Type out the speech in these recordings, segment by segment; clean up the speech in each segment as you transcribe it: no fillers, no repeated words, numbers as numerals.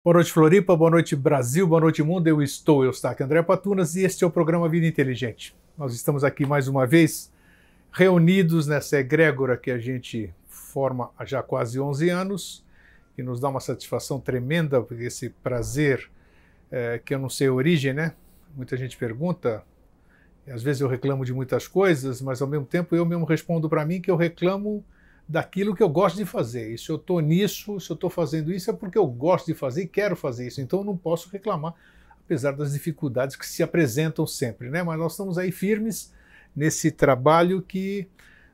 Boa noite, Floripa, boa noite, Brasil, boa noite, mundo. Eu estou aqui, André Patunas, e este é o programa Vida Inteligente. Nós estamos aqui mais uma vez reunidos nessa egrégora que a gente forma há já quase 11 anos, que nos dá uma satisfação tremenda, porque esse prazer que eu não sei a origem, né? Muita gente pergunta, e às vezes eu reclamo de muitas coisas, mas ao mesmo tempo eu mesmo respondo para mim que eu reclamo daquilo que eu gosto de fazer. E se eu estou nisso, se eu estou fazendo isso, é porque eu gosto de fazer e quero fazer isso. Então eu não posso reclamar, apesar das dificuldades que se apresentam sempre, né? Mas nós estamos aí firmes nesse trabalho que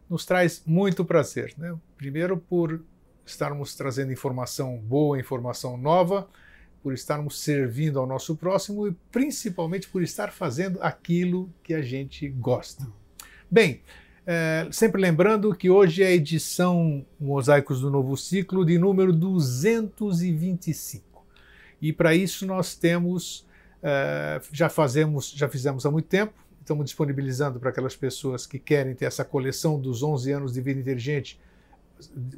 nos traz muito prazer, né? Primeiro por estarmos trazendo informação boa, informação nova, por estarmos servindo ao nosso próximo e principalmente por estar fazendo aquilo que a gente gosta. Bem, sempre lembrando que hoje é a edição Mosaicos do Novo Ciclo de número 225. E para isso nós temos, já fizemos há muito tempo, estamos disponibilizando para aquelas pessoas que querem ter essa coleção dos 11 anos de vida inteligente,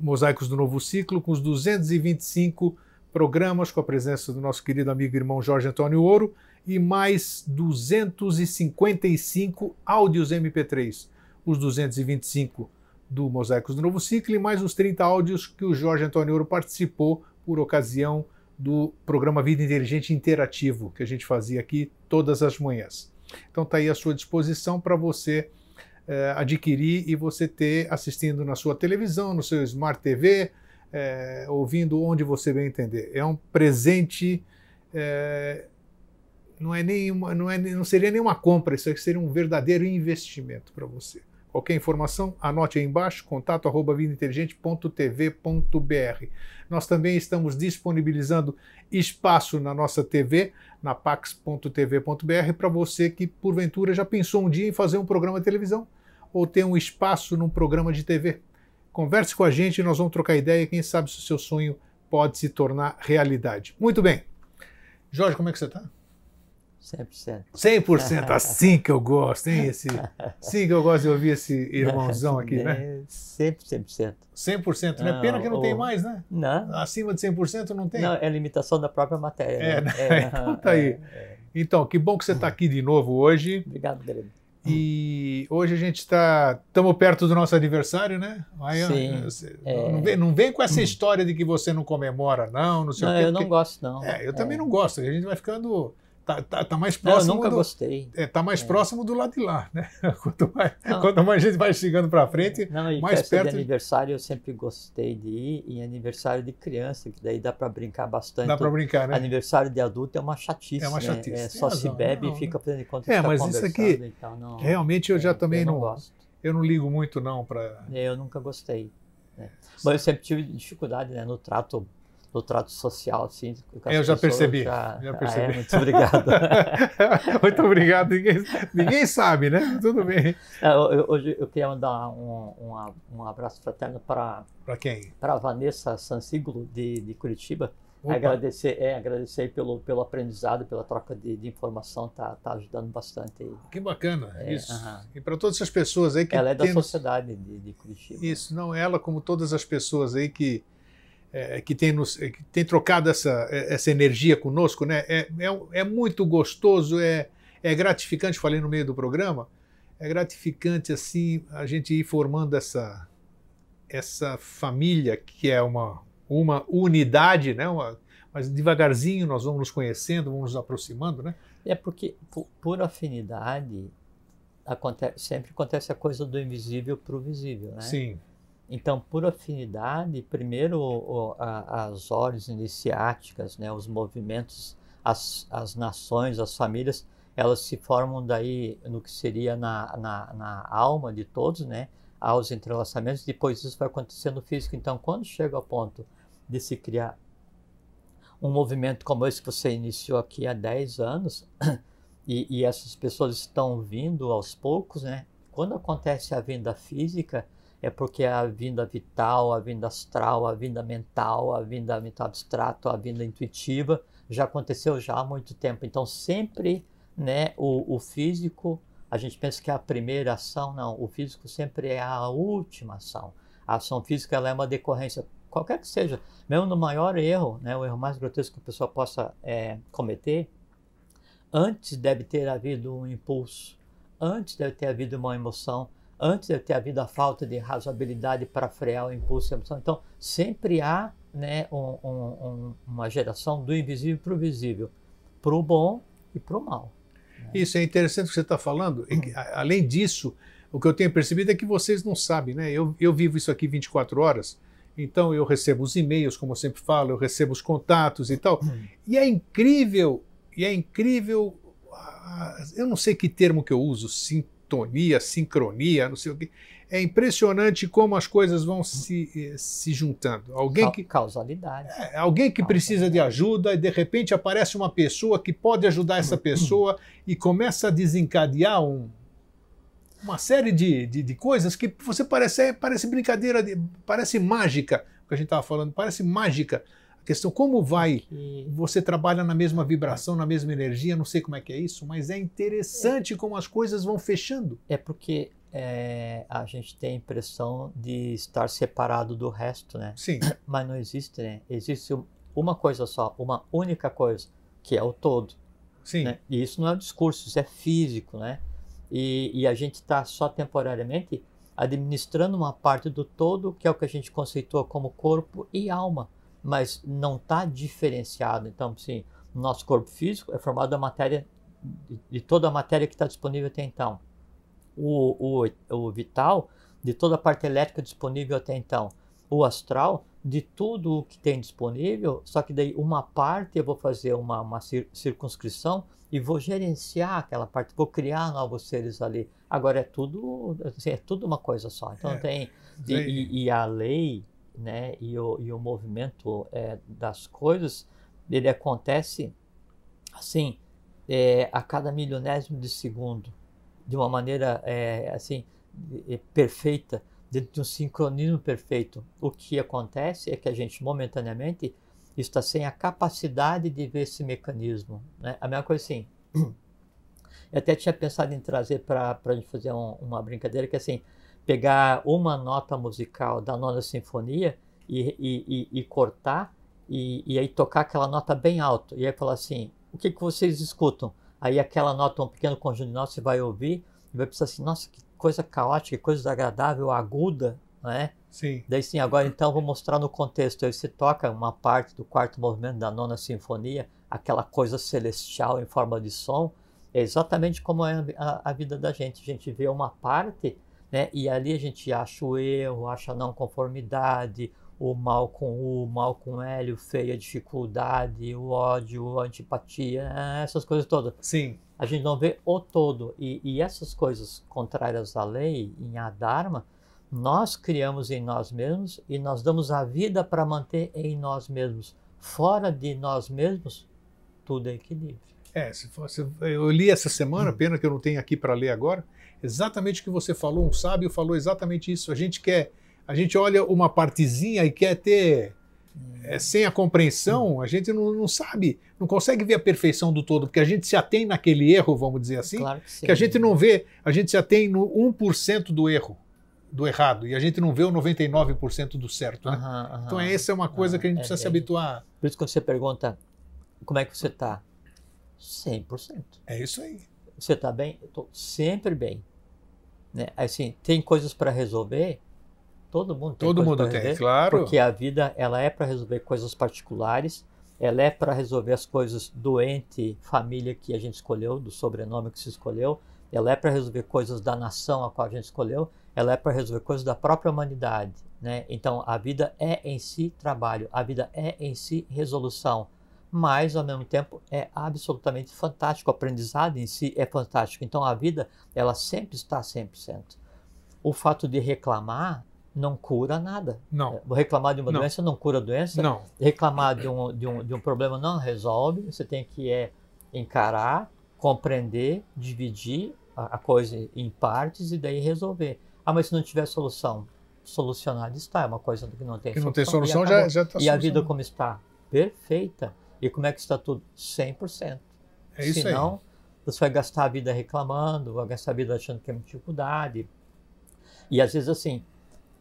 Mosaicos do Novo Ciclo, com os 225 programas, com a presença do nosso querido amigo e irmão Jorge Antônio Ouro, e mais 255 áudios MP3. Os 225 do Mosaicos do Novo Ciclo e mais os 30 áudios que o Jorge Antônio Ouro participou por ocasião do programa Vida Inteligente Interativo, que a gente fazia aqui todas as manhãs. Então está aí à sua disposição para você adquirir e você ter assistindo na sua televisão, no seu Smart TV, ouvindo onde você bem entender. É um presente, não seria nenhuma compra, isso aqui seria um verdadeiro investimento para você. Qualquer informação, anote aí embaixo, contato@vidainteligente.tv.br. Nós também estamos disponibilizando espaço na nossa TV, na pax.tv.br, para você que, porventura, já pensou um dia em fazer um programa de televisão ou ter um espaço num programa de TV. Converse com a gente e nós vamos trocar ideia. Quem sabe se o seu sonho pode se tornar realidade. Muito bem. Jorge, como é que você está? 100%. 100%, assim que eu gosto, hein? Assim que eu gosto de ouvir esse irmãozão aqui, né? Sempre 100%. 100%, né? Pena que não tem mais, né? Não. Acima de 100% não tem? Não, é limitação da própria matéria. Né? Então tá aí. Então, que bom que você está aqui de novo hoje. Obrigado, Grêmio. E hoje a gente estamos perto do nosso aniversário, né? Aí, Sim. Não vem com essa história de que você não comemora, não sei o quê. Eu não gosto, não. Eu também não gosto, a gente vai ficando... Tá mais próximo. Eu nunca gostei. Tá mais próximo do lado de lá, né? Quanto mais a gente vai chegando para frente, mais festa perto. De aniversário eu sempre gostei de ir, e aniversário de criança, que daí dá para brincar bastante. Dá para brincar, né? Aniversário de adulto é uma chatice. É uma chatice. Né? Só se bebe e fica fazendo conta que mas isso aqui, então não, realmente eu já também não gosto. Eu não ligo muito não para. Eu nunca gostei. Né? Mas eu sempre tive dificuldade, né, no trato social, assim. Eu já percebi. Muito obrigado. Muito obrigado. Ninguém sabe, né? Tudo bem. Hoje eu queria mandar um abraço fraterno para quem? Para a Vanessa Sansiglo, de Curitiba. Opa. Agradecer pelo aprendizado, pela troca de informação, tá ajudando bastante. Que bacana, isso. E para todas essas pessoas aí que... Ela é da sociedade de Curitiba. Isso, não, ela como todas as pessoas aí que tem trocado essa energia conosco, né? É muito gostoso, é gratificante, falei no meio do programa, é gratificante assim a gente ir formando essa família que é uma unidade, né? Mas devagarzinho nós vamos nos conhecendo, vamos nos aproximando, né? É porque por afinidade sempre acontece a coisa do invisível para o visível, né? Sim. Então, por afinidade, primeiro as ordens iniciáticas, né, os movimentos, as nações, as famílias, elas se formam daí no que seria na alma de todos, né, aos entrelaçamentos, depois isso vai acontecer no físico. Então, quando chega ao ponto de se criar um movimento como esse que você iniciou aqui há 10 anos, e essas pessoas estão vindo aos poucos, né, quando acontece a vinda física, é porque a vinda vital, a vinda astral, a vinda mental abstrato, a vinda intuitiva já aconteceu já há muito tempo. Então sempre, né, o físico, a gente pensa que é a primeira ação, não, o físico sempre é a última ação. A ação física ela é uma decorrência qualquer que seja, mesmo no maior erro, né, o erro mais grotesco que a pessoa possa cometer, antes deve ter havido um impulso, antes deve ter havido uma emoção, antes deve ter havido a falta de razoabilidade para frear o impulso e a emoção. Então, sempre há, né, uma geração do invisível para o visível, para o bom e para o mal. Isso é interessante o que você está falando. Além disso, o que eu tenho percebido é que vocês não sabem, né? Eu vivo isso aqui 24 horas, então eu recebo os e-mails, como eu sempre falo, eu recebo os contatos e tal. E é incrível, eu não sei que termo que eu uso, sintonia, sincronia, não sei o que. É impressionante como as coisas vão se juntando. Causalidade. Alguém que precisa de ajuda e de repente aparece uma pessoa que pode ajudar essa pessoa e começa a desencadear uma série de coisas que você parece brincadeira, parece mágica, o que a gente estava falando, parece mágica. A questão, como vai, você trabalha na mesma vibração, na mesma energia, não sei como é que é isso, mas é interessante como as coisas vão fechando. É porque a gente tem a impressão de estar separado do resto, né? Sim. Mas não existe, né? Existe uma coisa só, uma única coisa, que é o todo. Sim. Né? E isso não é um discurso, isso é físico, né? E a gente está só temporariamente administrando uma parte do todo, que é o que a gente conceitua como corpo e alma, mas não está diferenciado. Então, sim, o nosso corpo físico é formado da matéria, de toda a matéria que está disponível até então. O vital, de toda a parte elétrica disponível até então. O astral, de tudo o que tem disponível, só que daí uma parte eu vou fazer uma circunscrição e vou gerenciar aquela parte, vou criar novos seres ali. Agora é tudo uma coisa só. Então e a lei, né, e o movimento das coisas, ele acontece assim, a cada milionésimo de segundo, de uma maneira assim perfeita, dentro de um sincronismo perfeito. O que acontece é que a gente momentaneamente está sem a capacidade de ver esse mecanismo, né? A mesma coisa assim, eu até tinha pensado em trazer para a gente fazer uma brincadeira, que é assim, pegar uma nota musical da Nona Sinfonia e cortar e aí tocar aquela nota bem alto, e aí falar assim, o que vocês escutam? Aí aquela nota, um pequeno conjunto de notas, você vai ouvir e vai pensar assim, nossa, que coisa caótica, que coisa desagradável, aguda, né? Sim. Daí sim, agora então vou mostrar no contexto. Aí você toca uma parte do quarto movimento da Nona Sinfonia, aquela coisa celestial em forma de som, é exatamente como é a vida da gente. A gente vê uma parte, né? E ali a gente acha o erro, acha a não conformidade, o mal com U, o mal com L, o feio, a dificuldade, o ódio, a antipatia, essas coisas todas. Sim. A gente não vê o todo. E essas coisas contrárias à lei, em Adharma, nós criamos em nós mesmos e nós damos a vida para manter em nós mesmos. Fora de nós mesmos, tudo é equilíbrio. Se fosse, eu li essa semana, pena que eu não tenho aqui para ler agora, exatamente o que você falou, um sábio falou exatamente isso. A gente olha uma partezinha e quer ter, sem a compreensão, a gente não sabe, não consegue ver a perfeição do todo, porque a gente se atém naquele erro, vamos dizer assim, Claro que sim. que a gente não vê, a gente se atém no 1% do erro, do errado, e a gente não vê o 99% do certo, né? Então essa é uma coisa que a gente precisa se habituar. Por isso que você pergunta, como é que você está? 100%. É isso aí. Você está bem? Eu estou sempre bem. Né? Assim, tem coisas para resolver? Todo mundo tem. Todo mundo tem, claro. Porque a vida, ela é para resolver coisas particulares, ela é para resolver as coisas do ente, família que a gente escolheu, do sobrenome que se escolheu, ela é para resolver coisas da nação a qual a gente escolheu, ela é para resolver coisas da própria humanidade, né? Então, a vida é em si trabalho, a vida é em si resolução, mas, ao mesmo tempo, é absolutamente fantástico, o aprendizado em si é fantástico. Então, a vida, ela sempre está 100%. O fato de reclamar não cura nada. Não. Reclamar de uma doença não cura a doença. Não. Reclamar de um problema não resolve. Você tem que encarar, compreender, dividir a coisa em partes e daí resolver. Ah, mas se não tiver solução, solucionado está. É uma coisa que não tem que solução. Não tem solução, já está. E a vida como está? Perfeita. E como é que está tudo? 100%. É isso aí. Senão, você vai gastar a vida reclamando, vai gastar a vida achando que é uma dificuldade. E às vezes assim,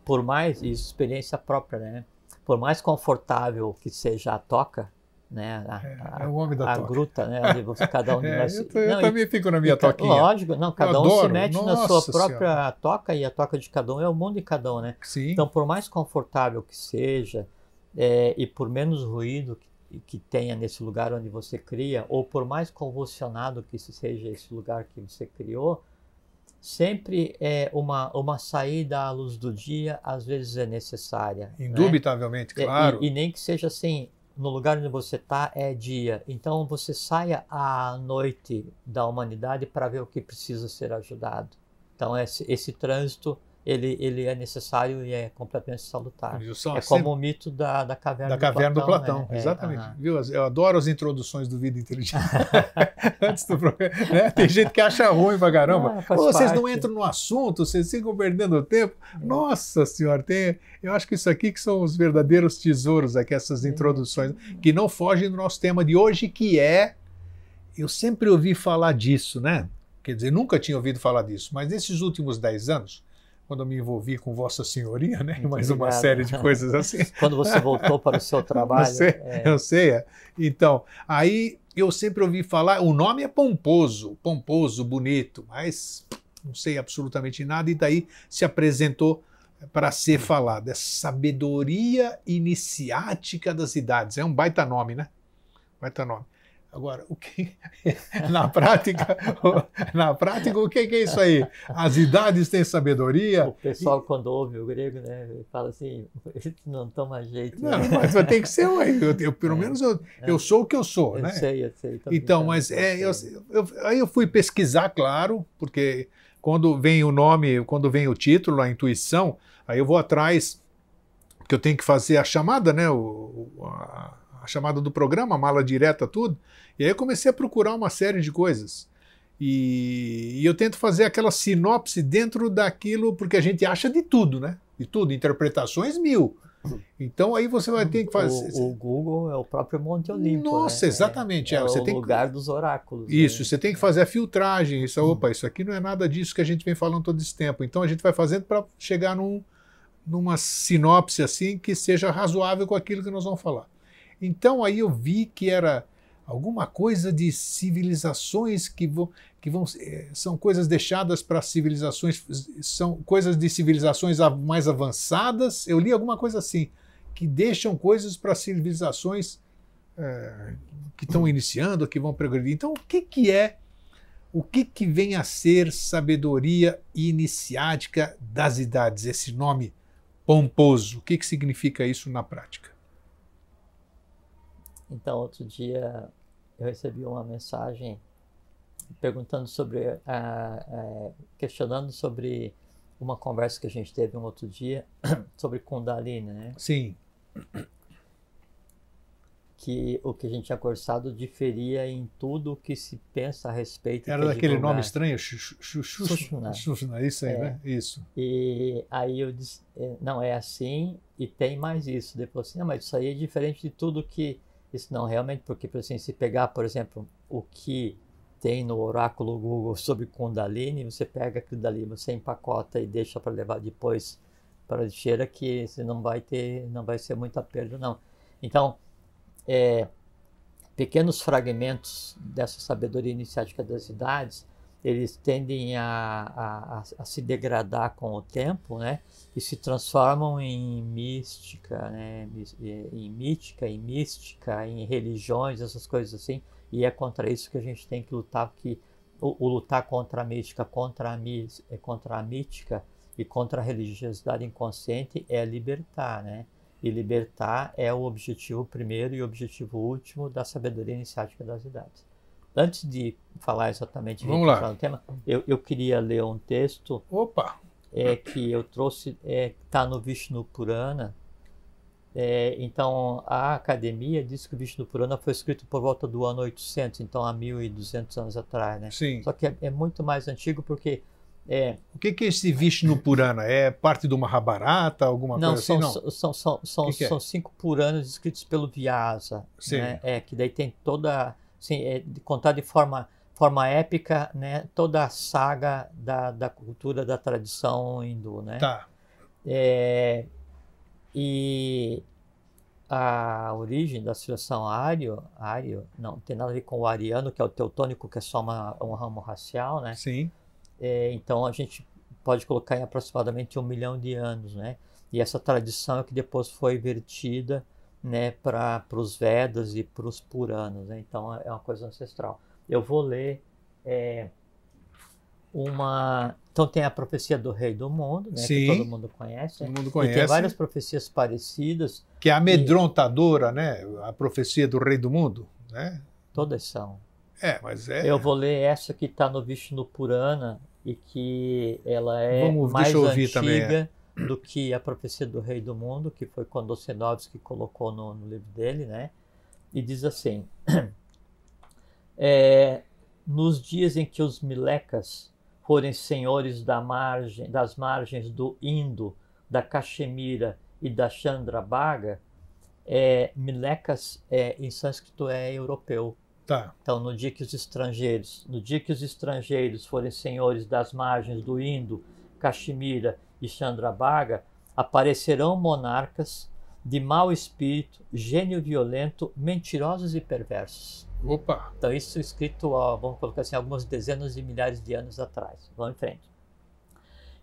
por mais, isso experiência própria, né? por mais confortável que seja a toca, né, o homem da a toca. gruta, né, onde cada um de nós... Eu também fico na minha toquinha. Lógico, não, cada um se mete na sua própria Senhora. toca, e a toca de cada um é o mundo de cada um, né? Sim. Então, por mais confortável que seja, e por menos ruído que tenha nesse lugar onde você cria, ou por mais convulsionado que seja esse lugar que você criou, sempre uma saída à luz do dia, às vezes é necessária. Indubitavelmente, né? claro. E nem que seja assim, no lugar onde você está é dia. Então você saia à noite da humanidade para ver o que precisa ser ajudado. Então esse trânsito, ele é necessário e é completamente salutar. Como o mito da caverna do Platão. Né? Exatamente. Viu? Eu adoro as introduções do Vida Inteligente. Antes do programa, né? Tem gente que acha ruim pra caramba. Vocês não entram no assunto, vocês ficam perdendo tempo. Nossa Senhora, eu acho que isso aqui que são os verdadeiros tesouros aqui, essas introduções, que não fogem do nosso tema de hoje, que é... Eu sempre ouvi falar disso, né? Quer dizer, nunca tinha ouvido falar disso, mas nesses últimos 10 anos, quando eu me envolvi com Vossa Senhoria, né? E mais uma série de coisas assim. Quando você voltou para o seu trabalho. Eu sei. Então, aí eu sempre ouvi falar, o nome é pomposo, bonito, mas não sei absolutamente nada, e daí se apresentou para ser falado. É sabedoria iniciática das idades. É um baita nome, né? Baita nome. Agora, o que na prática, o que é isso aí? As idades têm sabedoria? O pessoal, quando ouve o grego, né, fala assim, não toma jeito. Não, mas tem que ser, pelo menos eu sou o que eu sou, né? Eu sei. Então, mas aí eu fui pesquisar, claro, porque quando vem o nome, quando vem o título, a intuição, aí eu vou atrás, porque eu tenho que fazer a chamada, né? A chamada do programa, a mala direta, tudo. E aí eu comecei a procurar uma série de coisas. E eu tento fazer aquela sinopse dentro daquilo, porque a gente acha de tudo, né? De tudo, interpretações 1000. Então aí você vai ter que fazer... O Google é o próprio Monte Olimpo. Nossa, né? exatamente. Você tem lugar dos oráculos. Isso, você tem que fazer a filtragem. Isso aqui não é nada disso que a gente vem falando todo esse tempo. Então a gente vai fazendo para chegar numa sinopse assim que seja razoável com aquilo que nós vamos falar. Então aí eu vi que era alguma coisa de civilizações que vão são coisas deixadas para civilizações, são coisas de civilizações mais avançadas. Eu li alguma coisa assim, que deixam coisas para civilizações que estão iniciando, que vão progredir. Então o que vem a ser sabedoria iniciática das idades? Esse nome pomposo, o que significa isso na prática? Então, outro dia eu recebi uma mensagem perguntando sobre, questionando sobre uma conversa que a gente teve um outro dia sobre Kundalini, né? Sim. Que o que a gente tinha conversado diferia em tudo o que se pensa a respeito. Era daquele nome estranho, Sushumna, isso aí, né? Isso. E aí eu disse, não, é assim e tem mais isso. Depois assim, não, mas isso aí é diferente de tudo que... Isso não, realmente, porque assim, se pegar, por exemplo, o que tem no oráculo Google sobre Kundalini, você pega aquilo dali, você empacota e deixa para levar depois para a lixeira, que você não vai ser muita perda, não. Então, pequenos fragmentos dessa sabedoria iniciática das idades, eles tendem a se degradar com o tempo, né? E se transformam em mística, né? Em mística, em religiões, essas coisas assim. E é contra isso que a gente tem que lutar, porque o lutar contra a mística, contra a mítica e contra a religiosidade inconsciente é libertar, né? E libertar é o objetivo primeiro e o objetivo último da sabedoria iniciática das idades. Antes de falar exatamente no tema, eu queria ler um texto que eu trouxe, está no Vishnu Purana. Então, a academia diz que o Vishnu Purana foi escrito por volta do ano 800, então há 1.200 anos atrás, né? Sim. Só que é muito mais antigo porque... O que é esse Vishnu Purana? É parte do Mahabharata, alguma coisa assim? Não, são 5 Puranas escritos pelo Vyasa, né? Que daí tem toda... Assim, contado de forma épica, né? Toda a saga da cultura, da tradição hindu, né? Tá. E a origem da civilização ário, não tem nada a ver com o ariano, que é o teutônico, que é só um ramo racial, né? Sim. Então a gente pode colocar em aproximadamente 1 milhão de anos, né? E essa tradição é que depois foi vertida, né, para os Vedas e para os Puranas, né? Então é uma coisa ancestral. Eu vou ler Então tem a profecia do Rei do Mundo, né? Sim. Que todo mundo conhece. Todo mundo E conhece. tem várias profecias parecidas. Que é amedrontadora, né? A profecia do Rei do Mundo, né? Todas são. Mas é... Eu vou ler essa que está no Vishnu Purana e que ela é mais antiga do que a profecia do Rei do Mundo, que foi Kondocenovsky que colocou no livro dele, né? E diz assim: nos dias em que os Milecas forem senhores das margens do Indo, da Caxemira e da Chandrabhaga, Milecas em sânscrito é europeu. Tá. Então, no dia que os estrangeiros forem senhores das margens do Indo, Caxemira e Chandrabhaga, aparecerão monarcas de mau espírito, gênio violento, mentirosos e perversos. Opa! Então, isso escrito, vamos colocar assim, algumas dezenas de milhares de anos atrás. Vamos em frente.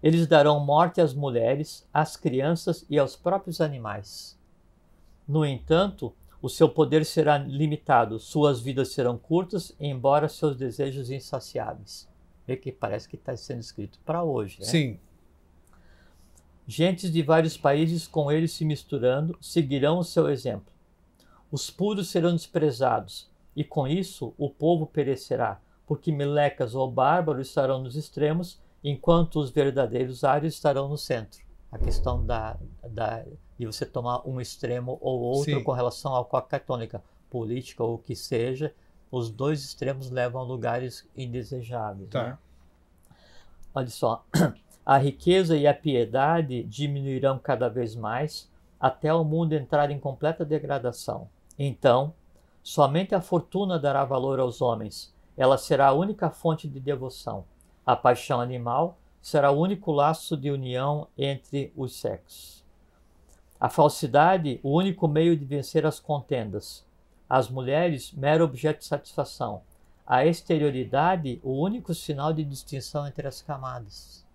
Eles darão morte às mulheres, às crianças e aos próprios animais. No entanto, o seu poder será limitado, suas vidas serão curtas, embora seus desejos insaciáveis. Vê que parece que está sendo escrito para hoje, né? Sim. Gentes de vários países com eles se misturando seguirão o seu exemplo. Os puros serão desprezados, e com isso o povo perecerá, porque melecas ou bárbaros estarão nos extremos, enquanto os verdadeiros ários estarão no centro. A questão de você tomar um extremo ou outro. Sim. Com relação à qualquer tônica política ou o que seja, os dois extremos levam a lugares indesejáveis. Tá. Né? Olha só, a riqueza e a piedade diminuirão cada vez mais até o mundo entrar em completa degradação. Então, somente a fortuna dará valor aos homens. Ela será a única fonte de devoção. A paixão animal será o único laço de união entre os sexos. A falsidade, o único meio de vencer as contendas. As mulheres, mero objeto de satisfação. A exterioridade, o único sinal de distinção entre as camadas.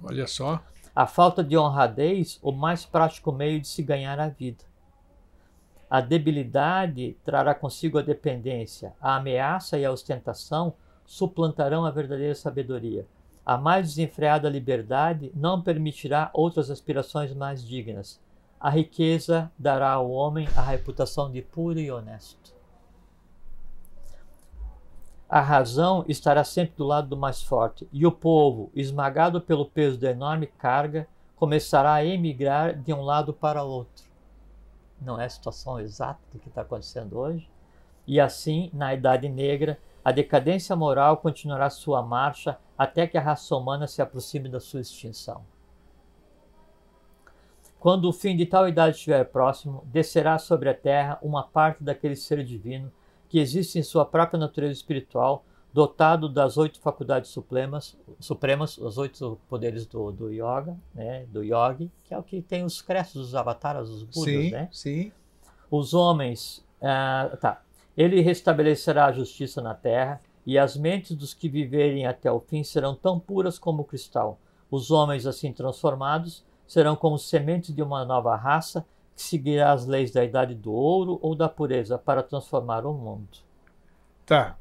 Olha só. A falta de honradez, o mais prático meio de se ganhar a vida. A debilidade trará consigo a dependência. A ameaça e a ostentação suplantarão a verdadeira sabedoria. A mais desenfreada liberdade não permitirá outras aspirações mais dignas. A riqueza dará ao homem a reputação de puro e honesto. A razão estará sempre do lado do mais forte, e o povo, esmagado pelo peso da enorme carga, começará a emigrar de um lado para outro. Não é a situação exata do que está acontecendo hoje? E assim, na Idade Negra, a decadência moral continuará sua marcha até que a raça humana se aproxime da sua extinção. Quando o fim de tal idade estiver próximo, descerá sobre a terra uma parte daquele ser divino que existe em sua própria natureza espiritual, dotado das 8 faculdades supremas, os 8 poderes do yoga, né, do yogi, que é o que tem os crestos, os avataras, os budas, sim, né? Sim. Os homens, ele restabelecerá a justiça na terra, e as mentes dos que viverem até o fim serão tão puras como o cristal. Os homens assim transformados serão como sementes de uma nova raça que seguirá as leis da idade do ouro ou da pureza para transformar o mundo. Tá.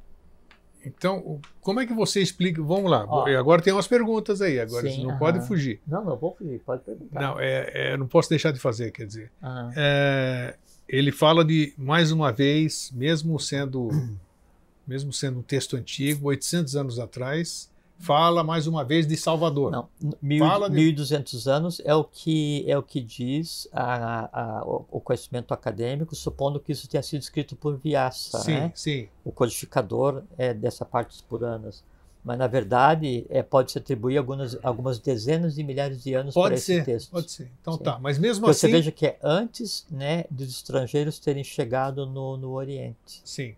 Então, como é que você explica? Vamos lá. Agora tem umas perguntas aí. Agora sim, você não pode fugir. Não vou fugir. Pode perguntar. Não, não posso deixar de fazer, quer dizer. Ele fala de, mais uma vez, mesmo sendo um texto antigo, 800 anos atrás, fala mais uma vez de Salvador. Não, 1.200 anos é o que diz o conhecimento acadêmico, supondo que isso tenha sido escrito por Vyasa, sim, né? Sim. O codificador dessa parte dos Puranas. Mas, na verdade, pode-se atribuir algumas dezenas de milhares de anos para esse texto. Pode ser. Então sim. Tá, mas mesmo porque assim... Você veja que é antes, né, dos estrangeiros terem chegado no Oriente. Sim.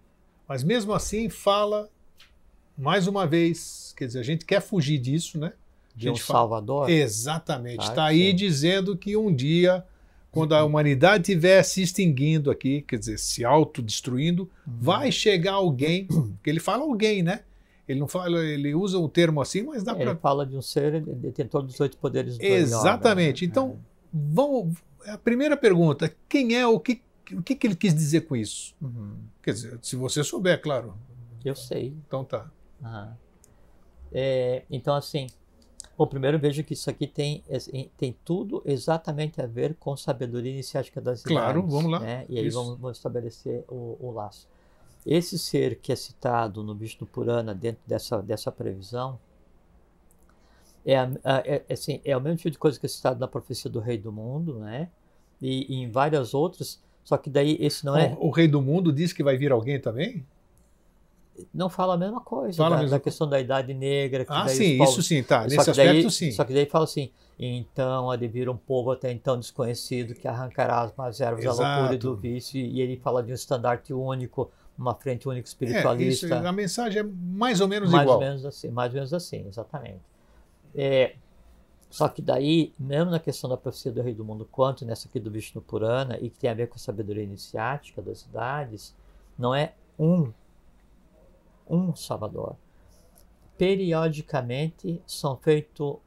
Mas mesmo assim fala, mais uma vez, quer dizer, a gente quer fugir disso, né? De um Salvador? Exatamente. Está aí dizendo que um dia quando a humanidade estiver se extinguindo aqui, quer dizer, se autodestruindo, vai chegar alguém, que ele fala alguém, né? Ele não fala, ele usa o termo assim, mas dá para... Ele fala de um ser detentor dos 8 poderes do Exatamente. Yoga, né? Então, vamos... A primeira pergunta, quem é, o que ele quis dizer com isso? Quer dizer, se você souber, claro. Eu sei. Então tá. Então, assim, bom, primeiro vejo que isso aqui tem tudo exatamente a ver com sabedoria iniciática das idades. Claro, vamos lá. Né? E aí vamos estabelecer o laço. Esse ser que é citado no Vishnu Purana dentro dessa previsão é o mesmo tipo de coisa que é citado na profecia do Rei do Mundo, né? E em várias outras, só que daí esse não é... O Rei do Mundo diz que vai vir alguém também? Não fala a mesma coisa, da questão da Idade Negra. Que daí sim, povos... isso sim, tá. Nesse aspecto, sim. Só que daí fala assim, então há de vir um povo até então desconhecido que arrancará as más ervas da loucura e do vício, e ele fala de um estandarte único, uma frente única espiritualista. Isso, a mensagem é mais ou menos mais igual. Mais ou menos assim, exatamente. Só que daí, mesmo na questão da profecia do Rei do Mundo, quanto nessa aqui do Vishnu Purana, e que tem a ver com a sabedoria iniciática das idades, não é um Salvador. Periodicamente são feitos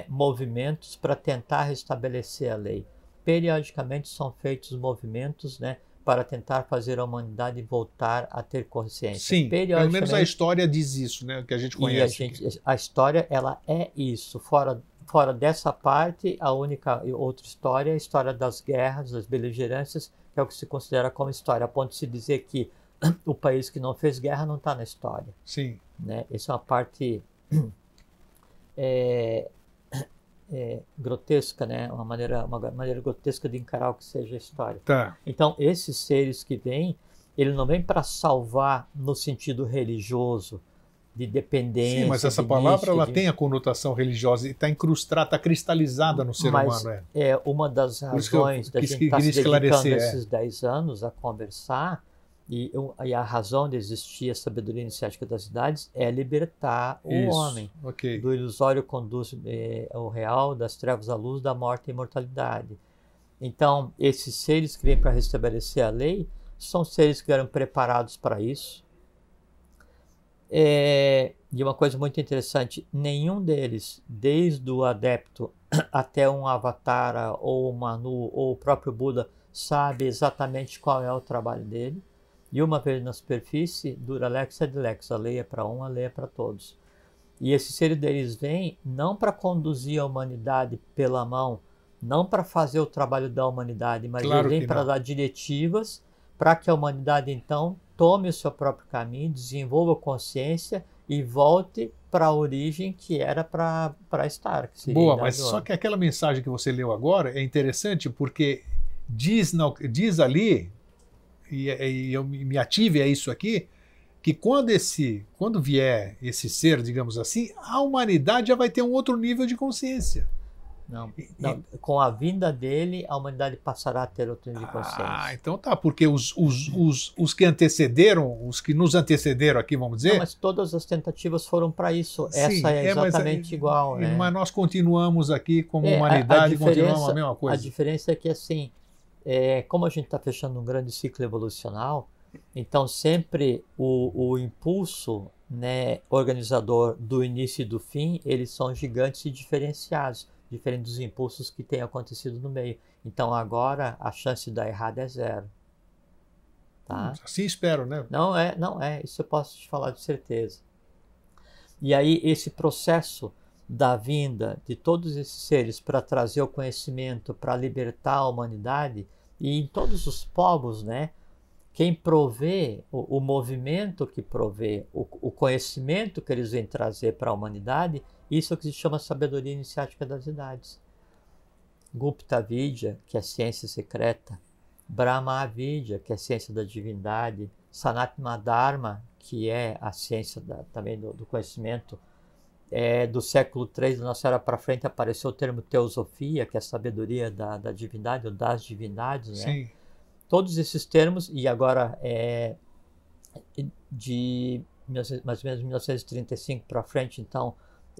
movimentos para tentar restabelecer a lei. Periodicamente são feitos movimentos, né, para tentar fazer a humanidade voltar a ter consciência. Sim, pelo menos a história diz isso, né, que a gente conhece. A história, ela é isso. Fora dessa parte, a única outra história é a história das guerras, das beligerâncias, que é o que se considera como história, a ponto de se dizer que o país que não fez guerra não está na história. Sim. Né? Essa é uma parte grotesca, né? uma maneira grotesca de encarar o que seja a história. Tá. Então, esses seres que vêm, ele não vem para salvar no sentido religioso, de dependência. Sim, mas essa palavra ela tem a conotação religiosa e está incrustada, está cristalizada no ser humano. É uma das razões da gente estar se dedicando esses 10 anos a conversar, e a razão de existir a sabedoria iniciática das idades é libertar o homem do ilusório conduz ao real, das trevas à luz, da morte à imortalidade. Então, esses seres que vêm para restabelecer a lei são seres que eram preparados para isso. E uma coisa muito interessante, nenhum deles, desde o adepto até um avatara ou um Manu ou o próprio Buda, sabe exatamente qual é o trabalho dele. E uma vez na superfície, dura lex ad lex, a lei é para um, a lei é para todos. E esses seres deles vêm não para conduzir a humanidade pela mão, não para fazer o trabalho da humanidade, mas eles vêm para dar diretivas para que a humanidade então tome o seu próprio caminho, desenvolva consciência e volte para a origem que era para estar. Boa, mas só que aquela mensagem que você leu agora é interessante porque diz ali, e eu me ative a isso aqui, que quando vier esse ser, digamos assim, a humanidade já vai ter um outro nível de consciência. Não, com a vinda dele, a humanidade passará a ter outro nível de consciência. Então tá, porque os que antecederam, os que nos antecederam aqui, vamos dizer... Não, mas todas as tentativas foram para isso. Sim, essa é exatamente igual. Né? Mas nós continuamos aqui como humanidade, continuamos a mesma coisa. A diferença é que, assim, como a gente está fechando um grande ciclo evolucional, então sempre o impulso, né, organizador do início e do fim, eles são gigantes e diferenciados, diferente dos impulsos que têm acontecido no meio. Então agora a chance de dar errado é 0. Tá? Assim espero, né? Não é, isso eu posso te falar de certeza. E aí esse processo da vinda de todos esses seres para trazer o conhecimento, para libertar a humanidade, e em todos os povos, né, quem provê, o movimento que provê, o conhecimento que eles vêm trazer para a humanidade, isso é o que se chama sabedoria iniciática das idades. Gupta Vidya, que é ciência secreta, Brahma Vidya, que é a ciência da divindade, Sanatana Dharma, que é a ciência também do conhecimento. Do século III da nossa era para frente apareceu o termo teosofia, que é a sabedoria da divindade, ou das divindades, né? Sim. Todos esses termos, e agora de mais ou menos 1935 para frente, então,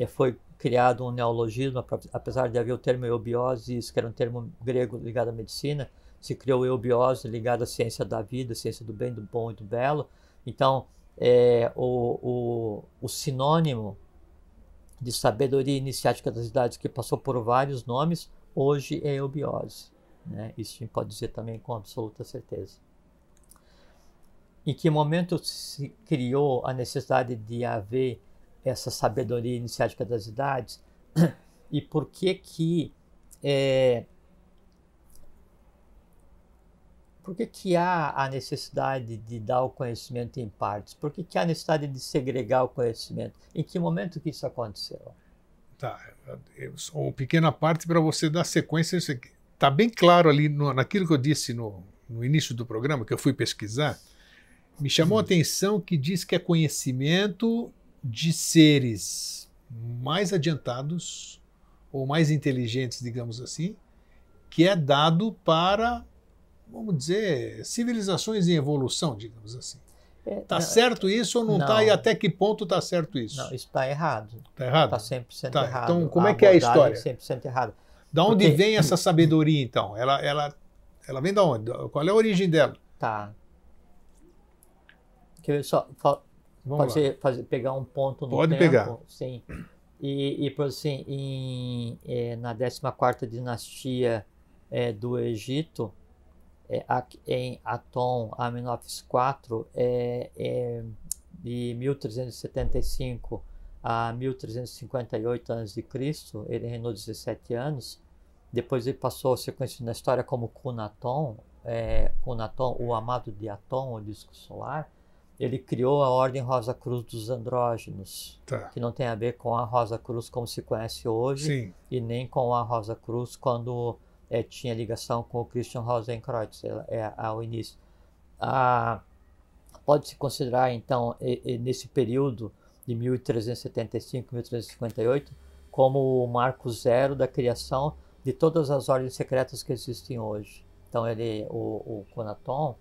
foi criado um neologismo, apesar de haver o termo eubiose, que era um termo grego ligado à medicina, se criou eubiose ligado à ciência da vida, ciência do bem, do bom e do belo. Então, o sinônimo de sabedoria iniciática das idades, que passou por vários nomes, hoje é eubiose, né? Isso a gente pode dizer também com absoluta certeza. Em que momento se criou a necessidade de haver essa sabedoria iniciática das idades? E por que há a necessidade de dar o conhecimento em partes? Por que há a necessidade de segregar o conhecimento? Em que momento que isso aconteceu? Tá, uma pequena parte para você dar sequência. Está bem claro ali naquilo que eu disse no início do programa, que eu fui pesquisar. Me chamou a atenção que diz que é conhecimento de seres mais adiantados ou mais inteligentes, digamos assim, que é dado para, vamos dizer, civilizações em evolução, digamos assim. Está certo isso ou não está? E até que ponto está certo isso? Não, isso está errado. Está errado? Está 100% errado. Então, como é que é a história? 100% errado. Da onde vem essa sabedoria, então? Ela vem da onde? Qual é a origem dela? Tá. Quer ver só? Pegar um ponto no Pode tempo. pegar. Sim. E por assim, na 14ª dinastia do Egito, em Aton Amenófis IV, de 1375 a 1358 a.C., ele reinou 17 anos. Depois ele passou a ser conhecido na história como Cunaton, o amado de Aton, o disco solar. Ele criou a Ordem Rosa Cruz dos Andrógenos, que não tem a ver com a Rosa Cruz como se conhece hoje, sim, e nem com a Rosa Cruz quando tinha ligação com o Christian Rosenkreuz ao início. Pode-se considerar, então, nesse período de 1375 a 1358 como o marco zero da criação de todas as ordens secretas que existem hoje. Então, o Cunaton,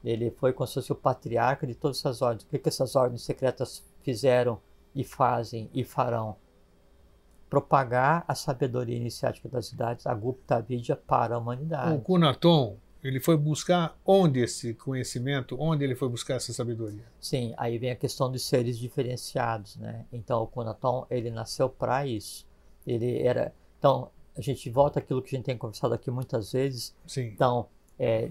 ele foi como se fosse o patriarca de todas essas ordens. O que essas ordens secretas fizeram e fazem e farão? Propagar a sabedoria iniciática das idades, a Gupta Vidya, para a humanidade. O Cunaton, ele foi buscar onde esse conhecimento, onde ele foi buscar essa sabedoria? Sim, aí vem a questão dos seres diferenciados, né? Então, o Cunaton, ele nasceu para isso. Então, a gente volta àquilo que a gente tem conversado aqui muitas vezes. Sim. Então,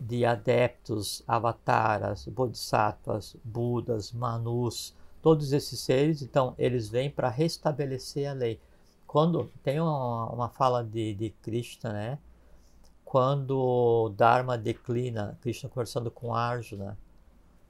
de adeptos, avataras, bodhisattvas, budas, manus, todos esses seres, então, eles vêm para restabelecer a lei. Quando tem uma fala de Krishna, né? Quando o Dharma declina, Krishna conversando com Arjuna,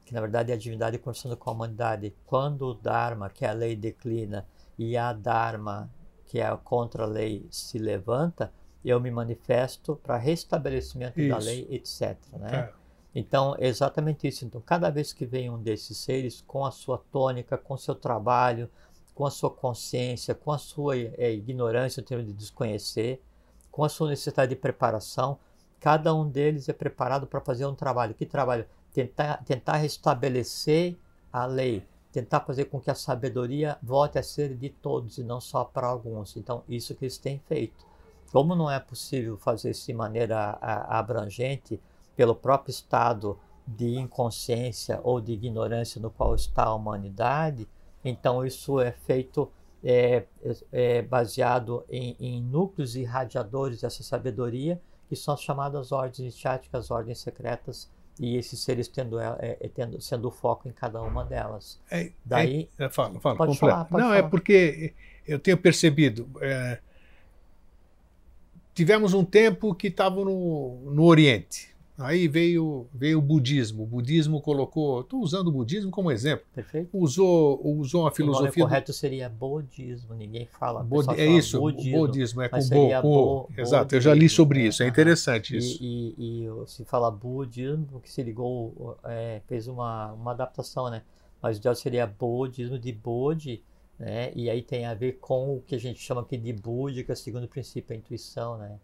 que na verdade é a divindade conversando com a humanidade, quando o Dharma, que é a lei, declina, e a Dharma, que é a contra-lei, se levanta, eu me manifesto para restabelecimento da lei, etc. Né? Então, é exatamente isso. Então, cada vez que vem um desses seres, com a sua tônica, com o seu trabalho, com a sua consciência, com a sua ignorância, em termos de desconhecer, com a sua necessidade de preparação, cada um deles é preparado para fazer um trabalho. Que trabalho? Tentar restabelecer a lei, tentar fazer com que a sabedoria volte a ser de todos e não só para alguns. Então, isso que eles têm feito. Como não é possível fazer isso de maneira abrangente, pelo próprio estado de inconsciência ou de ignorância no qual está a humanidade, então isso é feito baseado em núcleos irradiadores dessa sabedoria, que são as chamadas ordens iniciáticas, ordens secretas, e esses seres sendo o foco em cada uma delas. Daí, fala, pode falar, não, falar. É porque eu tenho percebido, tivemos um tempo que estava no Oriente. Aí veio o budismo. O budismo colocou... Estou usando o budismo como exemplo. Perfeito. Usou uma filosofia... O nome correto seria bodhismo. Ninguém fala... É isso, budismo, budismo. É com bo. Exato, eu já li sobre isso. É interessante isso. E se fala budismo, que se ligou... fez uma adaptação, né? Mas o ideal seria bodhismo de Bodhi, né? E aí tem a ver com o que a gente chama aqui de búdica, segundo o princípio, a intuição, né?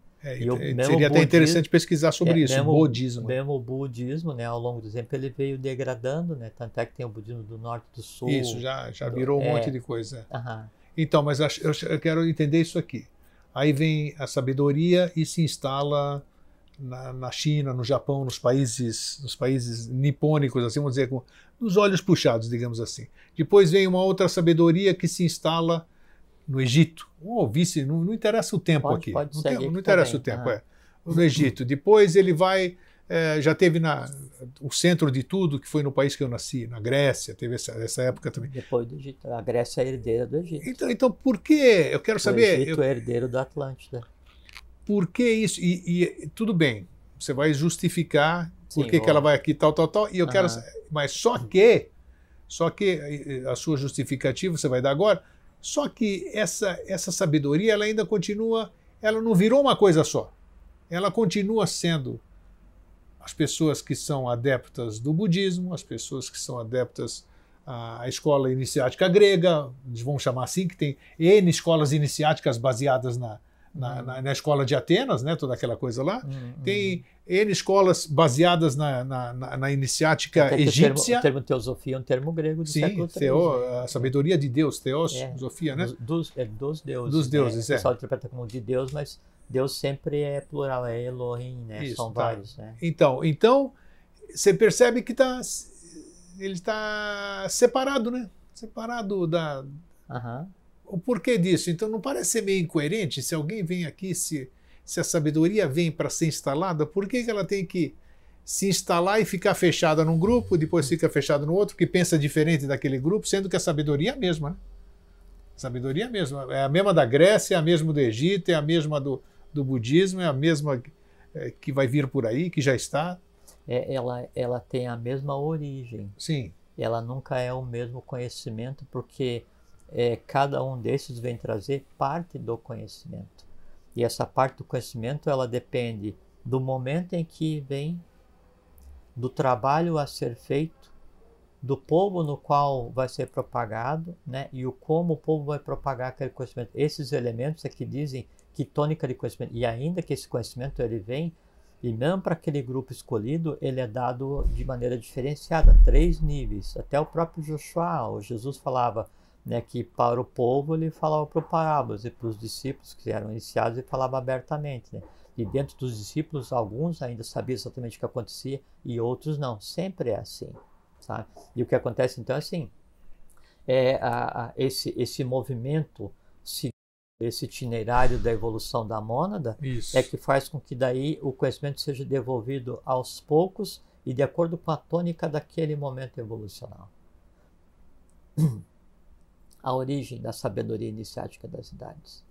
Seria até interessante pesquisar sobre isso, o budismo. Mesmo o budismo, né, ao longo do tempo, ele veio degradando, né? Tanto é que tem o budismo do norte e do sul. Isso, já virou um monte de coisa. Então, mas eu quero entender isso aqui. Aí vem a sabedoria e se instala na China, no Japão, nos países nipônicos, assim, vamos dizer, com os olhos puxados, digamos assim. Depois vem uma outra sabedoria que se instala no Egito, ou vice, não interessa o tempo aqui. Não interessa o tempo, no Egito. Depois ele vai, já teve o centro de tudo, que foi no país que eu nasci, na Grécia, teve essa época também. Depois do Egito, a Grécia é herdeira do Egito. Então por que? Eu quero saber. O Egito é herdeiro da Atlântida. Por que isso? E tudo bem, você vai justificar por que ela vai aqui, tal, e eu quero. Mas só que a sua justificativa você vai dar agora. Só que essa sabedoria, ela ainda continua, ela não virou uma coisa só. Ela continua sendo as pessoas que são adeptas do budismo, as pessoas que são adeptas à escola iniciática grega, vamos chamar assim, que tem N escolas iniciáticas baseadas na escola de Atenas, né, toda aquela coisa lá. Tem N escolas baseadas na iniciática egípcia. O termo teosofia é um termo grego do século III. A sabedoria de Deus, teosofia, né? Dos deuses. Dos deuses, O pessoal interpreta como de Deus, mas Deus sempre é plural, é Elohim, né? Isso, são vários, né? Então, você percebe que ele está separado, né? Separado da... O porquê disso? Então não parece ser meio incoerente? Se alguém vem aqui, se a sabedoria vem para ser instalada, por que ela tem que se instalar e ficar fechada num grupo, depois fica fechada no outro, que pensa diferente daquele grupo, sendo que a sabedoria é a mesma, né? A sabedoria é a mesma. É a mesma da Grécia, é a mesma do Egito, é a mesma do budismo, é a mesma que vai vir por aí, que já está. Ela tem a mesma origem. Sim. Ela nunca é o mesmo conhecimento, porque cada um desses vem trazer parte do conhecimento. E essa parte do conhecimento, ela depende do momento em que vem, do trabalho a ser feito, do povo no qual vai ser propagado, né? E como o povo vai propagar aquele conhecimento. Esses elementos é que dizem que tônica de conhecimento. E ainda que esse conhecimento ele vem, e mesmo para aquele grupo escolhido, ele é dado de maneira diferenciada, 3 níveis. Até o próprio Joshua, o Jesus falava, né, que para o povo ele falava por parábolas, e para os discípulos que eram iniciados ele falava abertamente, né? E dentro dos discípulos, alguns ainda sabiam exatamente o que acontecia e outros não. Sempre é assim, sabe? E o que acontece então é assim, esse movimento, esse itinerário da evolução da mônada, Isso. É que faz com que daí o conhecimento seja devolvido aos poucos e de acordo com a tônica daquele momento evolucional. A origem da sabedoria iniciática das idades.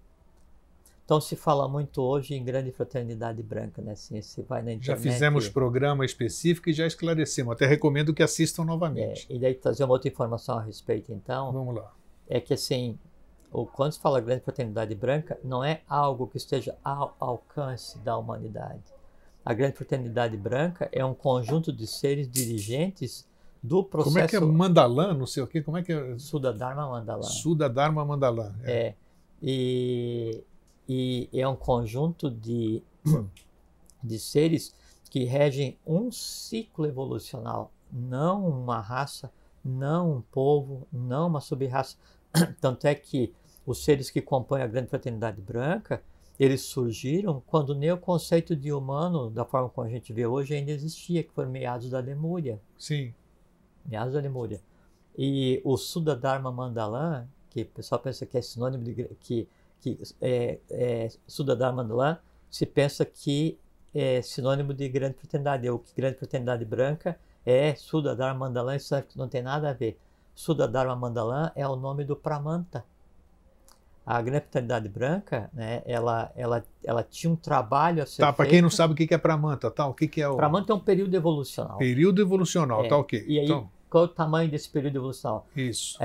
Então se fala muito hoje em grande fraternidade branca, né? Assim, você vai na internet... Já fizemos programa específico e já esclarecemos. Até recomendo que assistam novamente. E daí trazer uma outra informação a respeito, então... Vamos lá. É que assim, quando se fala grande fraternidade branca, não é algo que esteja ao alcance da humanidade. A grande fraternidade branca é um conjunto de seres dirigentes do processo... Como é que é Mandalã, não sei o quê? Como é que é? Sudadharma Mandalã. Sudadharma Mandalã. E é um conjunto de seres que regem um ciclo evolucional, não uma raça, não um povo, não uma sub-raça. Tanto é que os seres que compõem a grande fraternidade branca, eles surgiram quando nem o conceito de humano, da forma como a gente vê hoje, ainda existia, que foi meados da Lemúria. Sim. Meados da Lemúria. E o Sudadharma Mandalã, que o pessoal pensa que é sinônimo de... que Sudadharma Mandalã se pensa que é sinônimo de grande fraternidade, ou que grande fraternidade branca é Sudadharma Mandalã, isso não tem nada a ver. Sudadharma Mandalã é o nome do Pramanta. A grande fraternidade branca, né, ela tinha um trabalho a ser feito. Para quem não sabe o que é Pramanta, tá? O que é o... Pramanta é um período evolucional. Período evolucional, tá ok. E aí, então... qual é o tamanho desse período evolucional? Isso.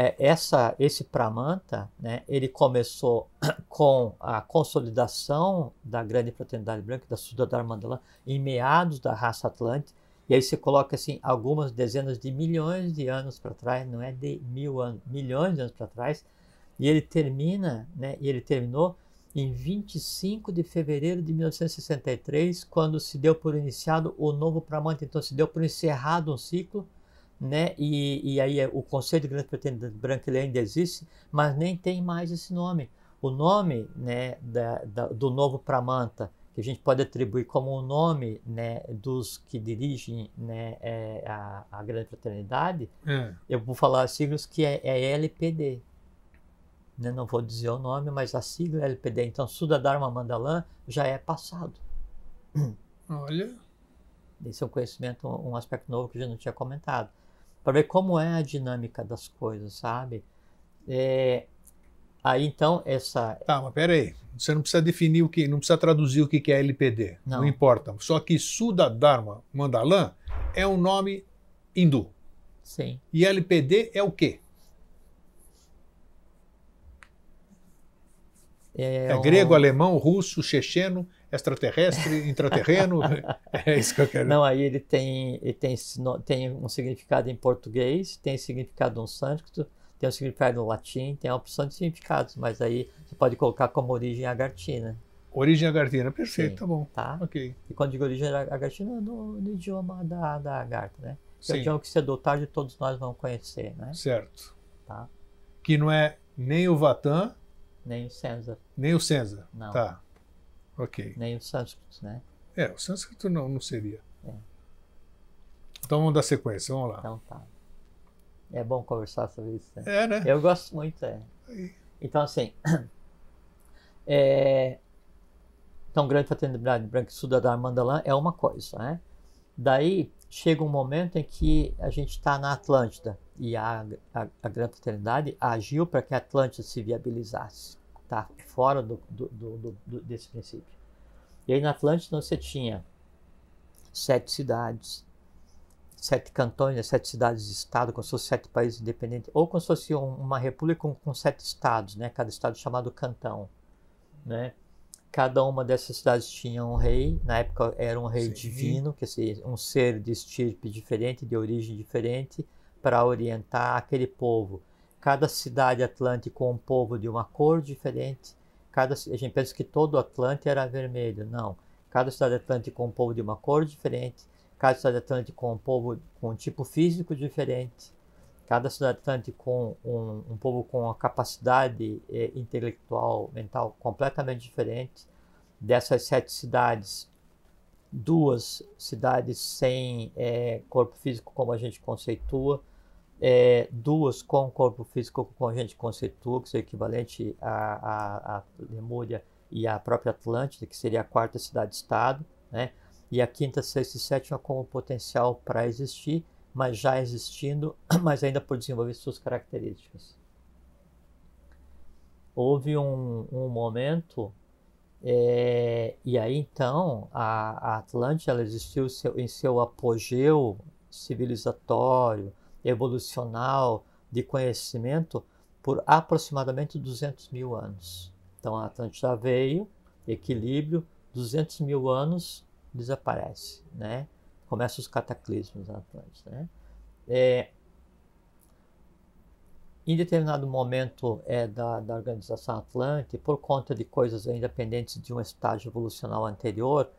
Esse Pramanta, né, ele começou com a consolidação da grande fraternidade branca, da Sudadharma Mandalã, em meados da raça Atlântica. E aí você coloca assim, algumas dezenas de milhões de anos para trás, não é de 1000 anos, milhões de anos para trás, e ele terminou em 25 de fevereiro de 1963, quando se deu por iniciado o novo Pramanta. Então se deu por encerrado um ciclo, né? E aí o conceito de grande fraternidade branca ele ainda existe, mas nem tem mais esse nome. O nome, né, do novo Pramanta, que a gente pode atribuir como o nome, né, dos que dirigem, né, a grande fraternidade, eu vou falar as siglas que é LPD. Né? Não vou dizer o nome, mas a sigla é LPD. Então, Sudadharma Mandalam já é passado. Olha. Esse é um conhecimento, um aspecto novo que eu já não tinha comentado. Para ver como é a dinâmica das coisas, sabe? Aí então essa. Tá, mas peraí. Você não precisa definir o que, não precisa traduzir o que é LPD. Não importa. Só que Sudadharma Mandalam é um nome hindu. Sim. E LPD é o quê? É grego, alemão, russo, checheno, extraterrestre, intraterreno? É isso que eu quero. Não, aí ele tem um significado em português, tem significado no sânscrito, tem um significado no latim, tem uma opção de significados, mas aí você pode colocar como origem agartina. Origem agartina, perfeito, Sim, tá bom. Tá? Ok. E quando digo origem agartina, é no idioma da agartha, né? Que é o Sim. idioma que cedo ou tarde todos nós vamos conhecer, né? Certo. Tá? Que não é nem o Vatan, Nem o Senza. nem o Senza. Não. Tá. Ok. Nem o sânscrito, né? O sânscrito não seria. É. Então vamos dar sequência, vamos lá. Então tá. É bom conversar sobre isso, né? É, né? Eu gosto muito, Aí. Então, assim, então, grande fraternidade branca e Sudadharma Mandalam é uma coisa, né? Daí chega um momento em que a gente está na Atlântida e a grande fraternidade agiu para que a Atlântida se viabilizasse, tá? Fora desse princípio. E aí na Atlântida você tinha 7 cidades, 7 cantões, né? 7 cidades-estado, como se fossem 7 países independentes, ou como se fosse uma república com 7 estados, né? Cada estado chamado cantão, né? Cada uma dessas cidades tinha um rei, na época era um rei Sim. divino, quer dizer, um ser de estirpe diferente, de origem diferente, para orientar aquele povo. Cada cidade atlântica com um povo de uma cor diferente. A gente pensa que todo o Atlântico era vermelho, não. Cada cidade atlântica com um povo de uma cor diferente, cada cidade atlântica com um povo com um tipo físico diferente, cada cidade atlântica com um povo com uma capacidade intelectual, mental completamente diferente. Dessas 7 cidades, 2 cidades sem corpo físico como a gente conceitua, 2 com corpo físico como a gente conceitua, que seria equivalente à Lemúria e à própria Atlântida, que seria a 4ª cidade-estado, né? E a 5ª, 6ª e 7ª como potencial para existir, mas já existindo, mas ainda por desenvolver suas características. Houve um momento, e aí então a Atlântida ela existiu em seu apogeu civilizatório, evolucional, de conhecimento, por aproximadamente 200 mil anos. Então a Atlântida veio, equilíbrio, 200 mil anos, desaparece, né? Começam os cataclismos na Atlântida, né? Em determinado momento da organização Atlântida, por conta de coisas ainda pendentes de um estágio evolucional anterior,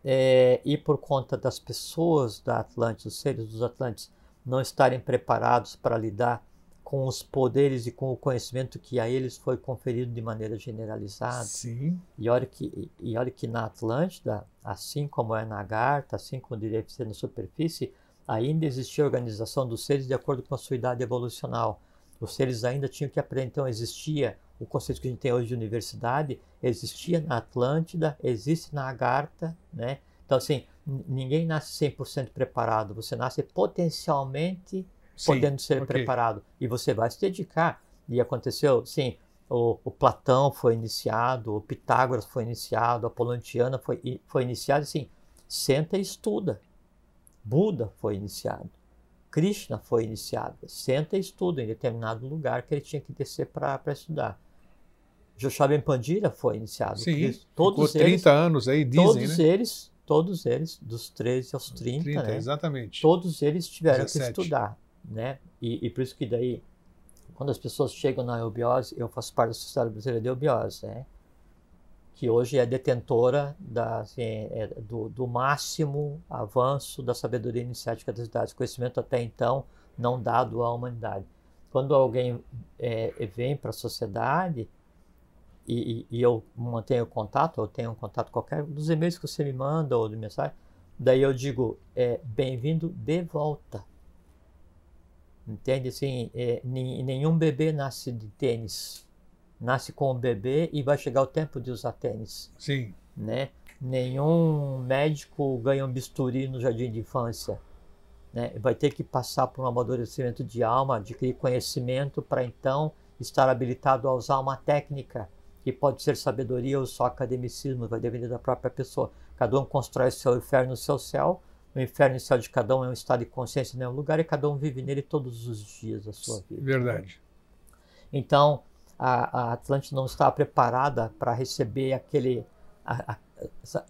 e por conta das pessoas da Atlântida, os seres dos Atlantes, não estarem preparados para lidar com os poderes e com o conhecimento que a eles foi conferido de maneira generalizada. Sim. E olha que na Atlântida, assim como é na Agartha, assim como deveria ser na superfície, ainda existia a organização dos seres de acordo com a sua idade evolucional. Os seres ainda tinham que aprender, então existia o conceito que a gente tem hoje de universidade, existia na Atlântida, existe na Agartha, né? Então, assim, ninguém nasce 100% preparado, você nasce potencialmente podendo ser preparado, e você vai se dedicar. E aconteceu, sim, o Platão foi iniciado, o Pitágoras foi iniciado, a Polantiana foi iniciado, assim, senta e estuda. Buda foi iniciado, Krishna foi iniciado, senta e estuda em determinado lugar que ele tinha que descer para estudar. Joshua Pandira foi iniciado. Sim, todos ficou 30 anos aí, dizem, todos eles, dos 13 aos 30, né? Exatamente. Todos eles tiveram 17. que estudar, né? E por isso que daí, quando as pessoas chegam na eubiose, eu faço parte da Sociedade Brasileira de Eubiose, né? que hoje é detentora do máximo avanço da sabedoria iniciática das idades, conhecimento até então não dado à humanidade. Quando alguém vem para a sociedade e eu mantenho contato, eu tenho um contato qualquer dos e-mails que você me manda ou de mensagem, daí eu digo, bem-vindo de volta. Entende? Assim, nenhum bebê nasce de tênis. Nasce com um bebê e vai chegar o tempo de usar tênis. Sim. Né? Nenhum médico ganha um bisturi no jardim de infância. Né? Vai ter que passar por um amadurecimento de alma, adquirir conhecimento para então estar habilitado a usar uma técnica que pode ser sabedoria ou só academicismo, vai depender da própria pessoa. Cada um constrói o seu inferno, o seu céu. O inferno e o céu de cada um é um estado de consciência, não é um lugar, e cada um vive nele todos os dias da sua vida. Verdade. Então, a Atlântida não estava preparada para receber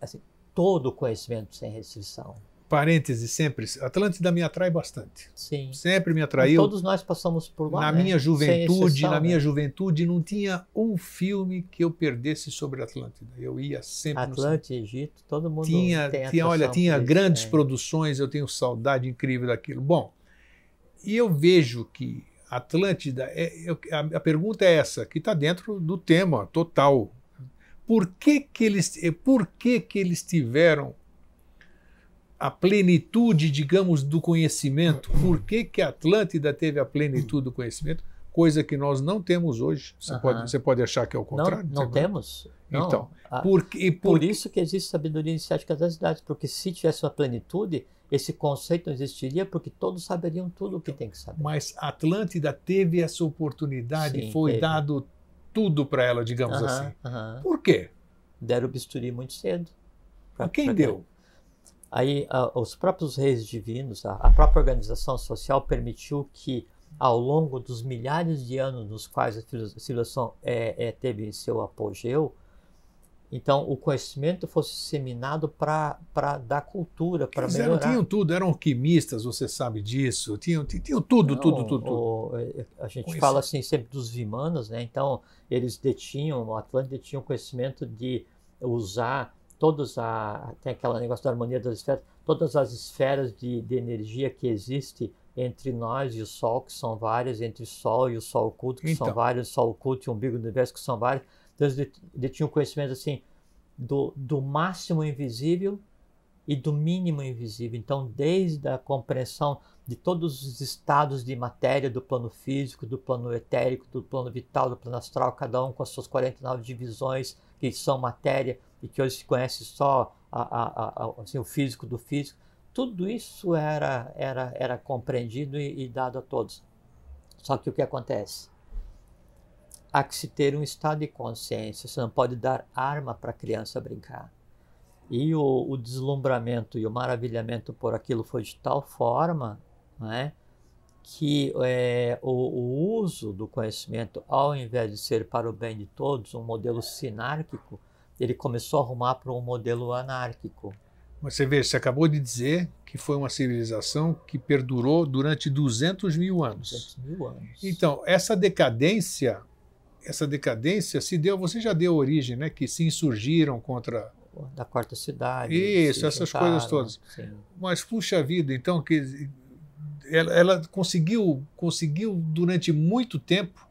assim, todo o conhecimento sem restrição. Parêntese sempre, Atlântida me atrai bastante. Sim. Sempre me atraiu. E todos nós passamos por lá. Na minha juventude, não tinha um filme que eu perdesse sobre Atlântida. Eu ia sempre Atlântida, Egito, todo mundo tinha grandes produções, eu tenho saudade incrível daquilo. Bom, e eu vejo que Atlântida, a pergunta é essa, que está dentro do tema total. Por que eles tiveram a plenitude, digamos, do conhecimento? Por que a Atlântida teve a plenitude do conhecimento? Coisa que nós não temos hoje. Você pode achar que é o contrário? Não temos. Não. Então, por isso que existe sabedoria iniciática das idades, porque se tivesse uma plenitude, esse conceito não existiria, porque todos saberiam tudo o que tem que saber. Mas a Atlântida teve essa oportunidade, Sim, foi teve. dado tudo para ela, digamos assim. Por quê? Deram o bisturi muito cedo. Quem deu? Aí os próprios reis divinos, a própria organização social permitiu que, ao longo dos milhares de anos nos quais a civilização teve seu apogeu, então o conhecimento fosse disseminado para dar cultura, para melhorar. Tinham tudo, eram alquimistas, você sabe disso, tinham tudo, tudo. A gente fala assim sempre dos Vimanas, né? Então eles o Atlântida tinha o conhecimento de usar tem aquele negócio da harmonia das esferas, todas as esferas de energia que existe entre nós e o Sol, que são várias, entre o Sol e o Sol oculto, que são vários, o Sol oculto e o umbigo do universo, que são vários. Então eles tinham conhecimento assim, do máximo invisível e do mínimo invisível. Então, desde a compreensão de todos os estados de matéria, do plano físico, do plano etérico, do plano vital, do plano astral, cada um com as suas 49 divisões, que são matéria, e que hoje se conhece só assim, o físico do físico, tudo isso era compreendido e dado a todos. Só que o que acontece? Há que se ter um estado de consciência, você não pode dar arma para a criança brincar. E o deslumbramento e o maravilhamento por aquilo foi de tal forma, né, que o uso do conhecimento, ao invés de ser para o bem de todos, um modelo sinárquico, ele começou a arrumar para um modelo anárquico. Mas você vê, você acabou de dizer que foi uma civilização que perdurou durante 200 mil anos. 200 mil anos. Então, essa decadência se deu, você já deu origem, né, que se insurgiram contra... Da quarta cidade. Isso, essas coisas todas. Sim. Mas, puxa vida, então, que ela conseguiu durante muito tempo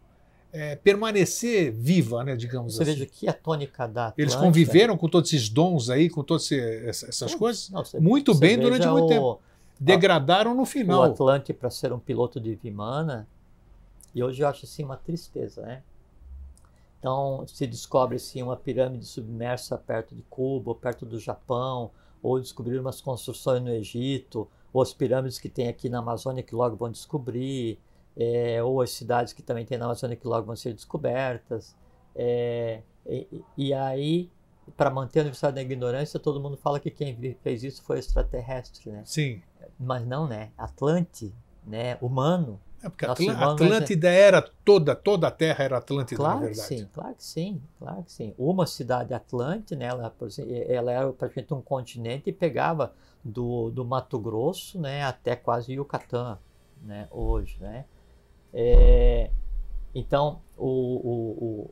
permanecer viva, né, digamos Você assim. veja que a tônica da Atlântida... Eles conviveram com todos esses dons aí, com todas essas coisas, muito bem durante muito tempo. Degradaram no final. O Atlante para ser um piloto de Vimana, e hoje eu acho assim uma tristeza, né? Então se descobre assim uma pirâmide submersa perto de Cuba, ou perto do Japão, ou descobrir umas construções no Egito, ou as pirâmides que tem aqui na Amazônia que logo vão descobrir, ou as cidades que também tem na Amazônia que logo vão ser descobertas. E aí, para manter a Universidade da Ignorância, todo mundo fala que quem fez isso foi extraterrestre, né? Sim. Mas não, né? Atlante, né? Humano. Porque a Atlântida era toda a Terra era Atlântida, claro, na verdade. Claro que sim. Uma cidade Atlante, né? Ela era praticamente um continente e pegava do Mato Grosso, né? Até quase Yucatán, né? Hoje, né? Então, o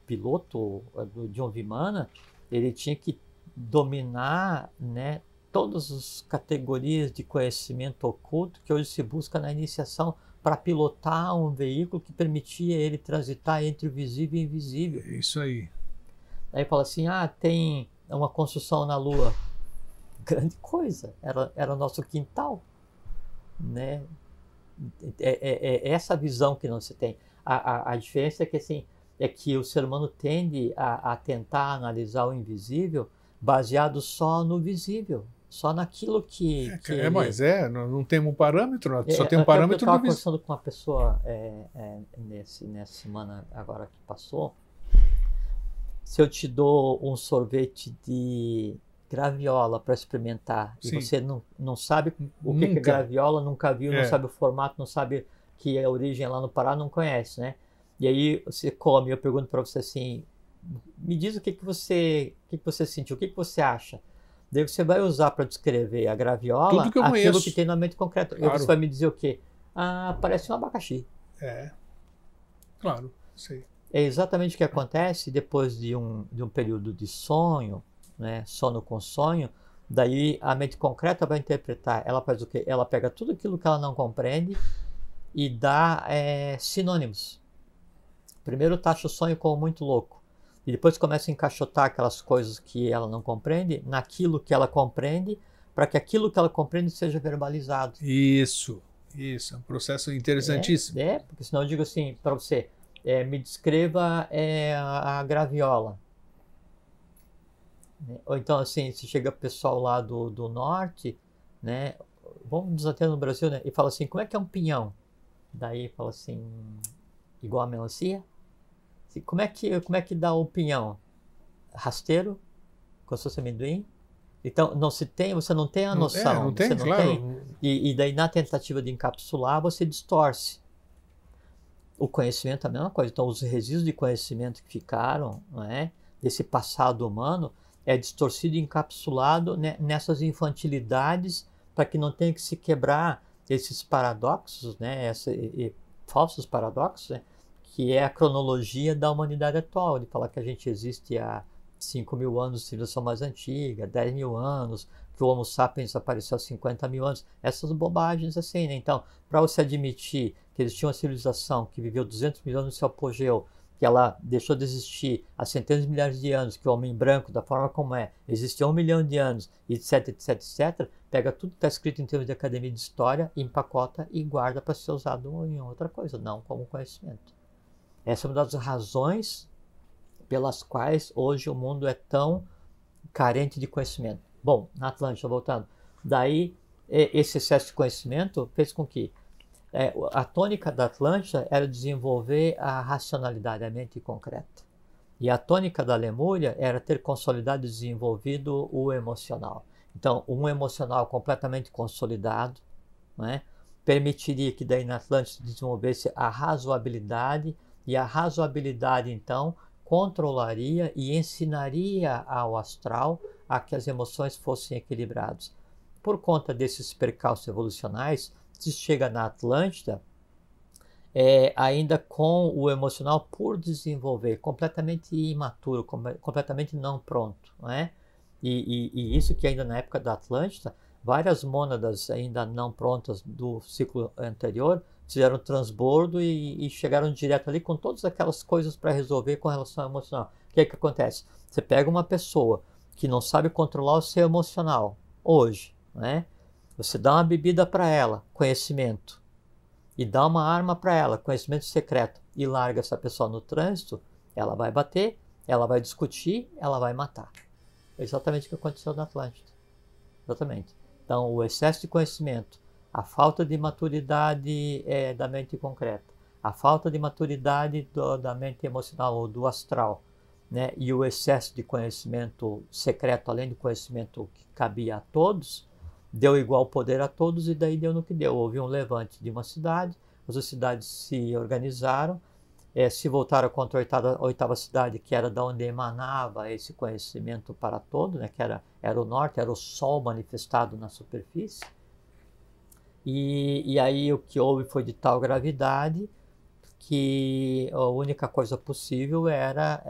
piloto de um Vimana, ele tinha que dominar, né, todas as categorias de conhecimento oculto que hoje se busca na iniciação para pilotar um veículo que permitia ele transitar entre o visível e o invisível. É isso aí. Aí fala assim, tem uma construção na Lua. Grande coisa, era o nosso quintal, né? É essa visão que não se tem. A diferença é que, assim, é que o ser humano tende a tentar analisar o invisível baseado só no visível, só naquilo que ele... Mas não tem um parâmetro, só tem um até porque parâmetro eu estava do visível. conversando com uma pessoa nessa semana agora que passou. Se eu te dou um sorvete de graviola para experimentar, Sim. E você não sabe o que é graviola, nunca viu, não sabe o formato, não sabe que a origem é lá no Pará, não conhece, né? E aí você come, eu pergunto para você assim, me diz o que você sentiu, o que você acha? Daí você vai usar para descrever a graviola tudo que eu aquilo conheço. que tem na mente concreta. Claro. E você vai me dizer o quê? Parece um abacaxi. Claro, sei. É exatamente o que acontece depois de um período de sonho, né? Sono com sonho. Daí a mente concreta vai interpretar. Ela faz o quê? Ela pega tudo aquilo que ela não compreende e dá sinônimos. Primeiro taxa o sonho como muito louco. E depois começa a encaixotar aquelas coisas que ela não compreende naquilo que ela compreende, para que aquilo que ela compreende seja verbalizado. Isso. É um processo interessantíssimo. Porque senão eu digo assim para você, me descreva a graviola. Ou então, assim, se chega pessoal lá do norte, né? Vamos nos até no Brasil, né? E fala assim, como é que é um pinhão? Daí fala assim, igual a melancia? Como é que dá o pinhão? Rasteiro? Como se fosse amendoim? Então, você não tem a noção. Não tem, você não claro. tem. E daí, na tentativa de encapsular, você distorce. O conhecimento é a mesma coisa. Então, os resíduos de conhecimento que ficaram, não é, desse passado humano, é distorcido e encapsulado, né, nessas infantilidades, para que não tenha que se quebrar esses paradoxos, né, falsos paradoxos, né, que é a cronologia da humanidade atual, de falar que a gente existe há 5.000 anos de civilização mais antiga, 10.000 anos, que o Homo sapiens apareceu há 50.000 anos, essas bobagens assim, né? Então, para você admitir que eles tinham uma civilização que viveu 200 mil anos no seu apogeu, que ela deixou de existir há centenas de milhares de anos, que o homem branco, da forma como existe há 1 milhão de anos, etc, etc, etc, pega tudo que está escrito em termos de academia de história, empacota e guarda para ser usado em outra coisa, não como conhecimento. Essa é uma das razões pelas quais hoje o mundo é tão carente de conhecimento. Bom, na Atlântida, voltando, daí esse excesso de conhecimento fez com que a tônica da Atlântida era desenvolver a racionalidade, a mente concreta. E a tônica da Lemúria era ter consolidado e desenvolvido o emocional. Então, um emocional completamente consolidado, né, permitiria que daí na Atlântida desenvolvesse a razoabilidade, e a razoabilidade, então, controlaria e ensinaria ao astral a que as emoções fossem equilibradas. Por conta desses percalços evolucionais, se chega na Atlântida ainda com o emocional por desenvolver, completamente imaturo, completamente não pronto, não é? E isso que ainda na época da Atlântida, várias mônadas ainda não prontas do ciclo anterior fizeram transbordo e chegaram direto ali com todas aquelas coisas para resolver com relação ao emocional. O que é que acontece? Você pega uma pessoa que não sabe controlar o seu emocional hoje, né? Você dá uma bebida para ela, conhecimento, e dá uma arma para ela, conhecimento secreto, e larga essa pessoa no trânsito, ela vai bater, ela vai discutir, ela vai matar. É exatamente o que aconteceu na Atlântida. Exatamente. Então, o excesso de conhecimento, a falta de maturidade da mente concreta, a falta de maturidade da mente emocional ou do astral, né, e o excesso de conhecimento secreto, além do conhecimento que cabia a todos, deu igual poder a todos e daí deu no que deu. Houve um levante de uma cidade, as cidades se organizaram, se voltaram contra a oitava cidade, que era da onde emanava esse conhecimento para todo, né, que era o norte, era o sol manifestado na superfície. E aí o que houve foi de tal gravidade que a única coisa possível era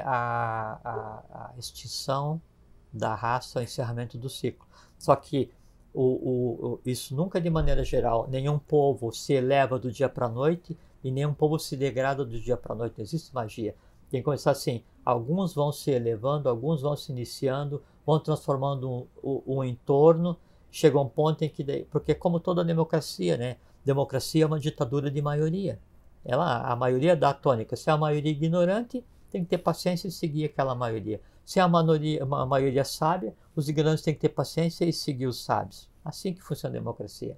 a extinção da raça, o encerramento do ciclo. Só que isso nunca, de maneira geral, nenhum povo se eleva do dia para a noite e nenhum povo se degrada do dia para a noite. Não existe magia. Tem que começar assim, alguns vão se elevando, alguns vão se iniciando, vão transformando o entorno, chega um ponto em que... Porque como toda democracia, né? Democracia é uma ditadura de maioria. A maioria dá a tônica. Se é a maioria ignorante, tem que ter paciência e seguir aquela maioria. Se é uma maioria sábia, os ignorantes têm que ter paciência e seguir os sábios. Assim que funciona a democracia.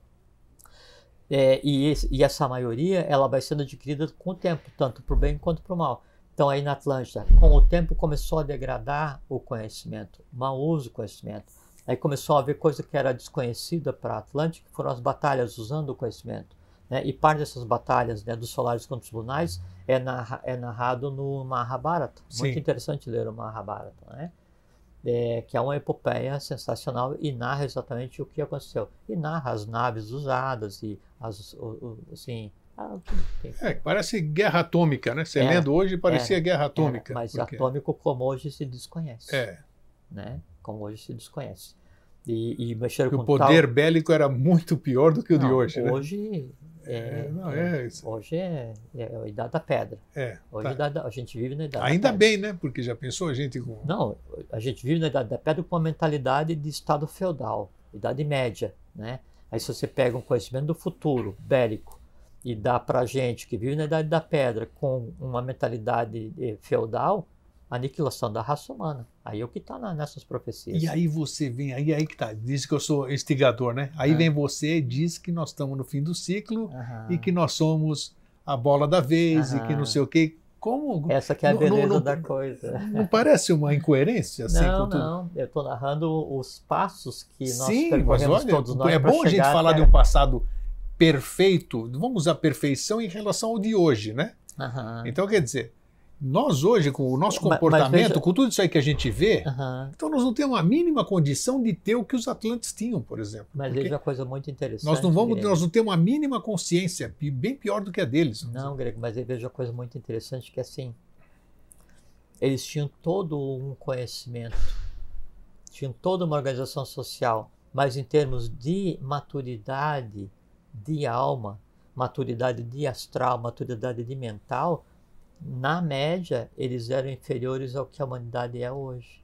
E essa maioria, ela vai sendo adquirida com o tempo, tanto para o bem quanto para o mal. Então aí na Atlântida, com o tempo começou a degradar o conhecimento, o mau uso do conhecimento. Aí começou a haver coisa que era desconhecida para a Atlântida, que foram as batalhas usando o conhecimento. Né? E parte dessas batalhas, né, dos solares contra os lunares é narrado no Mahabharata. Muito Sim. interessante ler o Mahabharata, né? Que é uma epopeia sensacional e narra exatamente o que aconteceu. E narra as naves usadas e assim... parece guerra atômica, né? Você lendo hoje parecia guerra atômica. Mas atômico como hoje se desconhece. Né? Como hoje se desconhece. E mexer com o poder bélico era muito pior do que o de hoje, né? Hoje hoje é a idade da pedra. Hoje a gente vive na idade da pedra. Ainda bem, né? Porque já pensou a gente com... Não, a gente vive na idade da pedra com uma mentalidade de estado feudal, idade média, né? Aí se você pega um conhecimento do futuro, bélico, e dá pra gente que vive na idade da pedra com uma mentalidade feudal, aniquilação da raça humana. Aí é o que está nessas profecias. E aí você vem, aí que tá, diz que eu sou instigador, né? Aí vem você e diz que nós estamos no fim do ciclo e que nós somos a bola da vez e que não sei o quê. Como? Essa que é a beleza da coisa. Não parece uma incoerência? Assim, não, eu estou narrando os passos que nós percorremos, mas olha, todos nós. É bom a gente falar de um passado perfeito, vamos usar perfeição em relação ao de hoje, né? Então, quer dizer, nós hoje, com o nosso comportamento, com tudo isso aí que a gente vê, então nós não temos a mínima condição de ter o que os Atlantes tinham, por exemplo. Mas veja uma coisa muito interessante. Nós não temos a mínima consciência, bem pior do que a deles. Não, Grego, mas veja uma coisa muito interessante, que assim, eles tinham todo um conhecimento, tinham toda uma organização social, mas em termos de maturidade de alma, maturidade de astral, maturidade de mental, na média, eles eram inferiores ao que a humanidade é hoje.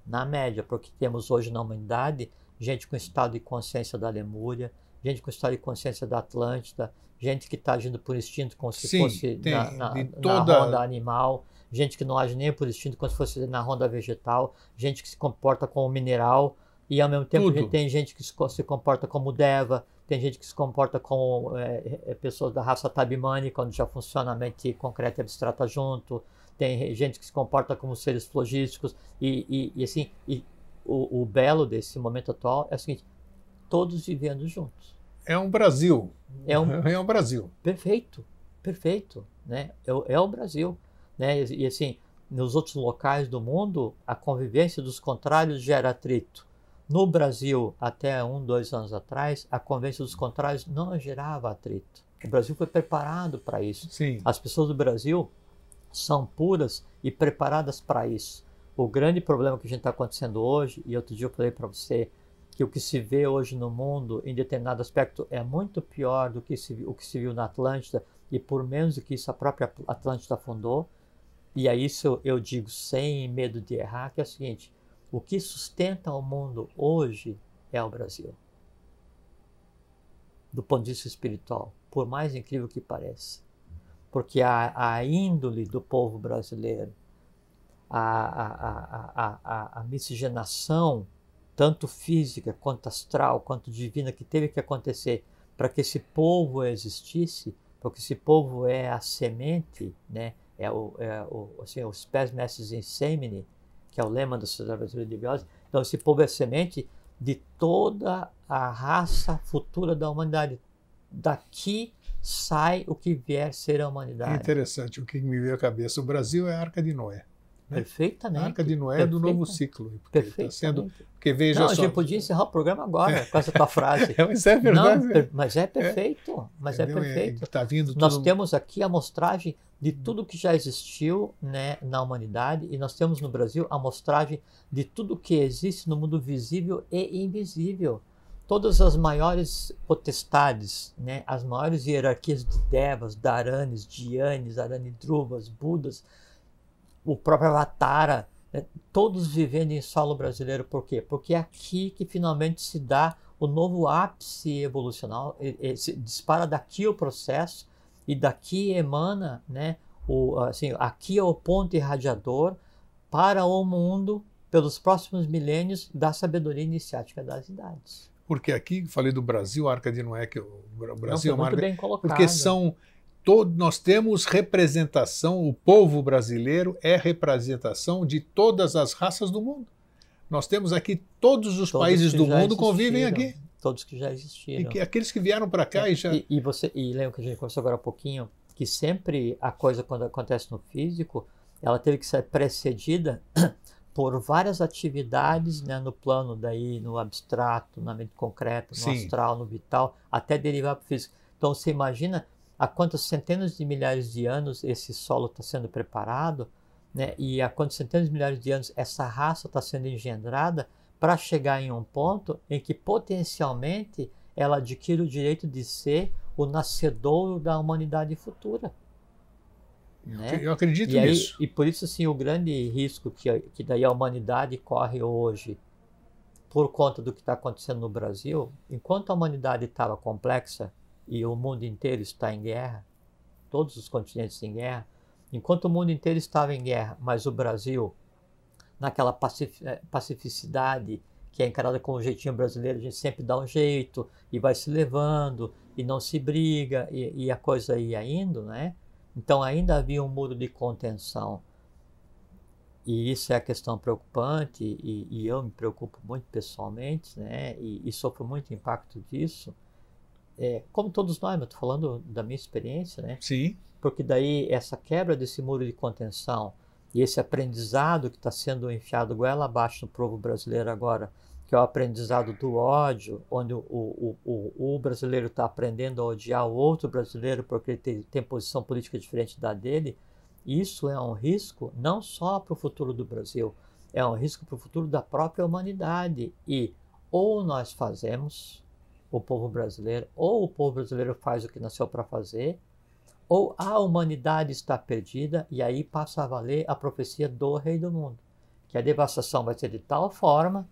Na média, porque temos hoje na humanidade gente com estado de consciência da Lemúria, gente com estado de consciência da Atlântida, gente que está agindo por instinto como se fosse na ronda animal, gente que não age nem por instinto como se fosse na ronda vegetal, gente que se comporta como mineral, e ao mesmo tempo tem gente que se comporta como Deva, tem gente que se comporta como pessoas da raça Tabimani, quando já funciona a mente concreta e abstrata junto. Tem gente que se comporta como seres flogísticos. E o belo desse momento atual é o seguinte: todos vivendo juntos. É um Brasil. É um Brasil. Perfeito, perfeito. Né? É o Brasil. Né? E assim, nos outros locais do mundo, a convivência dos contrários gera atrito. No Brasil, até 2 anos atrás, a convivência dos contrários não gerava atrito. O Brasil foi preparado para isso. Sim. As pessoas do Brasil são puras e preparadas para isso. O grande problema que a gente está acontecendo hoje, e outro dia eu falei para você, que o que se vê hoje no mundo, em determinado aspecto, é muito pior do que o que se viu na Atlântida, e por menos do que isso a própria Atlântida fundou. E a isso eu digo sem medo de errar, que é o seguinte: o que sustenta o mundo hoje é o Brasil. Do ponto de vista espiritual, por mais incrível que pareça. Porque a índole do povo brasileiro, a miscigenação, tanto física, quanto astral, quanto divina, que teve que acontecer para que esse povo existisse, porque esse povo é a semente, né? Os spes mestres in semine, que é o lema da Sociedade Brasileira de Biose. Então, esse povo é semente de toda a raça futura da humanidade. Daqui sai o que vier ser a humanidade. É interessante, o que me veio à cabeça. O Brasil é a Arca de Noé. Perfeitamente. A Arca de Noé é do novo ciclo. Perfeitamente. Porque veja não, só. a gente podia encerrar o programa agora com essa tua frase. Mas é verdade. Não, mas é perfeito. Mas é perfeito. Tá vindo Nós temos aqui a amostragem de tudo que já existiu, né, na humanidade, e nós temos no Brasil a amostragem de tudo que existe no mundo visível e invisível. Todas as maiores potestades, né, as maiores hierarquias de Devas, Dharanis, Dhyanis, Aranidruvas, Budas, o próprio Avatara, né, todos vivendo em solo brasileiro. Por quê? Porque é aqui que finalmente se dá o novo ápice evolucional, se dispara daqui o processo, e daqui emana, né, aqui é o ponto irradiador para o mundo, pelos próximos milênios, da sabedoria iniciática das idades. Porque aqui, falei do Brasil, a Arca de Noé, que o Brasil é uma muito bem colocado. Porque nós temos representação, o povo brasileiro é representação de todas as raças do mundo. Nós temos aqui todos os países do mundo convivem aqui. Todos que já existiram. E aqueles que vieram para cá e já... E lembra que a gente conversou agora há pouquinho, que sempre a coisa, quando acontece no físico, ela teve que ser precedida por várias atividades, né, no plano daí, no abstrato, na mente concreta, no astral, no vital, até derivar para o físico. Então você imagina há quantas centenas de milhares de anos esse solo está sendo preparado, né, e há quantos centenas de milhares de anos essa raça está sendo engendrada para chegar em um ponto em que potencialmente ela adquire o direito de ser o nascedouro da humanidade futura. Né? Eu acredito nisso. E por isso, assim, o grande risco que daí a humanidade corre hoje, por conta do que está acontecendo no Brasil, enquanto a humanidade estava complexa e o mundo inteiro está em guerra, todos os continentes em guerra, enquanto o mundo inteiro estava em guerra, mas o Brasil, naquela pacificidade que é encarada como um jeitinho brasileiro, a gente sempre dá um jeito e vai se levando e não se briga e a coisa ia indo, né? Então ainda havia um muro de contenção, e isso é a questão preocupante, e eu me preocupo muito pessoalmente, né? E sofro muito impacto disso, como todos nós, mas estou falando da minha experiência, né? Sim. Porque daí essa quebra desse muro de contenção e esse aprendizado que está sendo enfiado goela abaixo no povo brasileiro agora, que é o aprendizado do ódio, onde o brasileiro está aprendendo a odiar o outro brasileiro porque ele tem posição política diferente da dele, isso é um risco não só para o futuro do Brasil, é um risco para o futuro da própria humanidade. E ou nós fazemos, o povo brasileiro, ou o povo brasileiro faz o que nasceu para fazer, ou a humanidade está perdida, e aí passa a valer a profecia do Rei do Mundo, que a devastação vai ser de tal forma,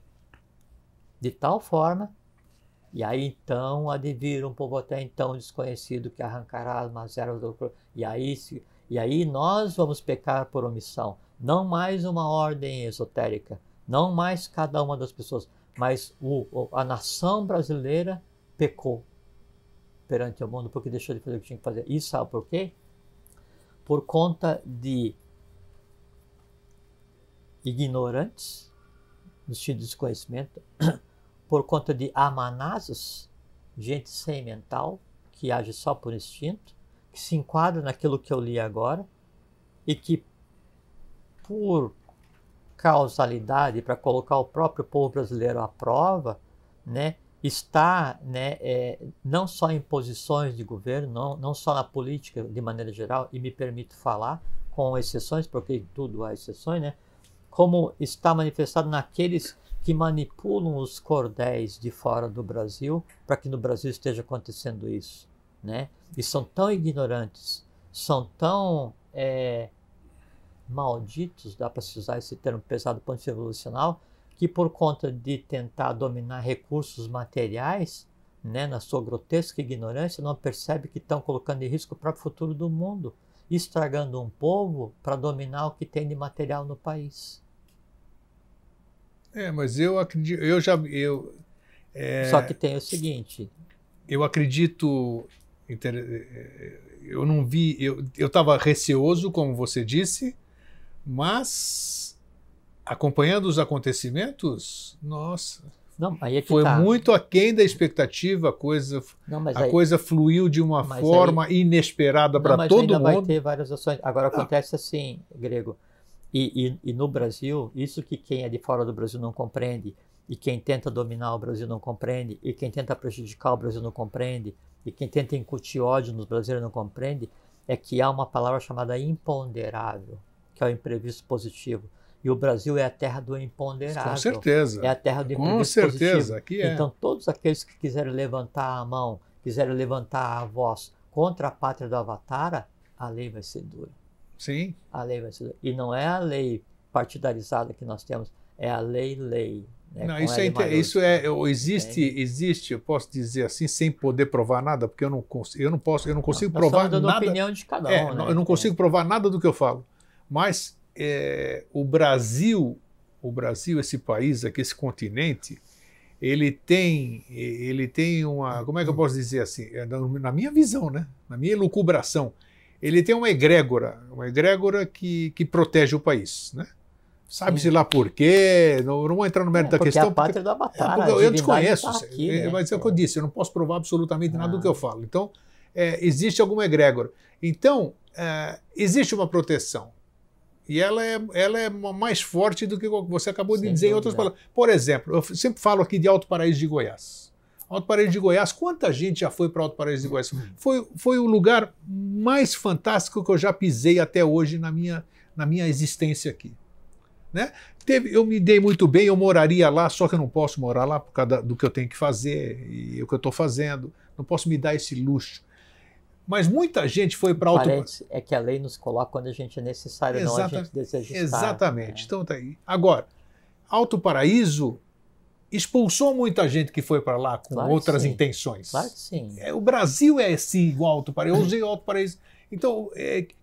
e aí então há de vir um povo até então desconhecido que arrancará as mazelas do corpo, e aí nós vamos pecar por omissão, não mais uma ordem esotérica, não mais cada uma das pessoas, mas a nação brasileira pecou perante o mundo porque deixou de fazer o que tinha que fazer. E sabe por quê? Por conta de ignorantes, no sentido de desconhecimento, por conta de amanazes, gente sem mental, que age só por instinto, que se enquadra naquilo que eu li agora, e que, por causalidade, para colocar o próprio povo brasileiro à prova, né, está, né, não só em posições de governo, não só na política de maneira geral, e me permito falar, com exceções, porque em tudo há exceções, né, como está manifestado naqueles que manipulam os cordéis de fora do Brasil para que no Brasil esteja acontecendo isso, né? E são tão ignorantes, são tão malditos, dá para se usar esse termo pesado do ponto de vista evolucional, que por conta de tentar dominar recursos materiais, né, na sua grotesca ignorância, não percebe que estão colocando em risco o próprio futuro do mundo, estragando um povo para dominar o que tem de material no país. Mas eu acredito, Só que tem o seguinte. Eu acredito, eu não vi, eu estava receoso, como você disse, mas acompanhando os acontecimentos, nossa, não, aí é que foi tá. muito aquém da expectativa, a coisa fluiu de uma forma inesperada para todo mundo. Vai ter várias ações. Agora acontece assim, Grego, E no Brasil, isso que quem é de fora do Brasil não compreende, e quem tenta dominar o Brasil não compreende, e quem tenta prejudicar o Brasil não compreende, e quem tenta incutir ódio nos brasileiros não compreende, é que há uma palavra chamada imponderável, que é o imprevisto positivo. E o Brasil é a terra do imponderável. Com certeza. É a terra do imprevisto positivo. Com certeza, aqui é. Então, todos aqueles que quiserem levantar a mão, quiserem levantar a voz contra a pátria do Avatara, a lei vai ser dura. Sim. A lei vai ser... E não é a lei partidarizada que nós temos, é a lei. Né, não, existe, eu posso dizer assim, sem poder provar nada, porque eu não consigo provar nada. Da opinião de cada um, né? Eu não consigo provar nada do que eu falo. Mas o Brasil, esse país aqui, esse continente, ele tem uma, como é que eu posso dizer assim, na minha visão, né? Na minha elucubração, ele tem uma egrégora que protege o país, né? Sabe-se lá por quê, não vou entrar no mérito da questão. A pátria do Avatara, eu desconheço, tá aqui, né? Mas é o que eu disse, eu não posso provar absolutamente nada do que eu falo. Então, existe alguma egrégora. Então, existe uma proteção. E ela é mais forte do que você acabou de dizer em outras palavras. Por exemplo, eu sempre falo aqui de Alto Paraíso de Goiás. Alto Paraíso de Goiás, quanta gente já foi para Alto Paraíso de Goiás? Foi o lugar mais fantástico que eu já pisei até hoje na minha existência aqui. Né? Eu me dei muito bem, eu moraria lá, só que eu não posso morar lá por causa do que eu tenho que fazer e o que eu estou fazendo. Não posso me dar esse luxo. Mas muita gente foi para Alto Paraíso. É que a lei nos coloca quando a gente é necessário, não a gente deseja estar. Exatamente. Então tá aí. Agora, Alto Paraíso expulsou muita gente que foi para lá com outras intenções. Claro que sim. O Brasil é assim, igual Alto Paraíso. Eu usei Alto Paraíso. Então,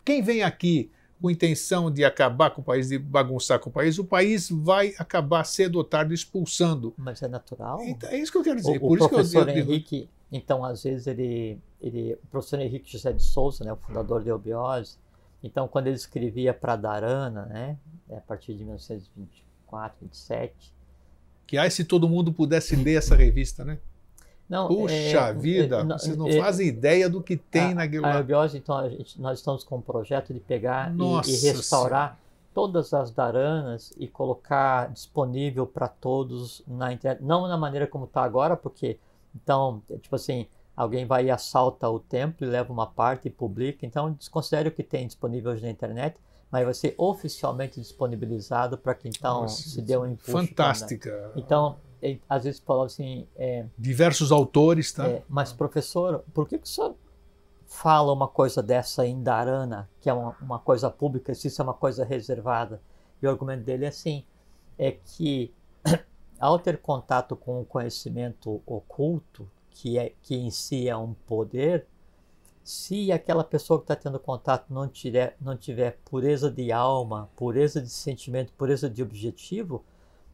quem vem aqui com intenção de acabar com o país, de bagunçar com o país vai acabar cedo ou tarde expulsando. Mas é natural. Então, é isso que eu quero dizer. O professor Henrique, então, às vezes, o professor Henrique José de Souza, né, o fundador da Eubiose, então, quando ele escrevia para Dharana, né, a partir de 1924, 27... Que se todo mundo pudesse ler essa revista, né? Não, puxa vida, vocês não fazem ideia do que tem naquilo lá. A Eubiose, então, nós estamos com um projeto de pegar e restaurar todas as dharanas e colocar disponível para todos na internet. Não na maneira como está agora, porque, então, tipo assim, alguém vai e assalta o templo e leva uma parte e publica. Então, desconsidere o que tem disponível hoje na internet, mas vai ser oficialmente disponibilizado para que, então, se dê um impulso. Fantástica. Então, às vezes falava assim... diversos autores, tá? Mas, professor, por que o senhor fala uma coisa dessa em Dharana, que é uma coisa pública, se isso é uma coisa reservada? E o argumento dele é assim, é que ao ter contato com o conhecimento oculto, que em si é um poder, se aquela pessoa que está tendo contato não tiver pureza de alma, pureza de sentimento, pureza de objetivo,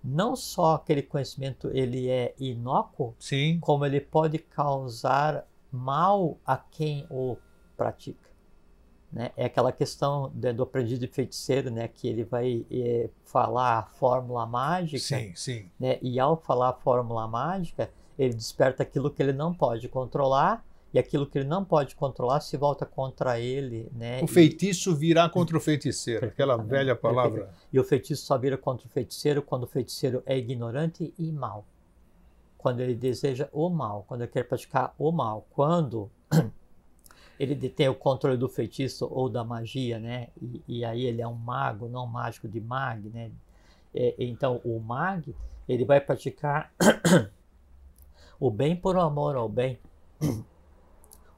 não só aquele conhecimento ele é inócuo, sim, como ele pode causar mal a quem o pratica. Né? É aquela questão do aprendiz de feiticeiro, né? Que ele vai falar a fórmula mágica, sim, sim. Né? E ao falar a fórmula mágica, ele desperta aquilo que ele não pode controlar, e aquilo que ele não pode controlar se volta contra ele. Né? O feitiço virá contra o feiticeiro, aquela velha palavra. E o feitiço só vira contra o feiticeiro quando o feiticeiro é ignorante e mau. Quando ele deseja o mal, quando ele quer praticar o mal. Quando ele detém o controle do feitiço ou da magia, né? E aí ele é um mago, não mágico de mag, né? Então o mag, ele vai praticar o bem por amor ao bem.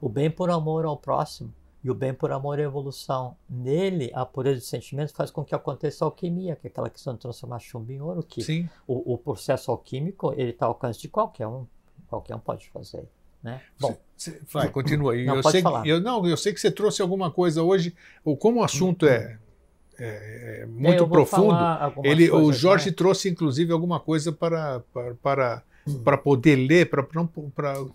O bem por amor ao próximo e o bem por amor à evolução. Nele, a pureza de sentimentos faz com que aconteça a alquimia, que é aquela questão de transformar chumbo em ouro, que sim, o processo alquímico ele está ao alcance de qualquer um pode fazer. Né? Bom, vai, continua aí. Não, pode falar. Eu sei que você trouxe alguma coisa hoje, ou como o assunto é muito profundo, o Jorge trouxe inclusive alguma coisa para poder ler, para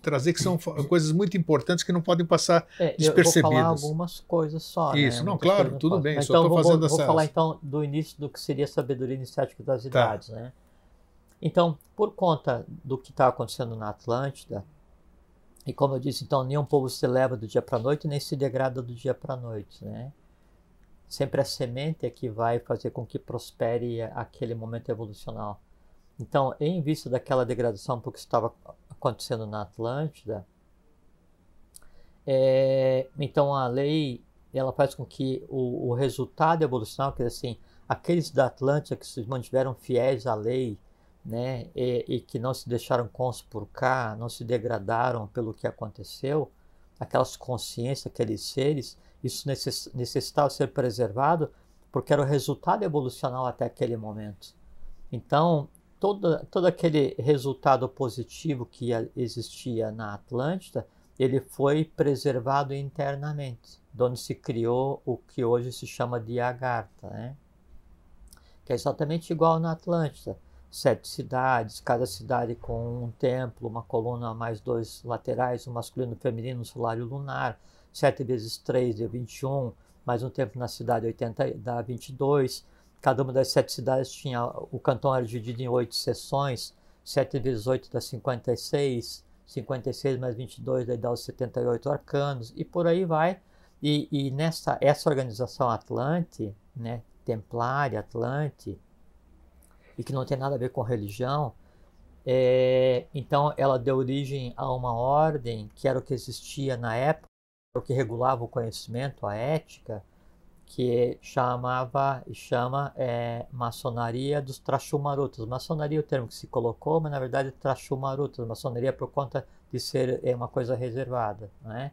trazer, que são coisas muito importantes que não podem passar despercebidas. Eu vou falar algumas coisas só. Isso, né? não, Muitas claro, tudo bem. Mas, só estou fazendo vou falar então do início do que seria a sabedoria iniciática das idades. Né? Então, por conta do que está acontecendo na Atlântida, e como eu disse, então, nenhum povo se eleva do dia para a noite, nem se degrada do dia para a noite. Né? sempre a semente é que vai fazer com que prospere aquele momento evolucional. Então, em vista daquela degradação porque estava acontecendo na Atlântida, então a lei ela faz com que o resultado evolucional, quer dizer assim, aqueles da Atlântida que se mantiveram fiéis à lei, né, e que não se deixaram conspurcar, não se degradaram pelo que aconteceu, aquelas consciências, aqueles seres, isso necessitava ser preservado porque era o resultado evolucional até aquele momento. Então, todo aquele resultado positivo que existia na Atlântida, ele foi preservado internamente, de onde se criou o que hoje se chama de Agartha, né? Que é exatamente igual na Atlântida. 7 cidades, cada cidade com um templo, uma coluna mais 2 laterais, um masculino e um feminino, um solário lunar, 7 vezes 3 dá 21, mais um templo na cidade 80 dá 22. Cada uma das 7 cidades tinha, o cantão era dividido em 8 seções, 7 vezes 8 dá 56, 56 mais 22 daí dá os 78 arcanos, e por aí vai. E essa organização Atlante, né, Templária, Atlante, e que não tem nada a ver com religião, então ela deu origem a uma ordem que era o que existia na época, o que regulava o conhecimento, a ética, que chama maçonaria dos Trashumarutas. Maçonaria é o termo que se colocou, mas na verdade é Trashumarutas, maçonaria por conta de ser uma coisa reservada, né?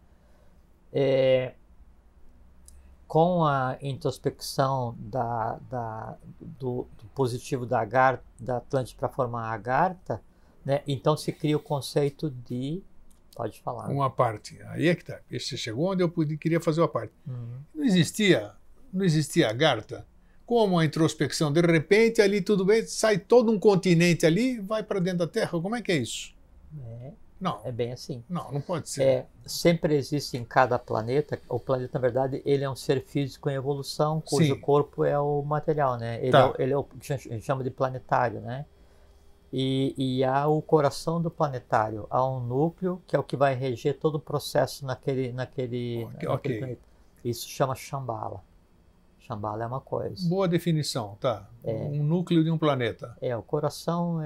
Com a introspecção do positivo da Atlântida para formar a Agartha, né, então se cria o conceito de... Pode falar. Uma parte. Aí é que está. Você chegou onde eu queria fazer uma parte. Não existia Agartha como a introspecção. De repente, ali tudo bem, sai todo um continente ali, vai para dentro da Terra. Como é que é isso? Não. É bem assim. Não pode ser. Sempre existe em cada planeta, o planeta, na verdade, ele é um ser físico em evolução, cujo corpo é o material, né? Ele é o que a gente chama de planetário, né? E há o coração do planetário, há um núcleo que é o que vai reger todo o processo naquele planeta. Isso chama Shambhala. Shambhala é uma coisa. Boa definição, tá. Um núcleo de um planeta. O coração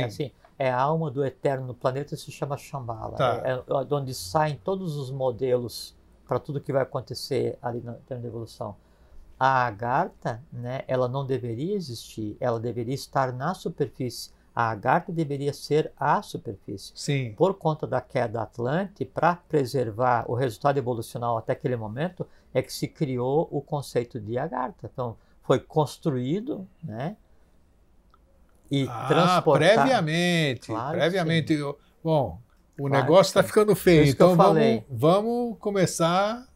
assim, a alma do eterno no planeta, se chama Shambhala. É de onde saem todos os modelos para tudo que vai acontecer ali no termo de evolução. A Agartha, né, ela não deveria existir, ela deveria estar na superfície. A Agartha deveria ser a superfície. Sim. Por conta da queda Atlante, para preservar o resultado evolucional até aquele momento, é que se criou o conceito de Agartha. Então, foi construído, né? E transportado. Previamente. Claro, previamente. Bom, o negócio está ficando feio, então vamos começar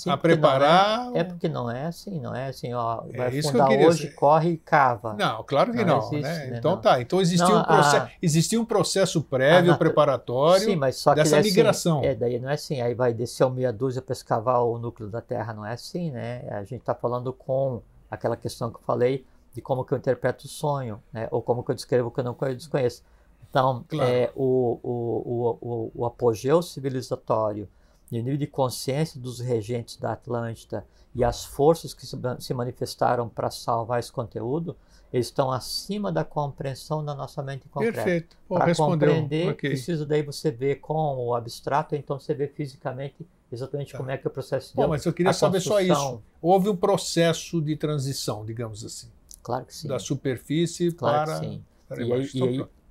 a preparar. Porque não é assim, ó, vai afundar hoje, corre e cava. Não, claro que não, existe, né? Né? Então não. tá, então existia um processo prévio, preparatório, sim, mas só que dessa migração. Assim, daí não é assim, aí vai descer uma meia dúzia para escavar o núcleo da Terra, não é assim, né? A gente está falando com aquela questão que eu falei de como que eu interpreto o sonho, né? Ou como que eu descrevo o que eu não desconheço. Então, claro. O apogeu civilizatório e o nível de consciência dos regentes da Atlântida e as forças que se manifestaram para salvar esse conteúdo, eles estão acima da compreensão da nossa mente concreta. Perfeito. Para compreender, precisa daí você ver com o abstrato, então você vê fisicamente exatamente como é que o processo deu. Mas eu queria saber só isso. Houve um processo de transição, digamos assim. Claro que sim. Da superfície para... Sim.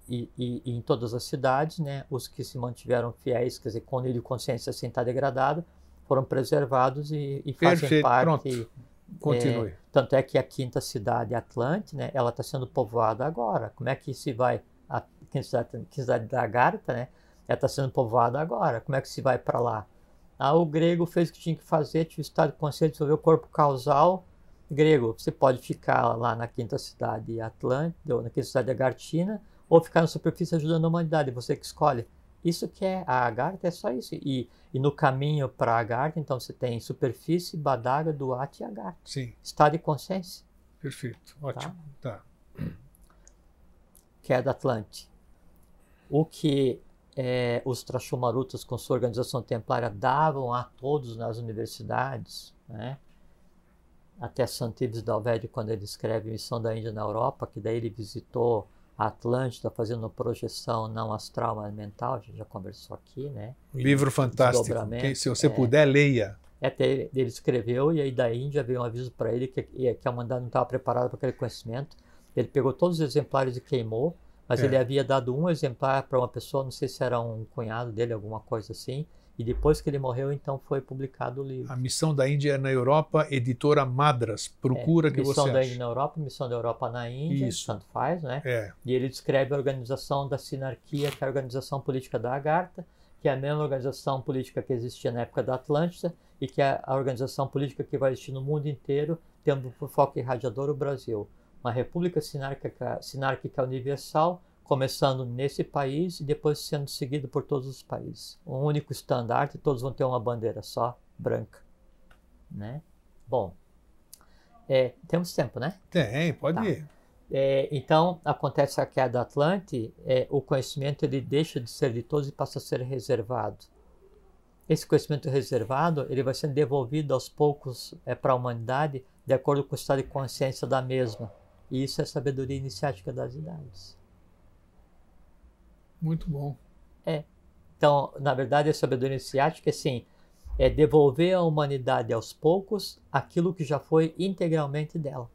E em todas as cidades, né, os que se mantiveram fiéis, quer dizer, com o nível de consciência sem estar degradado, foram preservados e fazem parte. Pronto. Continue. Tanto é que a quinta cidade, Atlante, né, ela está sendo povoada agora. Como é que se vai? A quinta cidade da Agartha, né, ela está sendo povoada agora. Como é que se vai para lá? O grego fez o que tinha que fazer, tinha o estado de consciência, desenvolveu o corpo causal. Grego, você pode ficar lá na quinta cidade Atlante, ou na quinta cidade Agartina, ou ficar na superfície ajudando a humanidade, você que escolhe. Isso que é a Agartha, é só isso. E no caminho para a Agartha, então você tem superfície, Badaga, Duat e Agartha. Sim. Estado de consciência. Perfeito, ótimo. Tá. Que é da Atlante. O que os Trashumarutas, com sua organização templária, davam a todos nas universidades, né? até Santives Dalvédio, quando ele escreve Missão da Índia na Europa, que daí ele visitou a Atlântida fazendo projeção não astral, mas mental, a gente já conversou aqui, né? Livro fantástico. Se você puder, leia. Ele escreveu, e aí da Índia veio um aviso para ele que a humanidade não estava preparada para aquele conhecimento. Ele pegou todos os exemplares e queimou, mas ele havia dado um exemplar para uma pessoa, não sei se era um cunhado dele, alguma coisa assim, e depois que ele morreu, então foi publicado o livro. A Missão da Índia na Europa, editora Madras, procura que você acha. Missão da Índia na Europa, Missão da Europa na Índia, tanto faz, né? E ele descreve a organização da Sinarquia, que é a organização política da Agartha, que é a mesma organização política que existia na época da Atlântida, e que é a organização política que vai existir no mundo inteiro, tendo por foco irradiador o Brasil. Uma república sinárquica universal, começando nesse país e depois sendo seguido por todos os países. Um único estandarte, todos vão ter uma bandeira só, branca. Né? Bom, temos tempo, né? Tem, pode ir. Então, acontece a queda da Atlante, o conhecimento ele deixa de ser de todos e passa a ser reservado. Esse conhecimento reservado ele vai sendo devolvido aos poucos para a humanidade de acordo com o estado de consciência da mesma. E isso é a sabedoria iniciática das idades. Muito bom. Então, na verdade, a sabedoria iniciática é devolver à humanidade aos poucos aquilo que já foi integralmente dela.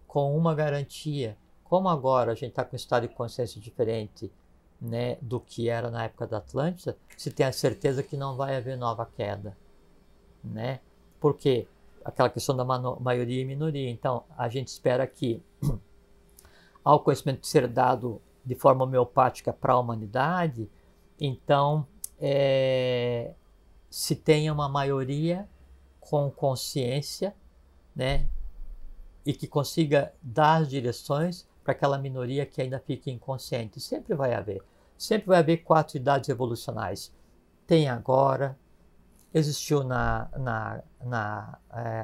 Com uma garantia. Como agora a gente está com um estado de consciência diferente, né, do que era na época da Atlântida, se tem a certeza que não vai haver nova queda. Né? Por quê? Aquela questão da maioria e minoria. Então, a gente espera que, ao conhecimento ser dado de forma homeopática para a humanidade, então se tenha uma maioria com consciência, né, e que consiga dar as direções para aquela minoria que ainda fica inconsciente. Sempre vai haver. Sempre vai haver 4 idades evolucionais. Tem agora, existiu na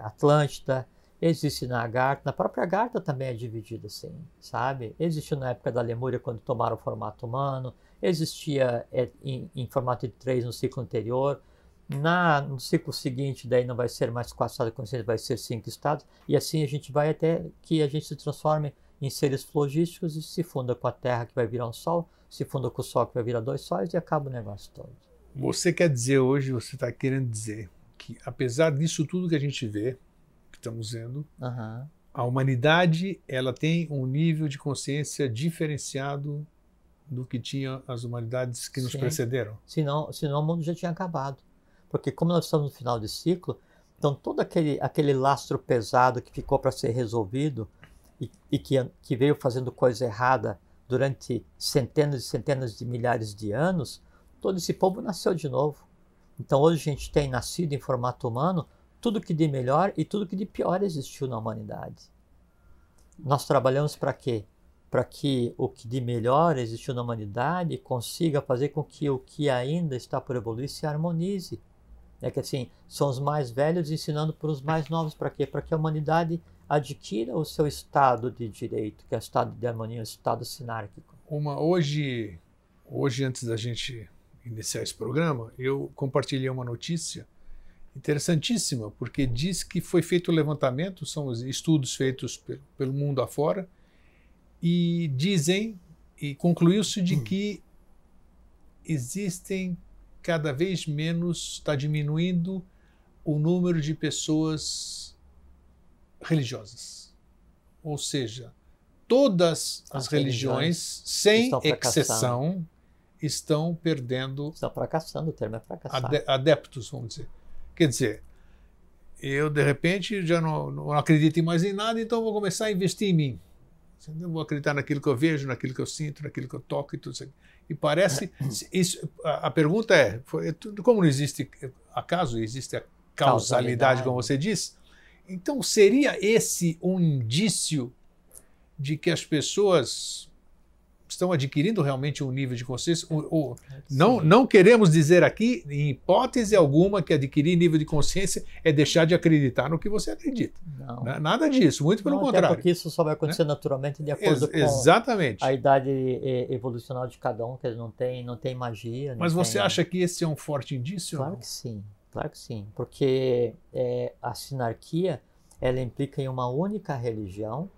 Atlântida, existe na Agartha, na própria Agartha também é dividida assim, sabe? Existiu na época da Lemúria, quando tomaram o formato humano, existia em formato de 3 no ciclo anterior, no ciclo seguinte daí não vai ser mais 4 estados de consciência, vai ser 5 estados, e assim a gente vai até que a gente se transforme em seres flogísticos e se funda com a Terra, que vai virar um Sol, se funda com o Sol, que vai virar 2 sóis, e acaba o negócio todo. Você quer dizer hoje, você está querendo dizer que, apesar disso tudo que a gente vê, que estamos vendo, a humanidade ela tem um nível de consciência diferenciado do que tinha as humanidades que nos precederam? Senão o mundo já tinha acabado. Porque como nós estamos no final de ciclo, então todo aquele lastro pesado que ficou para ser resolvido e que veio fazendo coisa errada durante centenas e centenas de milhares de anos, todo esse povo nasceu de novo. Então hoje a gente tem nascido em formato humano tudo que de melhor e tudo que de pior existiu na humanidade. Nós trabalhamos para quê? Para que o que de melhor existiu na humanidade consiga fazer com que o que ainda está por evoluir se harmonize. É que assim, são os mais velhos ensinando para os mais novos. Para quê? Para que a humanidade adquira o seu estado de direito, que é o estado de harmonia, o estado sinárquico. Hoje, antes da gente iniciar esse programa, eu compartilhei uma notícia interessantíssima, porque diz que foi feito o levantamento, são estudos feitos pelo mundo afora, e dizem, e concluiu-se de que existem cada vez menos, está diminuindo o número de pessoas religiosas. Ou seja, todas as religiões, sem exceção, estão perdendo... Estão fracassando, o termo é fracassar. Adeptos, vamos dizer. Quer dizer, eu de repente já não acredito mais em nada, então vou começar a investir em mim. Eu vou acreditar naquilo que eu vejo, naquilo que eu sinto, naquilo que eu toco e tudo isso aqui. E parece... a pergunta é, como não existe acaso, existe a causalidade, como você diz, então seria esse um indício de que as pessoas estão adquirindo realmente um nível de consciência? Não queremos dizer aqui, em hipótese alguma, que adquirir nível de consciência é deixar de acreditar no que você acredita. Não. Nada disso, muito pelo contrário. Até porque isso só vai acontecer naturalmente de acordo com a idade evolucional de cada um, que não tem magia. Mas você acha que esse é um forte indício? Claro que sim. Claro que sim, porque a sinarquia, ela implica em uma única religião,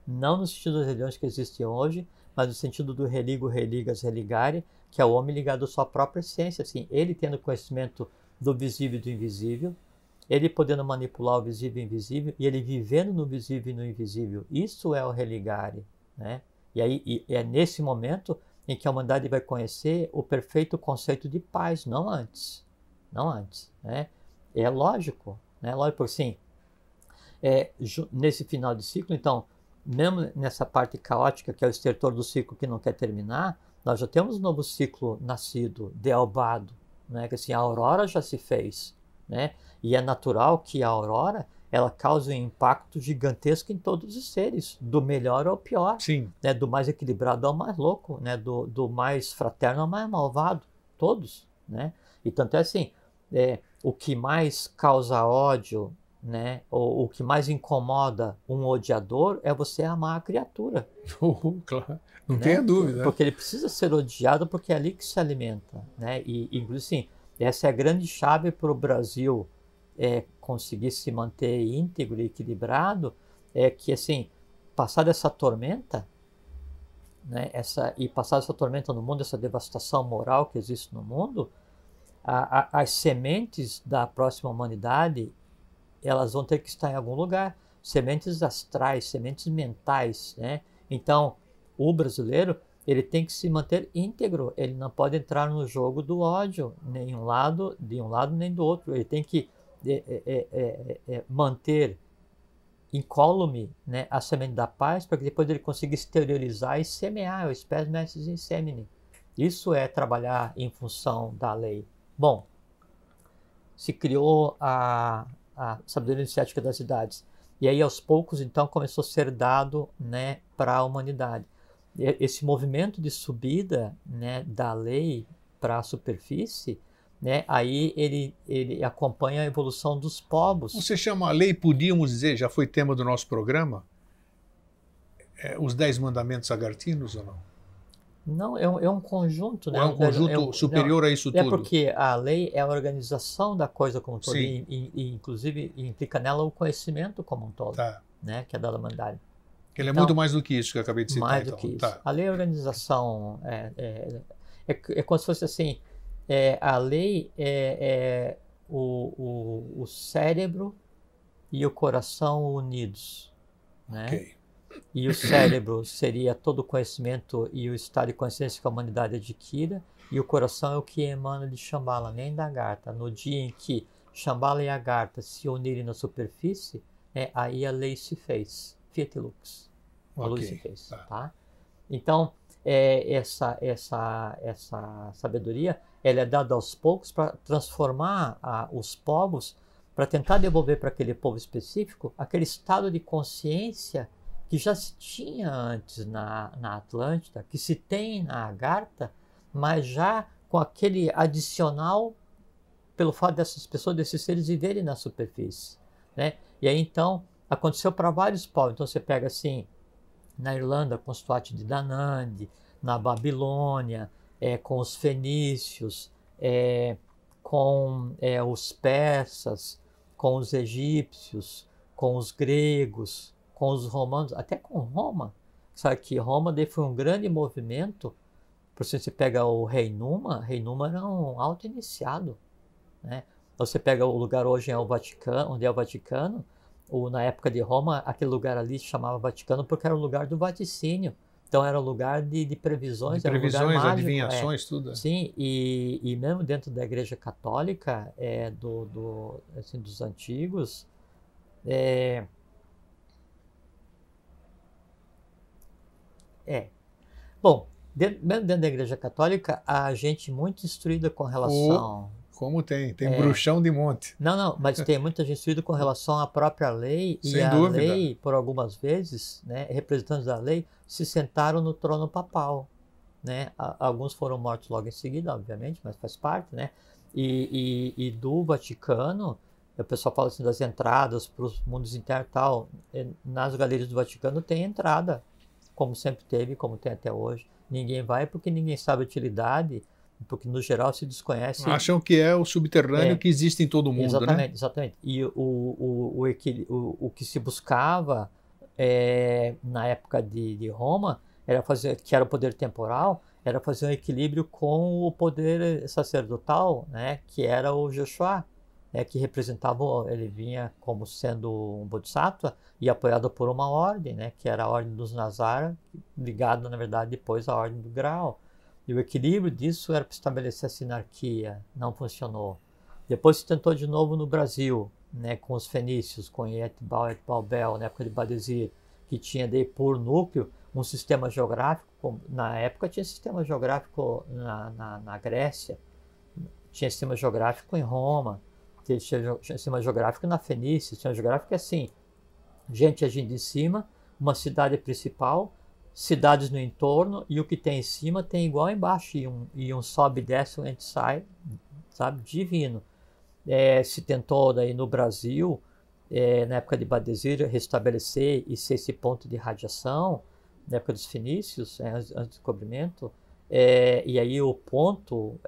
não no sentido das religiões que existem hoje, mas no sentido do religo, religas, religare, que é o homem ligado à sua própria essência, assim, ele tendo conhecimento do visível e do invisível, ele podendo manipular o visível e o invisível, e ele vivendo no visível e no invisível. Isso é o religare, né? E aí é nesse momento em que a humanidade vai conhecer o perfeito conceito de paz, não antes. Não antes, né? É lógico, né? Lógico, assim, nesse final de ciclo, então, mesmo nessa parte caótica, que é o estertor do ciclo que não quer terminar, nós já temos um novo ciclo nascido, dealbado, né? Que assim, a aurora já se fez, né? E é natural que a aurora, ela cause um impacto gigantesco em todos os seres, do melhor ao pior, Sim. né? Do mais equilibrado ao mais louco, né? Do mais fraterno ao mais malvado, todos, né? E tanto é assim, o que mais causa ódio, né? O que mais incomoda um odiador é você amar a criatura. Claro, não Né? tenha dúvida. Porque ele precisa ser odiado porque é ali que se alimenta, né? E inclusive, assim, essa é a grande chave para o Brasil conseguir se manter íntegro e equilibrado, é que, assim, passar dessa tormenta, né? E passar essa tormenta no mundo, essa devastação moral que existe no mundo, as sementes da próxima humanidade, elas vão ter que estar em algum lugar, sementes astrais, sementes mentais, né? Então, o brasileiro, ele tem que se manter íntegro, ele não pode entrar no jogo do ódio, nem de um lado nem do outro, ele tem que manter incólume, né, a semente da paz, para que depois ele consiga exteriorizar e semear, o spes mestres in semine. Isso é trabalhar em função da lei. Bom, se criou a sabedoria iniciática das idades. E aí, aos poucos, então, começou a ser dado, né, para a humanidade. Esse movimento de subida, né, da lei para a superfície, né, aí ele acompanha a evolução dos povos. Você chama a lei, podíamos dizer, já foi tema do nosso programa, os 10 mandamentos agartinos ou não? Não, é um conjunto, né? Ou é um conjunto superior a isso tudo? É porque a lei é a organização da coisa como um todo, Sim. e inclusive implica nela o conhecimento como um todo, Tá. né? Que é dada à humanidade. Ele Então, é muito mais do que isso que eu acabei de citar. mais então. do que isso. Tá. A lei é a organização, é como se fosse assim, a lei é o cérebro e o coração unidos, né? Ok. E o cérebro seria todo o conhecimento e o estado de consciência que a humanidade adquira, e o coração é o que emana de Shambhala, nem da Agartha. No dia em que Shambhala e Agartha se unirem na superfície, aí a lei se fez, Fiat Lux, a luz se fez. Tá? Então, essa sabedoria, ela é dada aos poucos para transformar os povos, para tentar devolver para aquele povo específico aquele estado de consciência que já se tinha antes na Atlântida, que se tem na Agartha, mas já com aquele adicional pelo fato dessas pessoas, desses seres viverem na superfície, né? E aí então aconteceu para vários povos. Então você pega assim, na Irlanda com os Tuatha de Danann, na Babilônia, com os fenícios, com os persas, com os egípcios, com os gregos, com os romanos, até com Roma. Sabe que Roma daí foi um grande movimento. Por exemplo, você pega o rei Numa era um auto-iniciado, né? Você pega o lugar hoje é o Vaticano, onde é o Vaticano, na época de Roma, aquele lugar ali se chamava Vaticano porque era o lugar do vaticínio. Então era um lugar de previsões, de previsões, era um lugar mágico, adivinhações, tudo. Sim, e mesmo dentro da Igreja Católica, assim, dos antigos, Bom, mesmo dentro da Igreja Católica, há gente muito instruída com relação... Como tem bruxão de monte. Não, mas tem muita gente instruída com relação à própria lei. Sem e a dúvida. Lei, por algumas vezes, né, representantes da lei se sentaram no trono papal, né? Alguns foram mortos logo em seguida, obviamente, mas faz parte, né? E do Vaticano, o pessoal fala assim das entradas para os mundos internos e tal, nas galerias do Vaticano tem entrada, como sempre teve, como tem até hoje. Ninguém vai porque ninguém sabe a utilidade porque no geral se desconhece. Acham que é o subterrâneo que existe em todo mundo, exatamente, né? Exatamente. E o que se buscava na época de Roma era fazer, que era o poder temporal, era fazer um equilíbrio com o poder sacerdotal, né, que era o Joshua, né, que representava, ele vinha como sendo um bodhisattva e apoiado por uma ordem, né, que era a ordem dos Nazara, ligado na verdade depois à ordem do Graal. E o equilíbrio disso era para estabelecer a sinarquia, não funcionou. Depois se tentou de novo no Brasil, né, com os fenícios, com Etbal, Etbalbel, na época de Badesir, que tinha daí por núcleo um sistema geográfico. Na época tinha sistema geográfico na Grécia, tinha sistema geográfico em Roma, tinha sistema geográfico na Fenícia, sistema geográfico assim, gente agindo em cima, uma cidade principal, cidades no entorno, e o que tem em cima tem igual embaixo, e um sobe e desce, um entra e sai, sabe, divino. Se tentou daí no Brasil, na época de Badesir, restabelecer e ser esse ponto de radiação, na época dos fenícios, antes do descobrimento, e aí o ponto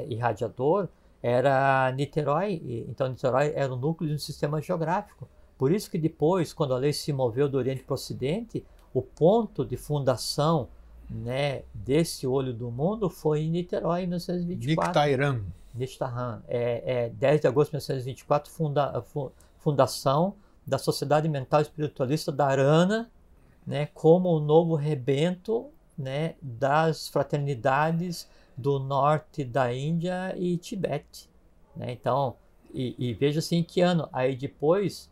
irradiador era Niterói. Então Niterói era o núcleo de um sistema geográfico. Por isso que depois, quando a lei se moveu do Oriente para o Ocidente, o ponto de fundação, né, desse olho do mundo foi em Niterói, em 1924. Nichtahran. 10 de agosto de 1924, fundação da Sociedade Mental Espiritualista da Arana, né, como o novo rebento, né, das fraternidades do norte da Índia e Tibete, né? Então, e veja assim em que ano. Aí depois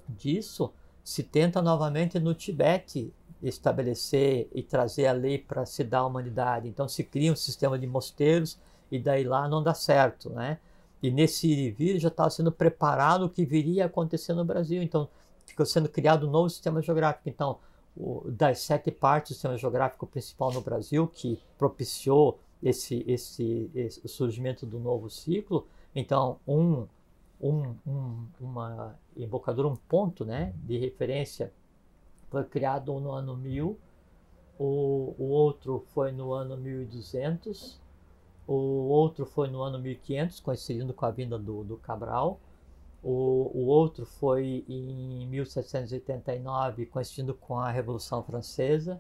disso se tenta novamente no Tibete estabelecer e trazer a lei para se dar à humanidade. Então se cria um sistema de mosteiros e daí lá não dá certo, né? E nesse ir e vir já estava sendo preparado o que viria a acontecer no Brasil. Então ficou sendo criado um novo sistema geográfico. Então, das 7 partes do sistema geográfico principal no Brasil, que propiciou esse surgimento do novo ciclo, então uma embocadura, um ponto, né, de referência foi criado no ano 1000, o outro foi no ano 1200, o outro foi no ano 1500, coincidindo com a vinda do Cabral. O outro foi em 1789, coincidindo com a Revolução Francesa.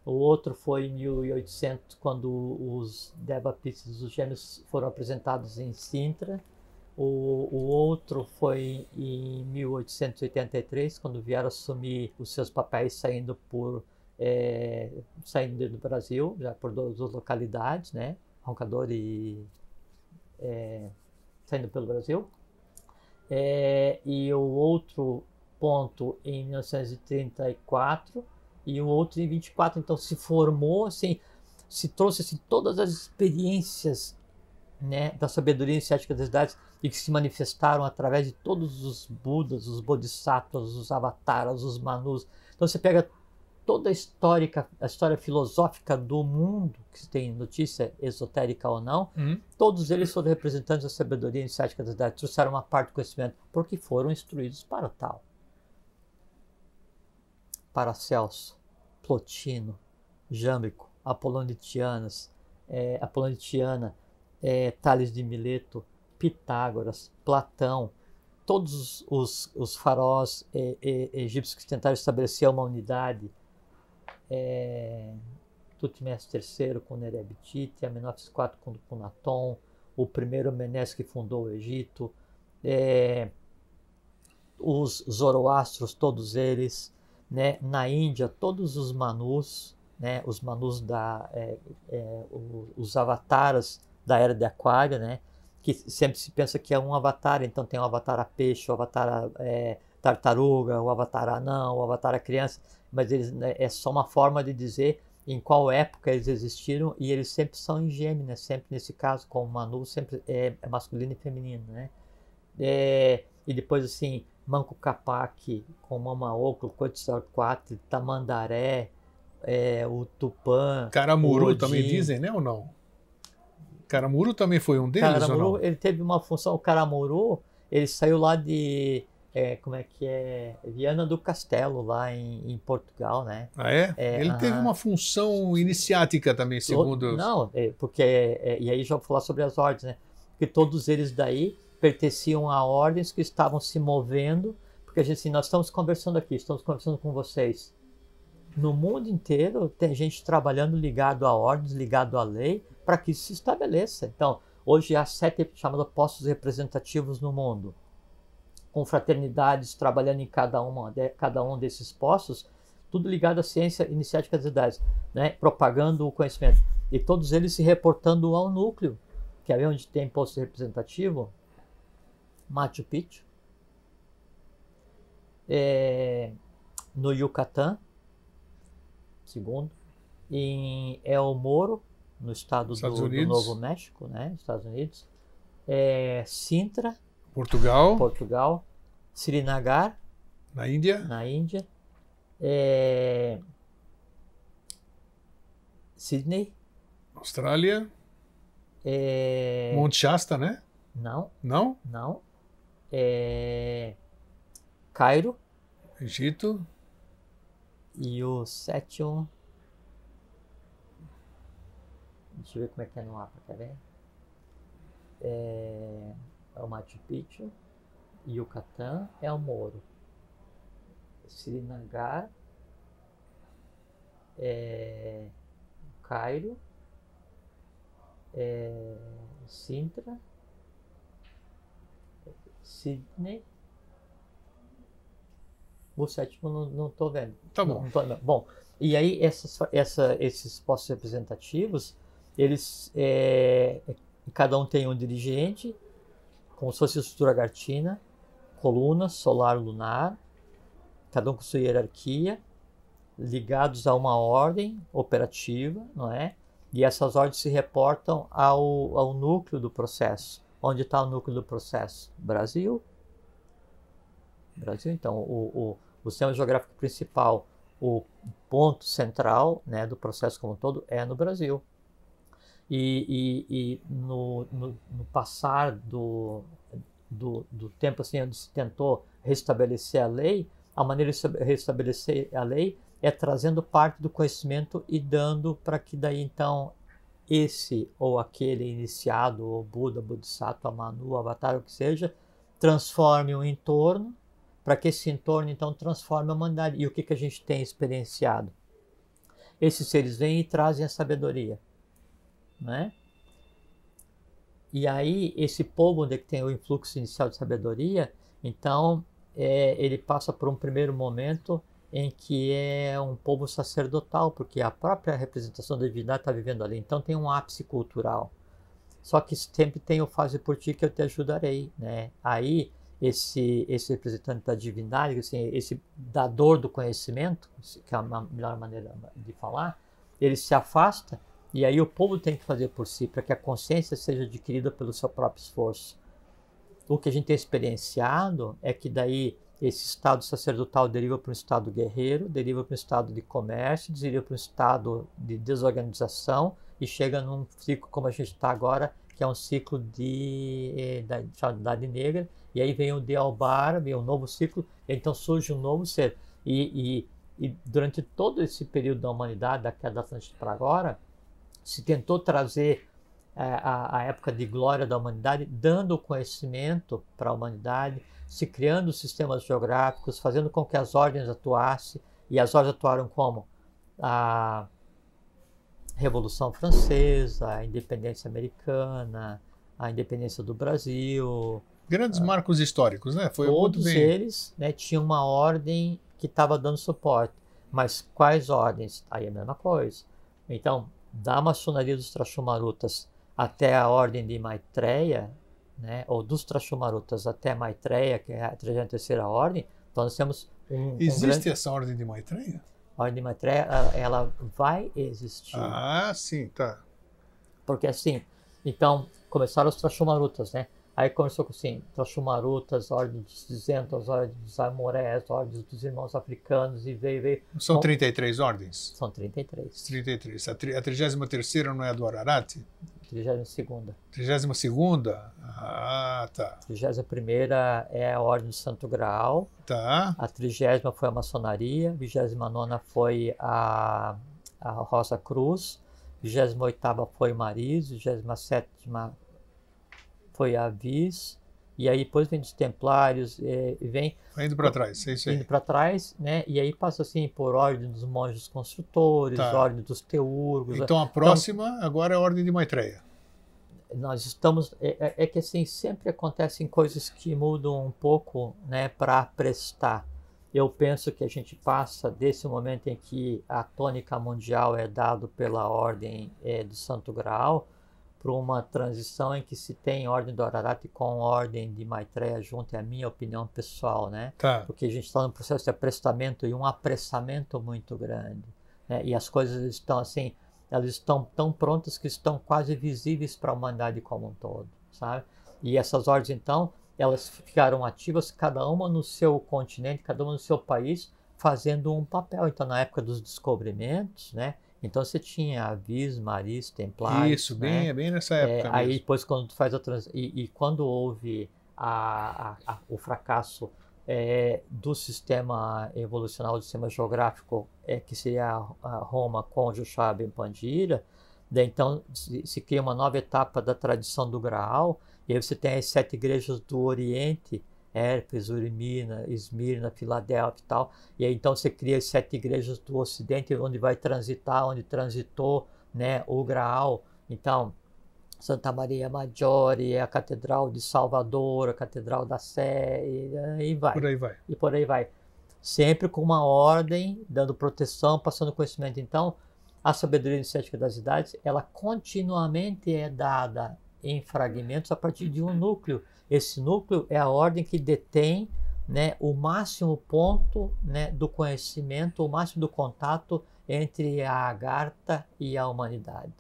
O outro foi em 1800, quando os Devapitas, os gêmeos, foram apresentados em Sintra. O outro foi em 1883, quando vieram assumir os seus papéis saindo do Brasil, já por duas localidades, né? Roncador e saindo pelo Brasil. E o outro ponto em 1934 e o outro em 24. Então se formou assim, se trouxe assim, todas as experiências, né, da sabedoria iniciática das idades e que se manifestaram através de todos os Budas, os Bodhisattvas, os Avataras, os Manus. Então você pega toda a história filosófica do mundo, que se tem notícia esotérica ou não, todos eles foram representantes da sabedoria iniciática das idades, trouxeram uma parte do conhecimento, porque foram instruídos para o tal. Paracelso, Plotino, Jâmblico, Apolonitiana, Tales de Mileto, Pitágoras, Platão, todos os faraós egípcios que tentaram estabelecer uma unidade, Tutmés III com Nerebtiti, Amenófis IV com Cunaton, o primeiro Menes que fundou o Egito, os Zoroastros, todos eles, né? Na Índia, todos os Manus, né? Os Manus os avataras da era de Aquário, né? Que sempre se pensa que é um avatar, então tem o avatar a peixe, o avatar tartaruga, o avatar anão, o avatar a criança, mas eles, né, é só uma forma de dizer em qual época eles existiram, e eles sempre são em Gêmeos, sempre nesse caso, como Manu, sempre é masculino e feminino, né? E depois assim, Manco Capac, com Mamaoclo, Quetzalcoatl, Tamandaré, o Tupã, Caramuru também dizem, né, ou não? Caramuru também foi um deles, Caramuru, ou não? ele teve uma função, o Caramuru, ele saiu lá de como é que é? Viana do Castelo, lá em Portugal, né? Ah, é? Ele teve uma função iniciática também, segundo... Não, porque... e aí já vou falar sobre as ordens, né? Porque todos eles daí pertenciam a ordens que estavam se movendo, porque a gente, assim, nós estamos conversando aqui, estamos conversando com vocês. No mundo inteiro tem gente trabalhando ligado a ordens, ligado à lei, para que isso se estabeleça. Então, hoje há 7 chamados postos representativos no mundo, com fraternidades trabalhando em cada um desses postos, tudo ligado à ciência iniciática das ideias, né? Propagando o conhecimento. E todos eles se reportando ao núcleo, que é onde tem posto representativo, Machu Picchu, no Yucatán, segundo, em El Moro, no estado do Novo México, né? Estados Unidos, Sintra, Portugal, Srinagar, na Índia, Sydney, Austrália, Monte Shasta, né? Não. Cairo, Egito, e o 7º, deixa eu ver como é que é no mapa, quer ver? É o Machu Picchu, Yucatán, El Moro, Srinagar, Cairo, Sintra, Sydney. O 7º não estou vendo. Tá bom. Não tô, não. Bom, e aí esses postos representativos, eles cada um tem um dirigente, como se fosse estrutura gartina, coluna solar lunar, cada um com sua hierarquia, ligados a uma ordem operativa, não é? E essas ordens se reportam ao núcleo do processo. Onde está o núcleo do processo? Brasil, então, o sistema geográfico principal, o ponto central, né, do processo como um todo é no Brasil. E no passar do tempo, assim, onde se tentou restabelecer a lei, a maneira de restabelecer a lei é trazendo parte do conhecimento e dando para que daí então esse ou aquele iniciado, ou Buda, Bodhisattva, Manu, Avatar, o que seja, transforme o entorno, para que esse entorno então transforme a humanidade. E o que a gente tem experienciado? Esses seres vêm e trazem a sabedoria, né? E aí esse povo onde tem o influxo inicial de sabedoria, então ele passa por um primeiro momento em que é um povo sacerdotal, porque a própria representação da divindade está vivendo ali. Então tem um ápice cultural. Só que sempre tem o faze por ti que eu te ajudarei, né? Aí esse representante da divindade, assim, esse dador do conhecimento, que é a melhor maneira de falar, ele se afasta e aí o povo tem que fazer por si, para que a consciência seja adquirida pelo seu próprio esforço. O que a gente tem experienciado é que daí esse estado sacerdotal deriva para um estado guerreiro, deriva para um estado de comércio, deriva para um estado de desorganização e chega num ciclo como a gente está agora, que é um ciclo da Idade Negra, e aí vem o Dealbar, vem um novo ciclo, e então surge um novo ser. E durante todo esse período da humanidade, da queda da Atlântida para agora, se tentou trazer a época de glória da humanidade, dando conhecimento para a humanidade, se criando sistemas geográficos, fazendo com que as ordens atuassem, e as ordens atuaram como? A Revolução Francesa, a independência americana, a independência do Brasil. Grandes marcos históricos, né? Foi todos eles, né, tinham uma ordem que estava dando suporte. Mas quais ordens? Aí é a mesma coisa. Então, da maçonaria dos Trashumarutas até a ordem de Maitreya, né, ou dos Trashumarutas até Maitreya, que é a 33ª ordem, então nós temos Existe essa ordem de Maitreya? A ordem de Maitreya, ela vai existir. Ah, sim, tá. Porque assim, então, começaram os Trashumarutas, né? Aí começou com assim, Trashumarutas, ordem dos 200, ordem dos Amorés, ordem dos irmãos africanos, e veio. São 33 ordens? São 33. 33. A 33ª não é a do Ararat? 32ª. 32ª? Ah, tá. 31ª é a Ordem do Santo Graal. Tá. A 30ª foi a Maçonaria. 29ª foi a Rosa Cruz. 28ª foi o Maris. 27ª foi a Vis. E aí depois vem os Templários, vem... Vai indo para trás, é isso aí. Indo para trás, né? E aí passa assim por Ordem dos Monges Construtores, Tá. Ordem dos Teurgos. Então a próxima agora é a Ordem de Maitreya. Nós estamos... É que assim, sempre acontecem coisas que mudam um pouco, né, para prestar. Eu penso que a gente passa desse momento em que a tônica mundial é dado pela Ordem do Santo Graal, para uma transição em que se tem Ordem do Ararat com Ordem de Maitreya junto, é a minha opinião pessoal, né? Tá. Porque a gente está num processo de aprestamento e um apressamento muito grande, né? E as coisas estão assim, elas estão tão prontas que estão quase visíveis para a humanidade como um todo, sabe? E essas ordens, então, elas ficaram ativas, cada uma no seu continente, cada uma no seu país, fazendo um papel. Então, na época dos descobrimentos, né? Então você tinha Avis, Maris, Templários. Isso, né? bem nessa época Aí mesmo. depois quando tu faz a e quando houve o fracasso do sistema evolucional, do sistema geográfico, que seria a Roma com Joshua Ben Pandira, daí então se cria uma nova etapa da tradição do Graal, e aí você tem as 7 igrejas do Oriente, Éfeso, Esmirna, Filadélfia e tal. E aí então você cria as 7 igrejas do Ocidente, onde vai transitar, onde transitou, né, o Graal. Então, Santa Maria Maggiore, a Catedral de Salvador, a Catedral da Sé, e aí vai. Por aí vai. E por aí vai. Sempre com uma ordem, dando proteção, passando conhecimento. Então, a sabedoria iniciática das idades, ela continuamente é dada em fragmentos a partir de um núcleo. Esse núcleo é a ordem que detém, né, o máximo ponto, né, do conhecimento, o máximo do contato entre a Agartha e a humanidade.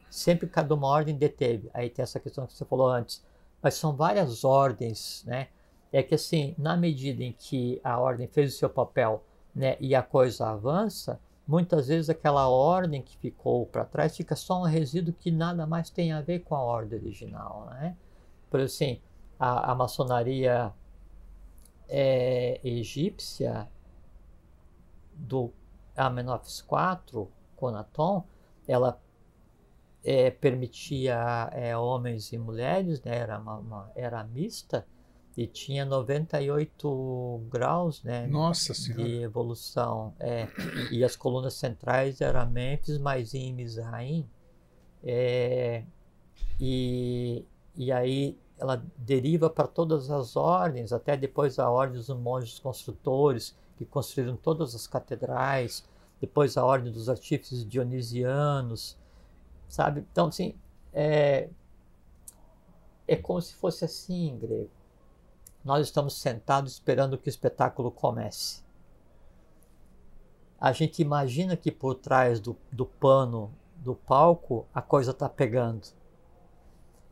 Sempre cada uma ordem deteve. Aí tem essa questão que você falou antes. Mas são várias ordens, né? É que assim, na medida em que a ordem fez o seu papel, né, e a coisa avança, muitas vezes aquela ordem que ficou para trás fica só um resíduo que nada mais tem a ver com a ordem original, né? Por assim, a maçonaria egípcia do Amenófis IV, Conaton, ela permitia homens e mulheres, né? Era mista e tinha 98 graus, né? Nossa Senhora. De evolução. E as colunas centrais eram Mênfis, Maizim e Mizraim. E aí ela deriva para todas as ordens, até depois a ordem dos monges construtores, que construíram todas as catedrais, depois a ordem dos artífices dionisianos, sabe? Então, assim, é como se fosse assim, grego. Nós estamos sentados esperando que o espetáculo comece. A gente imagina que por trás do pano do palco a coisa está pegando.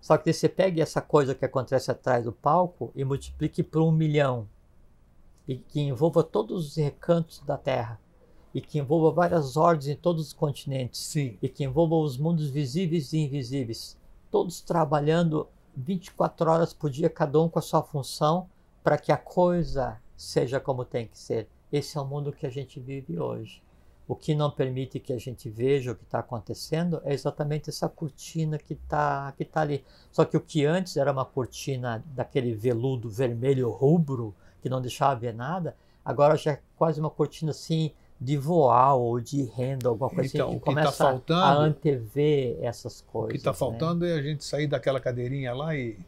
Só que você pegue essa coisa que acontece atrás do palco e multiplique por 1 milhão. E que envolva todos os recantos da Terra. E que envolva várias ordens em todos os continentes. Sim. E que envolva os mundos visíveis e invisíveis. Todos trabalhando 24 horas por dia, cada um com a sua função, para que a coisa seja como tem que ser. Esse é o mundo que a gente vive hoje. O que não permite que a gente veja o que está acontecendo é exatamente essa cortina que tá ali. Só que o que antes era uma cortina daquele veludo vermelho rubro, que não deixava ver nada, agora já é quase uma cortina assim de voal ou de renda, alguma coisa Então, assim, o que que começa está faltando, a antever essas coisas. O que está faltando né? é a gente sair daquela cadeirinha lá e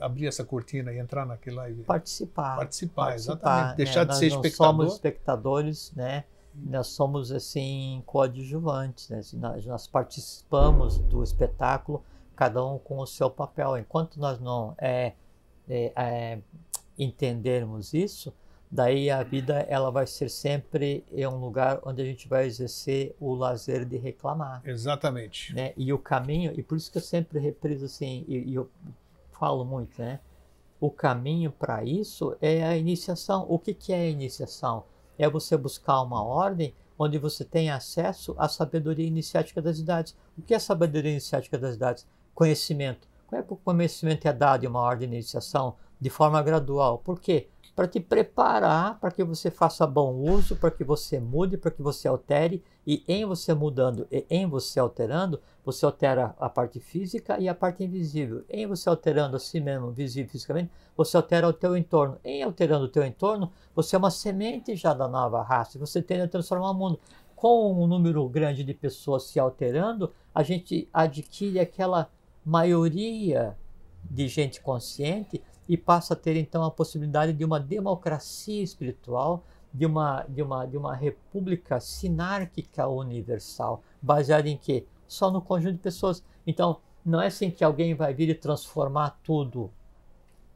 abrir essa cortina e entrar naquilo lá e Participar, exatamente. Deixar de ser nós espectador. Nós somos espectadores, né? Nós somos assim coadjuvantes, né? Nós participamos do espetáculo, cada um com o seu papel. Enquanto nós não entendermos isso, daí a vida ela vai ser sempre um lugar onde a gente vai exercer o lazer de reclamar. Exatamente. Né? E o caminho, e por isso que eu sempre repriso assim, e eu falo muito, né? O caminho para isso é a iniciação. O que é a iniciação? É você buscar uma ordem onde você tem acesso à sabedoria iniciática das idades. O que é a sabedoria iniciática das idades? conhecimento. Como é que o conhecimento é dado em uma ordem de iniciação? De forma gradual. Por quê? Para te preparar para que você faça bom uso, para que você mude, para que você altere, e em você mudando e em você alterando, você altera a parte física e a parte invisível. Em você alterando a si mesmo, visível fisicamente, você altera o teu entorno. Em alterando o teu entorno, você é uma semente já da nova raça, você tende a transformar o mundo. Com um número grande de pessoas se alterando, a gente adquire aquela maioria de gente consciente e passa a ter então a possibilidade de uma democracia espiritual, de uma república sinárquica universal, baseada em quê? Só no conjunto de pessoas. Então, não é assim que alguém vai vir e transformar tudo.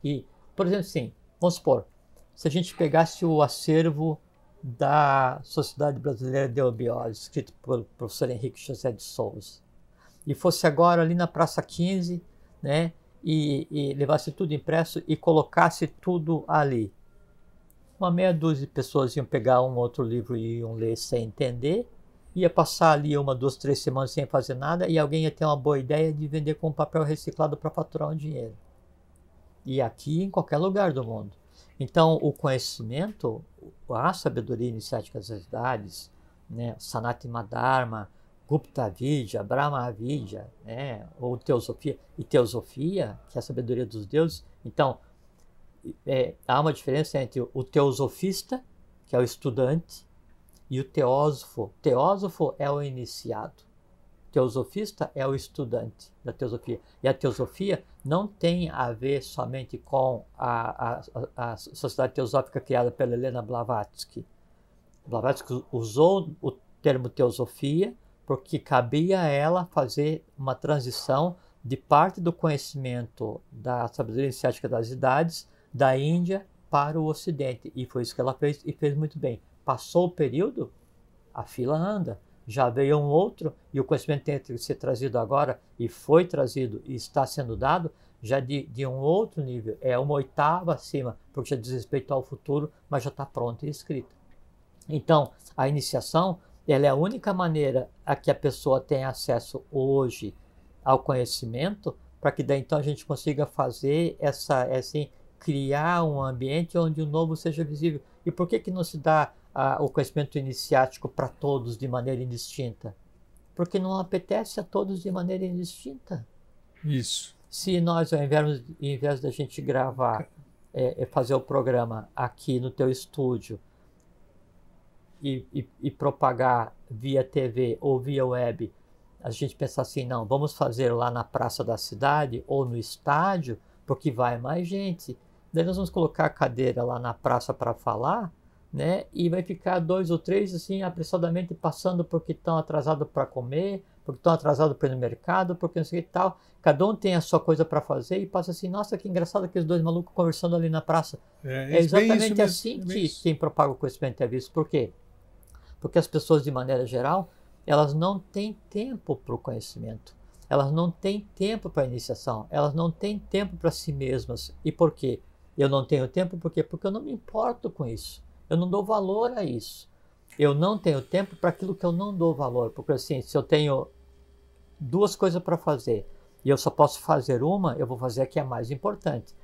E, por exemplo, assim, vamos supor, se a gente pegasse o acervo da Sociedade Brasileira de Eubiose, escrito pelo professor Henrique José de Souza, e fosse agora ali na Praça 15, né, e levasse tudo impresso e colocasse tudo ali. Uma meia dúzia de pessoas iam pegar um outro livro e iam ler sem entender, ia passar ali 1, 2, 3 semanas sem fazer nada e alguém ia ter uma boa ideia de vender com papel reciclado para faturar um dinheiro. E aqui em qualquer lugar do mundo. Então o conhecimento, a sabedoria iniciática das idades, né, Sanati Madharma, Gupta Vidya, Brahma Vidya, né, ou Teosofia, e Teosofia, que é a sabedoria dos deuses. Então, há uma diferença entre o teosofista, que é o estudante, e o teósofo. Teósofo é o iniciado. Teosofista é o estudante da teosofia. E a teosofia não tem a ver somente com a sociedade teosófica criada pela Helena Blavatsky. Blavatsky usou o termo teosofia porque cabia a ela fazer uma transição de parte do conhecimento da sabedoria iniciática das idades da Índia para o Ocidente. E foi isso que ela fez, e fez muito bem. Passou o período, a fila anda. Já veio um outro, e o conhecimento tem que ser trazido agora, e foi trazido, e está sendo dado, já de um outro nível. É uma oitava acima, porque já diz respeito ao futuro, mas já está pronta e escrita. Então, a iniciação, ela é a única maneira a que a pessoa tem acesso hoje ao conhecimento, para que daí então a gente consiga fazer assim, criar um ambiente onde o novo seja visível. E por que não se dá o conhecimento iniciático para todos de maneira indistinta? Porque não apetece a todos de maneira indistinta. Isso. Se nós, ao invés da gente gravar, fazer o programa aqui no teu estúdio e propagar via TV ou via web, a gente pensar assim, não, vamos fazer lá na praça da cidade ou no estádio, porque vai mais gente. Daí nós vamos colocar a cadeira lá na praça para falar, né? E vai ficar 2 ou 3 assim apressadamente passando porque estão atrasados para comer, porque estão atrasados para ir no mercado, porque não sei o que tal. Cada um tem a sua coisa para fazer e passa assim, nossa, que engraçado aqueles 2 malucos conversando ali na praça. É exatamente assim que quem propaga o conhecimento é visto. Por quê? Porque as pessoas, de maneira geral, elas não têm tempo para o conhecimento. Elas não têm tempo para a iniciação. Elas não têm tempo para si mesmas. E por quê? Eu não tenho tempo por quê? Porque eu não me importo com isso. Eu não dou valor a isso. Eu não tenho tempo para aquilo que eu não dou valor. Porque assim, se eu tenho 2 coisas para fazer e eu só posso fazer uma, eu vou fazer a que é mais importante.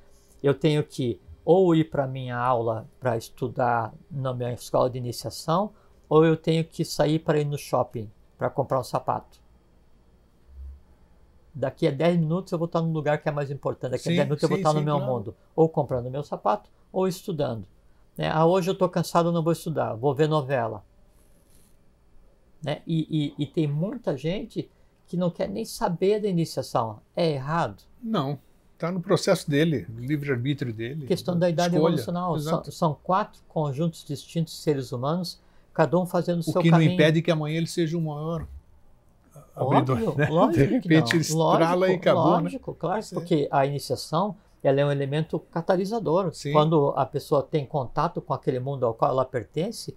Eu tenho que ou ir para a minha aula para estudar na minha escola de iniciação, ou eu tenho que sair para ir no shopping para comprar um sapato. Daqui a 10 minutos eu vou estar no lugar que é mais importante. Daqui a 10 minutos eu vou estar no meu mundo. Ou comprando meu sapato, ou estudando. Hoje eu estou cansado, não vou estudar. Vou ver novela. E tem muita gente que não quer nem saber da iniciação. É errado? Não. Está no processo dele, no livre-arbítrio dele. Questão da idade evolucional. São 4 conjuntos distintos de seres humanos, cada um fazendo o seu caminho. O que não impede que amanhã ele seja o maior abridor, né? Lógico de repente ele estrala e acabou. Lógico, claro, porque a iniciação ela é um elemento catalisador. Sim. Quando a pessoa tem contato com aquele mundo ao qual ela pertence,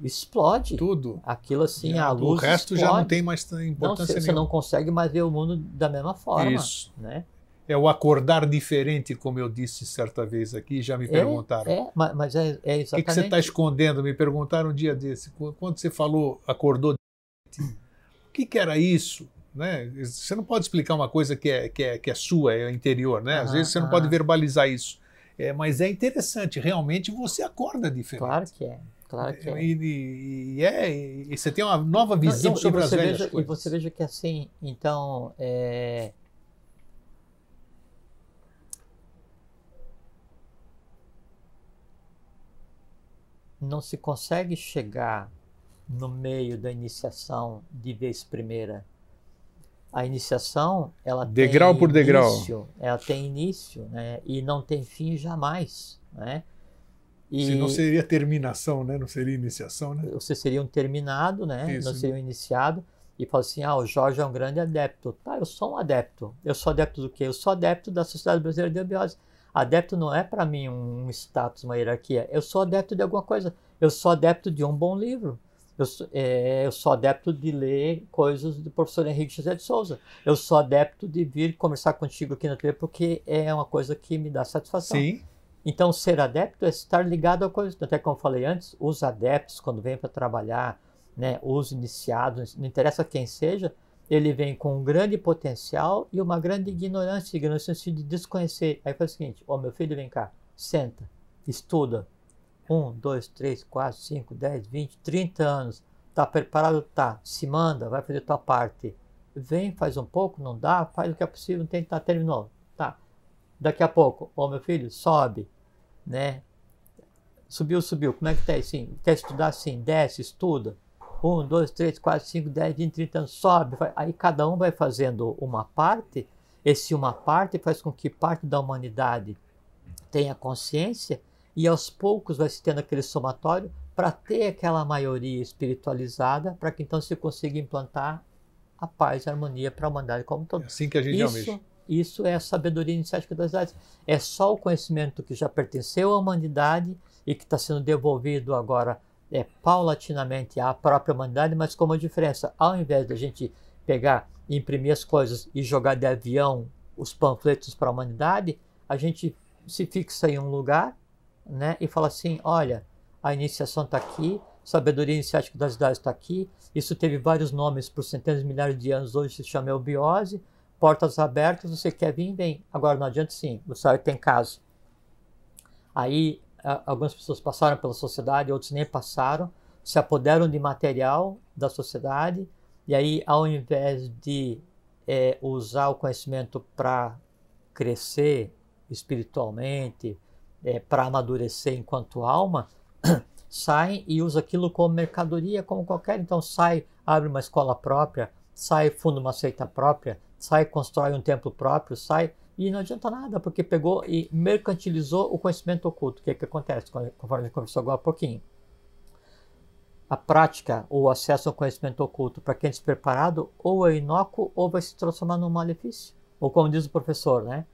explode. Tudo. Aquilo assim, a luz o resto explode. já não tem mais importância nenhuma. Você não consegue mais ver o mundo da mesma forma. Isso. Né? É o acordar diferente, como eu disse certa vez aqui, já me perguntaram. Mas é exatamente... O que você está escondendo? Me perguntaram um dia desse. Quando você falou, acordou diferente, o que era isso? né? Você não pode explicar uma coisa que é sua, é interior, né? Às vezes você não pode verbalizar isso. Mas é interessante, realmente você acorda diferente. Claro que é. Claro que é. E você tem uma nova visão sobre as velhas coisas. E você veja que assim, então, não se consegue chegar no meio da iniciação de vez primeira. A iniciação, ela degrau por degrau. Ela tem início, né? E não tem fim jamais, né? Se não seria terminação, né? Não seria iniciação, né? Você seria um terminado, né? Isso. Não seria um iniciado. E fala assim, o Jorge é um grande adepto. Tá, eu sou um adepto. Eu sou adepto do quê? Eu sou adepto da Sociedade Brasileira de Eubiose. Adepto não é para mim um status, uma hierarquia. Eu sou adepto de alguma coisa. Eu sou adepto de um bom livro. Eu sou adepto de ler coisas do professor Henrique José de Souza. Eu sou adepto de vir conversar contigo aqui na TV porque é uma coisa que me dá satisfação. Sim. Então, ser adepto é estar ligado a coisas. Até como eu falei antes, os adeptos, quando vêm para trabalhar, né, os iniciados, não interessa quem seja, ele vem com um grande potencial e uma grande ignorância no sentido de desconhecer. Aí faz o seguinte, meu filho, vem cá, senta, estuda. 1, 2, 3, 4, 5, 10, 20, 30 anos. Tá preparado? Tá. Se manda, vai fazer tua parte. Vem, faz um pouco, não dá, faz o que é possível, não tem, tá, terminou. Tá. Daqui a pouco, meu filho, sobe, né? Subiu. Como é que tá aí? Sim. Quer estudar? Sim. Desce, estuda. 1, 2, 3, 4, 5, 10, 20, 30 anos, sobe. Aí cada um vai fazendo uma parte. Esse uma parte faz com que parte da humanidade tenha consciência e aos poucos vai se tendo aquele somatório para ter aquela maioria espiritualizada, para que então se consiga implantar a paz e a harmonia para a humanidade como um todo. É assim que a gente almeja. Isso é a sabedoria iniciática das idades. É só o conhecimento que já pertenceu à humanidade e que está sendo devolvido agora paulatinamente à própria humanidade, mas com uma diferença. Ao invés de a gente pegar, imprimir as coisas e jogar de avião os panfletos para a humanidade, a gente se fixa em um lugar, né, e fala assim, olha, a iniciação está aqui, sabedoria iniciática das idades está aqui, isso teve vários nomes por centenas de milhares de anos, hoje se chama eubiose, portas abertas, você quer vir, vem. Agora não adianta sim, você tem caso. Aí algumas pessoas passaram pela sociedade, outros nem passaram, se apoderam de material da sociedade, e aí ao invés de usar o conhecimento para crescer espiritualmente, para amadurecer enquanto alma, saem e usam aquilo como mercadoria, como qualquer. Então sai, abre uma escola própria, sai, funda uma seita própria, sai, constrói um templo próprio, sai, e não adianta nada, porque pegou e mercantilizou o conhecimento oculto. O que acontece? Conforme a gente conversou agora há pouquinho. A prática, ou acesso ao conhecimento oculto, para quem é despreparado, ou é inócuo, ou vai se transformar num malefício. Ou como diz o professor, né?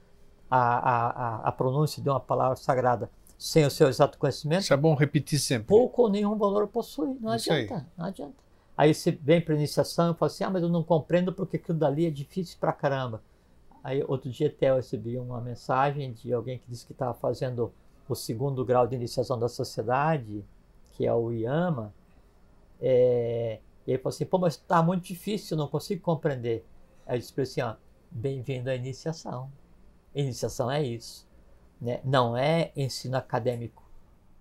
A pronúncia de uma palavra sagrada sem o seu exato conhecimento. Isso é bom repetir sempre. Pouco ou nenhum valor possui. Não adianta, não adianta. Aí você vem para a iniciação e fala assim, mas eu não compreendo porque aquilo dali é difícil pra caramba. Aí outro dia até eu recebi uma mensagem de alguém que disse que estava fazendo o 2º grau de iniciação da sociedade, que é o IAMA, e ele falou assim, mas está muito difícil, eu não consigo compreender. Aí eu disse para ele assim, bem-vindo à iniciação. Iniciação é isso, né? Não é ensino acadêmico,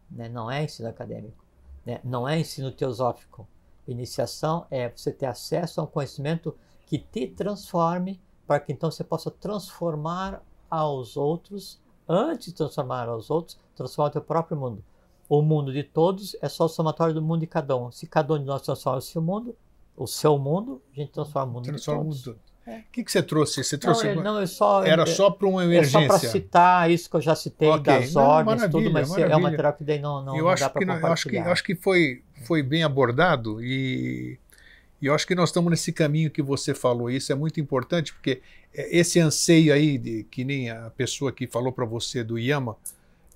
né? Não é ensino acadêmico, né? Não é ensino teosófico. Iniciação é você ter acesso a um conhecimento que te transforme, para que então você possa transformar aos outros, antes de transformar aos outros, transformar o teu próprio mundo. O mundo de todos é só o somatório do mundo de cada um. Se cada um de nós transforma o seu mundo, a gente transforma o mundo de todos. O que você trouxe? Você trouxe era só para uma emergência? É só para citar isso que eu já citei, das ordens, tudo, mas maravilha. É um material que daí não dá para compartilhar. Eu acho que foi bem abordado e eu acho que nós estamos nesse caminho que você falou. Isso é muito importante, porque esse anseio aí, que nem a pessoa que falou para você do Yama,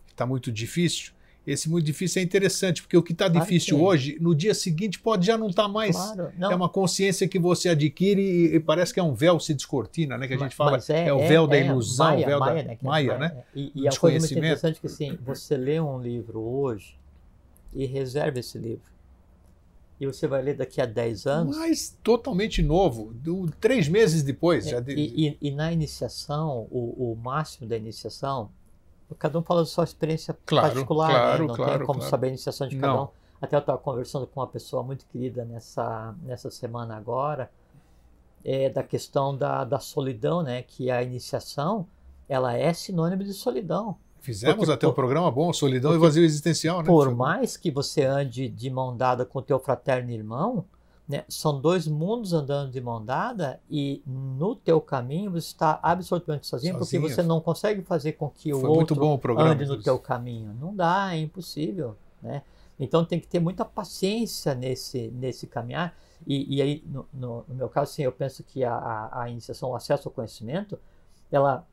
que está muito difícil, esse muito difícil é interessante, porque o que está difícil hoje, no dia seguinte pode já não estar mais. Claro, não. É uma consciência que você adquire e parece que é um véu se descortina, né? Que a gente fala, é o véu da ilusão, o véu da Maia, né? E a coisa muito interessante é que assim, você lê um livro hoje e reserva esse livro. e você vai ler daqui a 10 anos. Mas totalmente novo, 3 meses depois. E na iniciação, o máximo da iniciação, cada um fala da sua experiência particular, né? Não tem como saber a iniciação de cada um. Até eu estava conversando com uma pessoa muito querida nessa semana agora, da questão da solidão, né? Que a iniciação, ela é sinônimo de solidão. Fizemos até um programa bom, Solidão e Vazio Existencial, né? Por mais que você ande de mão dada com o teu fraterno irmão, né, são 2 mundos andando de mão dada e no teu caminho você está absolutamente sozinho, porque você não consegue fazer com que o outro ande no teu caminho. Não dá, é impossível, né? Então tem que ter muita paciência nesse caminhar. E aí, no meu caso, sim, eu penso que a iniciação, o acesso ao conhecimento, ela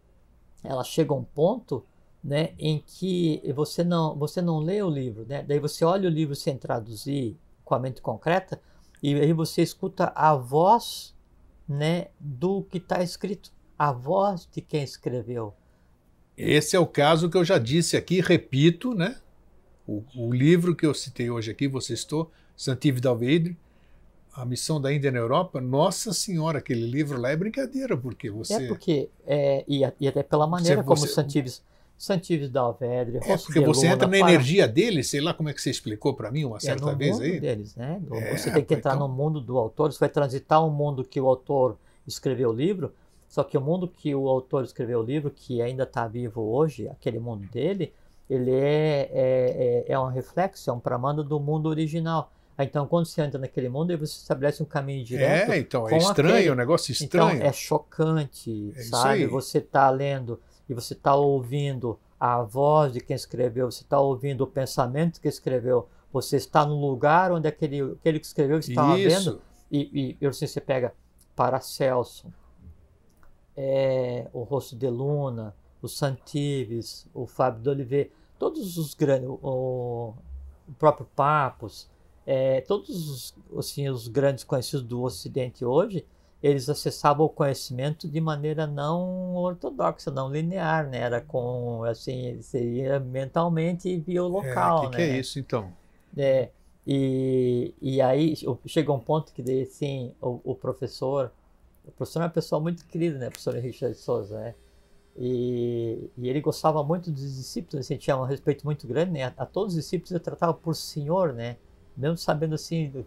chega a um ponto, né, em que você não lê o livro, né? Daí você olha o livro sem traduzir com a mente concreta e aí você escuta a voz, né, do que está escrito, a voz de quem escreveu. Esse é o caso que eu já disse aqui, repito, né? O livro que eu citei hoje aqui, você citou, Santivi Dalvedre, A Missão da Índia na Europa. Nossa Senhora, aquele livro lá é brincadeira, porque você... e até pela maneira como Santivi Dalvedre, porque você entra na energia deles, sei lá como é que você explicou para mim uma certa vez no aí. mundo deles, né? Você tem que entrar no mundo do autor, você vai transitar um mundo que o autor escreveu o livro, só que o mundo que o autor escreveu o livro, que ainda está vivo hoje, aquele mundo dele, ele é um reflexo, é um pramando do mundo original. Então, quando você entra naquele mundo, aí você estabelece um caminho direto. Então é estranho, um negócio estranho. Então, é chocante, sabe? Você está lendo e você está ouvindo a voz de quem escreveu, você está ouvindo o pensamento que escreveu, você está no lugar onde aquele que escreveu estava vendo. E assim, você pega Paracelso, o Rosso de Luna, o Santives, o Fábio d'Oliveira, todos os grandes, o próprio Papos, todos os grandes conhecidos do Ocidente hoje, eles acessavam o conhecimento de maneira não ortodoxa, não linear, né? Era com, assim, seria mentalmente via o local, né? Que é isso, então? E aí chega um ponto que, daí, assim, o professor é uma pessoa muito querida, né? O professor Richard Souza, né? E ele gostava muito dos discípulos, assim, tinha um respeito muito grande, né? A todos os discípulos ele tratava por senhor, né? Mesmo sabendo, assim,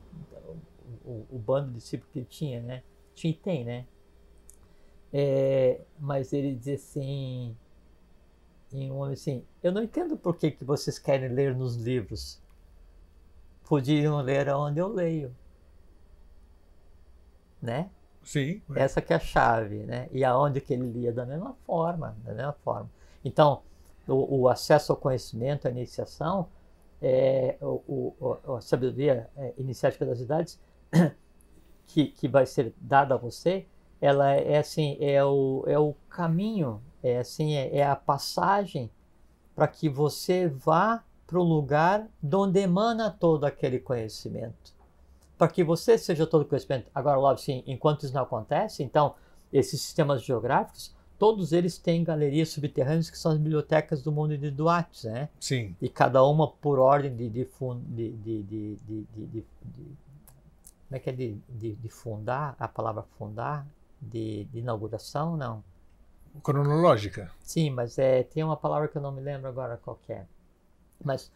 o bando de discípulos que ele tinha, né? Tinha e tem, né? Mas ele dizia assim, eu não entendo por que vocês querem ler nos livros. Podiam ler onde eu leio, né? Sim. Essa que é a chave, né? E aonde que ele lia da mesma forma. Então, o acesso ao conhecimento, a iniciação, a sabedoria iniciática das idades, que vai ser dada a você, ela é o caminho, é a passagem para que você vá para o lugar de onde emana todo aquele conhecimento. Para que você seja todo conhecimento. Agora, logo assim, enquanto isso não acontece, então, esses sistemas geográficos, todos eles têm galerias subterrâneas que são as bibliotecas do mundo de Duat, né? Sim. E cada uma por ordem de como é que é de fundar, a palavra fundar, de inauguração, não? Cronológica. Sim, mas tem uma palavra que eu não me lembro agora qual que é. Mas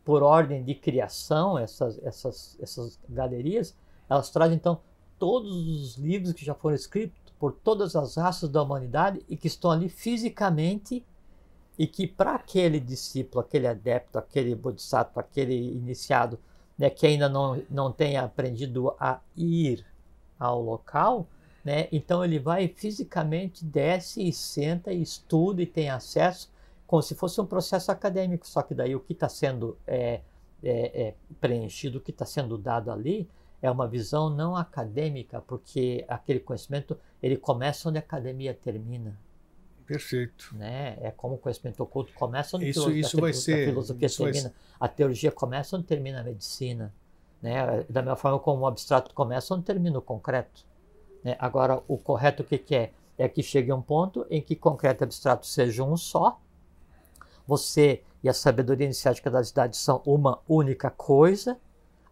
por ordem de criação, essas galerias, elas trazem então todos os livros que já foram escritos por todas as raças da humanidade e que estão ali fisicamente, e que para aquele discípulo, aquele adepto, aquele bodhisattva, aquele iniciado, né, que ainda não tenha aprendido a ir ao local, né, então ele vai fisicamente, desce e senta e estuda e tem acesso, como se fosse um processo acadêmico, só que daí o que está sendo preenchido, o que está sendo dado ali, é uma visão não acadêmica, porque aquele conhecimento ele começa onde a academia termina. Perfeito. Né? É como o conhecimento oculto começa onde isso vai ser, a filosofia termina. A teologia começa onde termina a medicina. Né? Da mesma forma como o abstrato começa onde termina o concreto. Né? Agora, o correto o que é? É que chegue a um ponto em que concreto e abstrato sejam um só. Você e a sabedoria iniciática das idades são uma única coisa.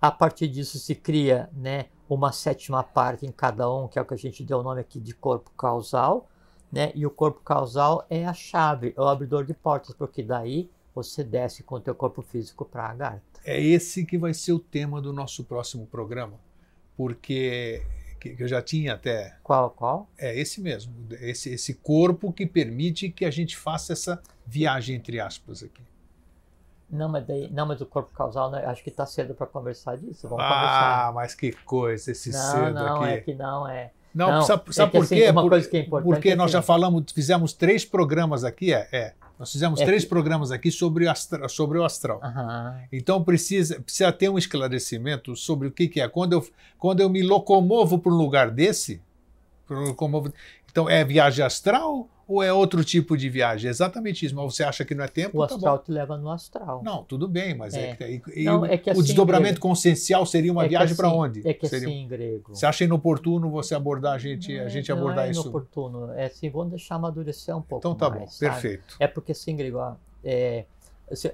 A partir disso se cria, né, uma sétima parte em cada um, que é o que a gente deu o nome aqui de corpo causal, né? E o corpo causal é a chave, é o abridor de portas, porque daí você desce com o teu corpo físico para a Agartha. É esse que vai ser o tema do nosso próximo programa, porque que eu já tinha até... Qual? É esse mesmo, esse corpo que permite que a gente faça essa viagem, entre aspas, aqui. Não, mas o corpo causal, né, acho que está cedo para conversar disso. Vamos conversar. Ah, mas que coisa, esse Não, cedo não, aqui. é que não é. Não, sabe é que, por assim, quê? uma coisa que é importante Porque é nós que- já fizemos 3 programas aqui, nós fizemos 3 programas aqui sobre o astral. Aham. Então precisa ter um esclarecimento sobre o que é. Quando eu me locomovo para um lugar desse, então é viagem astral ou é outro tipo de viagem? É exatamente isso, mas você acha que não é tempo? O Tá astral bom. te leva no astral. Não, tudo bem, mas Não, é que o assim, desdobramento grego. consciencial seria uma É que viagem para assim- onde? É que Seria- assim, em grego. Você acha inoportuno você abordar a gente abordar não é isso? inoportuno. É assim, vamos deixar amadurecer um pouco Então tá mais, bom, sabe? perfeito. É porque assim, grego, ó,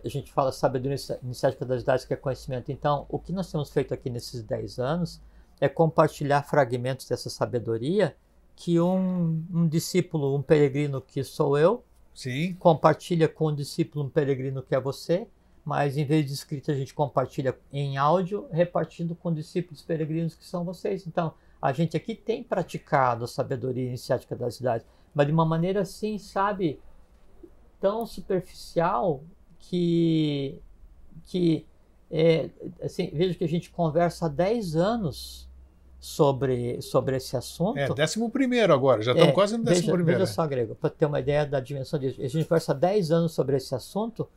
a gente fala sabedoria iniciática das idades, que é conhecimento. Então, o que nós temos feito aqui nesses 10 anos é compartilhar fragmentos dessa sabedoria que um discípulo, um peregrino que sou eu, Sim, compartilha com um discípulo, um peregrino que é você, mas em vez de escrita a gente compartilha em áudio, repartindo com discípulos peregrinos que são vocês. Então, a gente aqui tem praticado a sabedoria iniciática das idades, mas de uma maneira assim, sabe, tão superficial que assim, vejo que a gente conversa há 10 anos sobre esse assunto. 11º agora, já estamos quase no 11º. Veja só, Grego, para ter uma ideia da dimensão disso. A gente conversa há 10 anos sobre esse assunto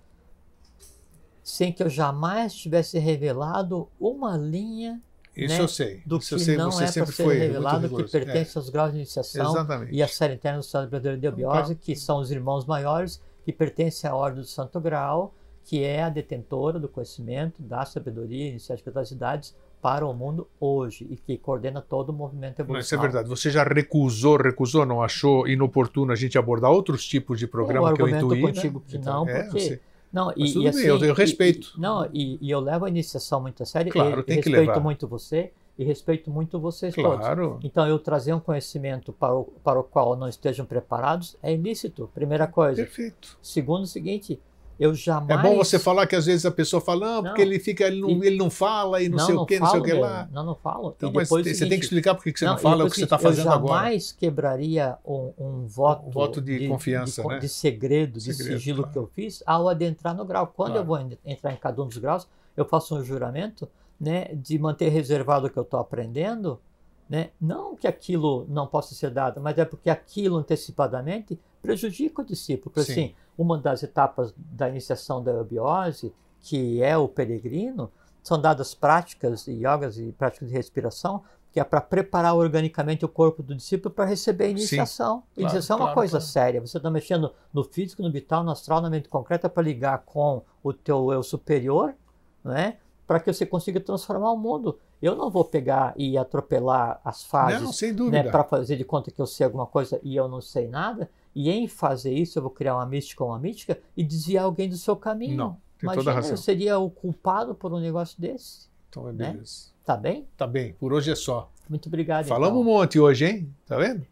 sem que eu jamais tivesse revelado uma linha, Isso né, eu sei. do Isso eu que sei, não você é para sempre ser foi revelado, muito que rigoroso. pertence aos graus de iniciação Exatamente. e à série interna do Estado Brasileiro de Eubiose, que são os irmãos maiores, que pertencem à Ordem do Santo Grau, que é a detentora do conhecimento, da sabedoria iniciática das idades para o mundo hoje e que coordena todo o movimento Não, isso é evolucional. verdade. Você já recusou, não achou inoportuno a gente abordar outros tipos de programa Eu que eu argumento intuí, contigo né? que Então, não, eu porque... sei. Não, Mas tudo e bem, assim, eu respeito. E eu levo a iniciação muito a sério, Claro, e tem que respeito levar. muito você e respeito muito vocês todos. Claro. Então, eu trazer um conhecimento para o qual não estejam preparados é ilícito, primeira coisa. Perfeito. Segundo, o seguinte, eu jamais... É bom você falar que às vezes a pessoa fala, não, porque ele não fala e não sei o que, não sei o que lá. Não falo. Então, E mas depois, você tem que explicar por que você não e fala o depois que você está fazendo eu agora. jamais quebraria um voto de confiança, né? de segredo, de Segredo, sigilo claro. que eu fiz ao adentrar no grau. Quando Claro. eu vou entrar em cada um dos graus, eu faço um juramento, né, de manter reservado o que eu estou aprendendo, né? Não que aquilo não possa ser dado, mas é porque aquilo antecipadamente prejudica o discípulo. Porque, Sim. assim, uma das etapas da iniciação da eubiose, que é o peregrino, são dadas práticas e yogas e práticas de respiração, que é para preparar organicamente o corpo do discípulo para receber a iniciação. Sim, Iniciação é uma claro, coisa claro. séria. Você está mexendo no físico, no vital, no astral, na mente concreta para ligar com o teu eu superior, né? Para que você consiga transformar o mundo. Eu não vou pegar e atropelar as fases, Não, sem né, dúvida. para fazer de conta que eu sei alguma coisa e eu não sei nada. E em fazer isso, eu vou criar uma mística ou uma mítica e desviar alguém do seu caminho. Não, tem Imagina, toda a razão. eu seria o culpado por um negócio desse. Então é né? beleza. Tá bem? Tá bem, por hoje é só. Muito obrigado. Falamos um então. monte hoje, hein? Tá vendo?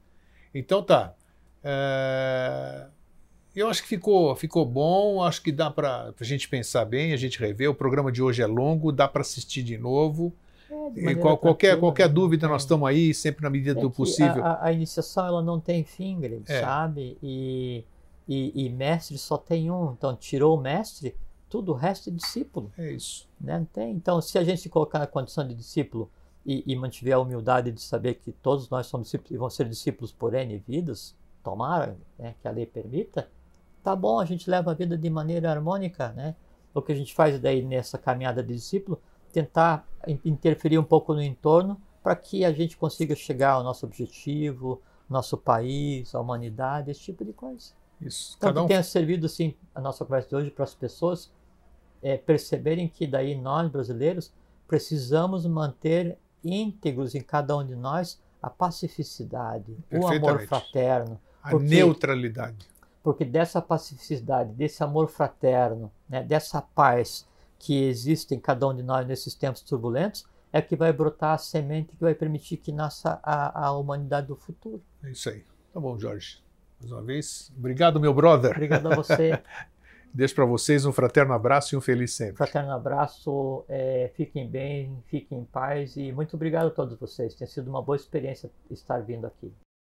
Então tá. Eu acho que ficou bom, acho que dá para a gente pensar bem, a gente rever. O programa de hoje é longo, dá para assistir de novo. De E maneira qualquer tranquila, dúvida, né? nós estamos aí, sempre na medida É do que possível. A iniciação ela não tem fim, Grego, É. sabe? E mestre só tem um. Então, tirou o mestre, tudo o resto é discípulo. É isso. Né? Não tem. Então, se a gente se colocar na condição de discípulo e mantiver a humildade de saber que todos nós somos discípulos e vão ser discípulos por N vidas, tomara, né, que a lei permita, tá bom, a gente leva a vida de maneira harmônica, né? O que a gente faz daí nessa caminhada de discípulo, tentar interferir um pouco no entorno para que a gente consiga chegar ao nosso objetivo, nosso país, a humanidade, esse tipo de coisa. Isso. Então, Cada um que tenha servido, assim, a nossa conversa de hoje para as pessoas perceberem que daí nós, brasileiros, precisamos manter íntegros em cada um de nós a pacificidade, o amor Perfeitamente. fraterno. a porque- neutralidade. Porque dessa pacificidade, desse amor fraterno, né, dessa paz que existe em cada um de nós nesses tempos turbulentos, é que vai brotar a semente que vai permitir que nasça a humanidade do futuro. É isso aí. Tá bom, Jorge. Mais uma vez, obrigado, meu brother. Obrigado a você. Deixo para vocês um fraterno abraço e um feliz sempre. Fraterno abraço, fiquem bem, fiquem em paz e muito obrigado a todos vocês. Tem sido uma boa experiência estar vindo aqui.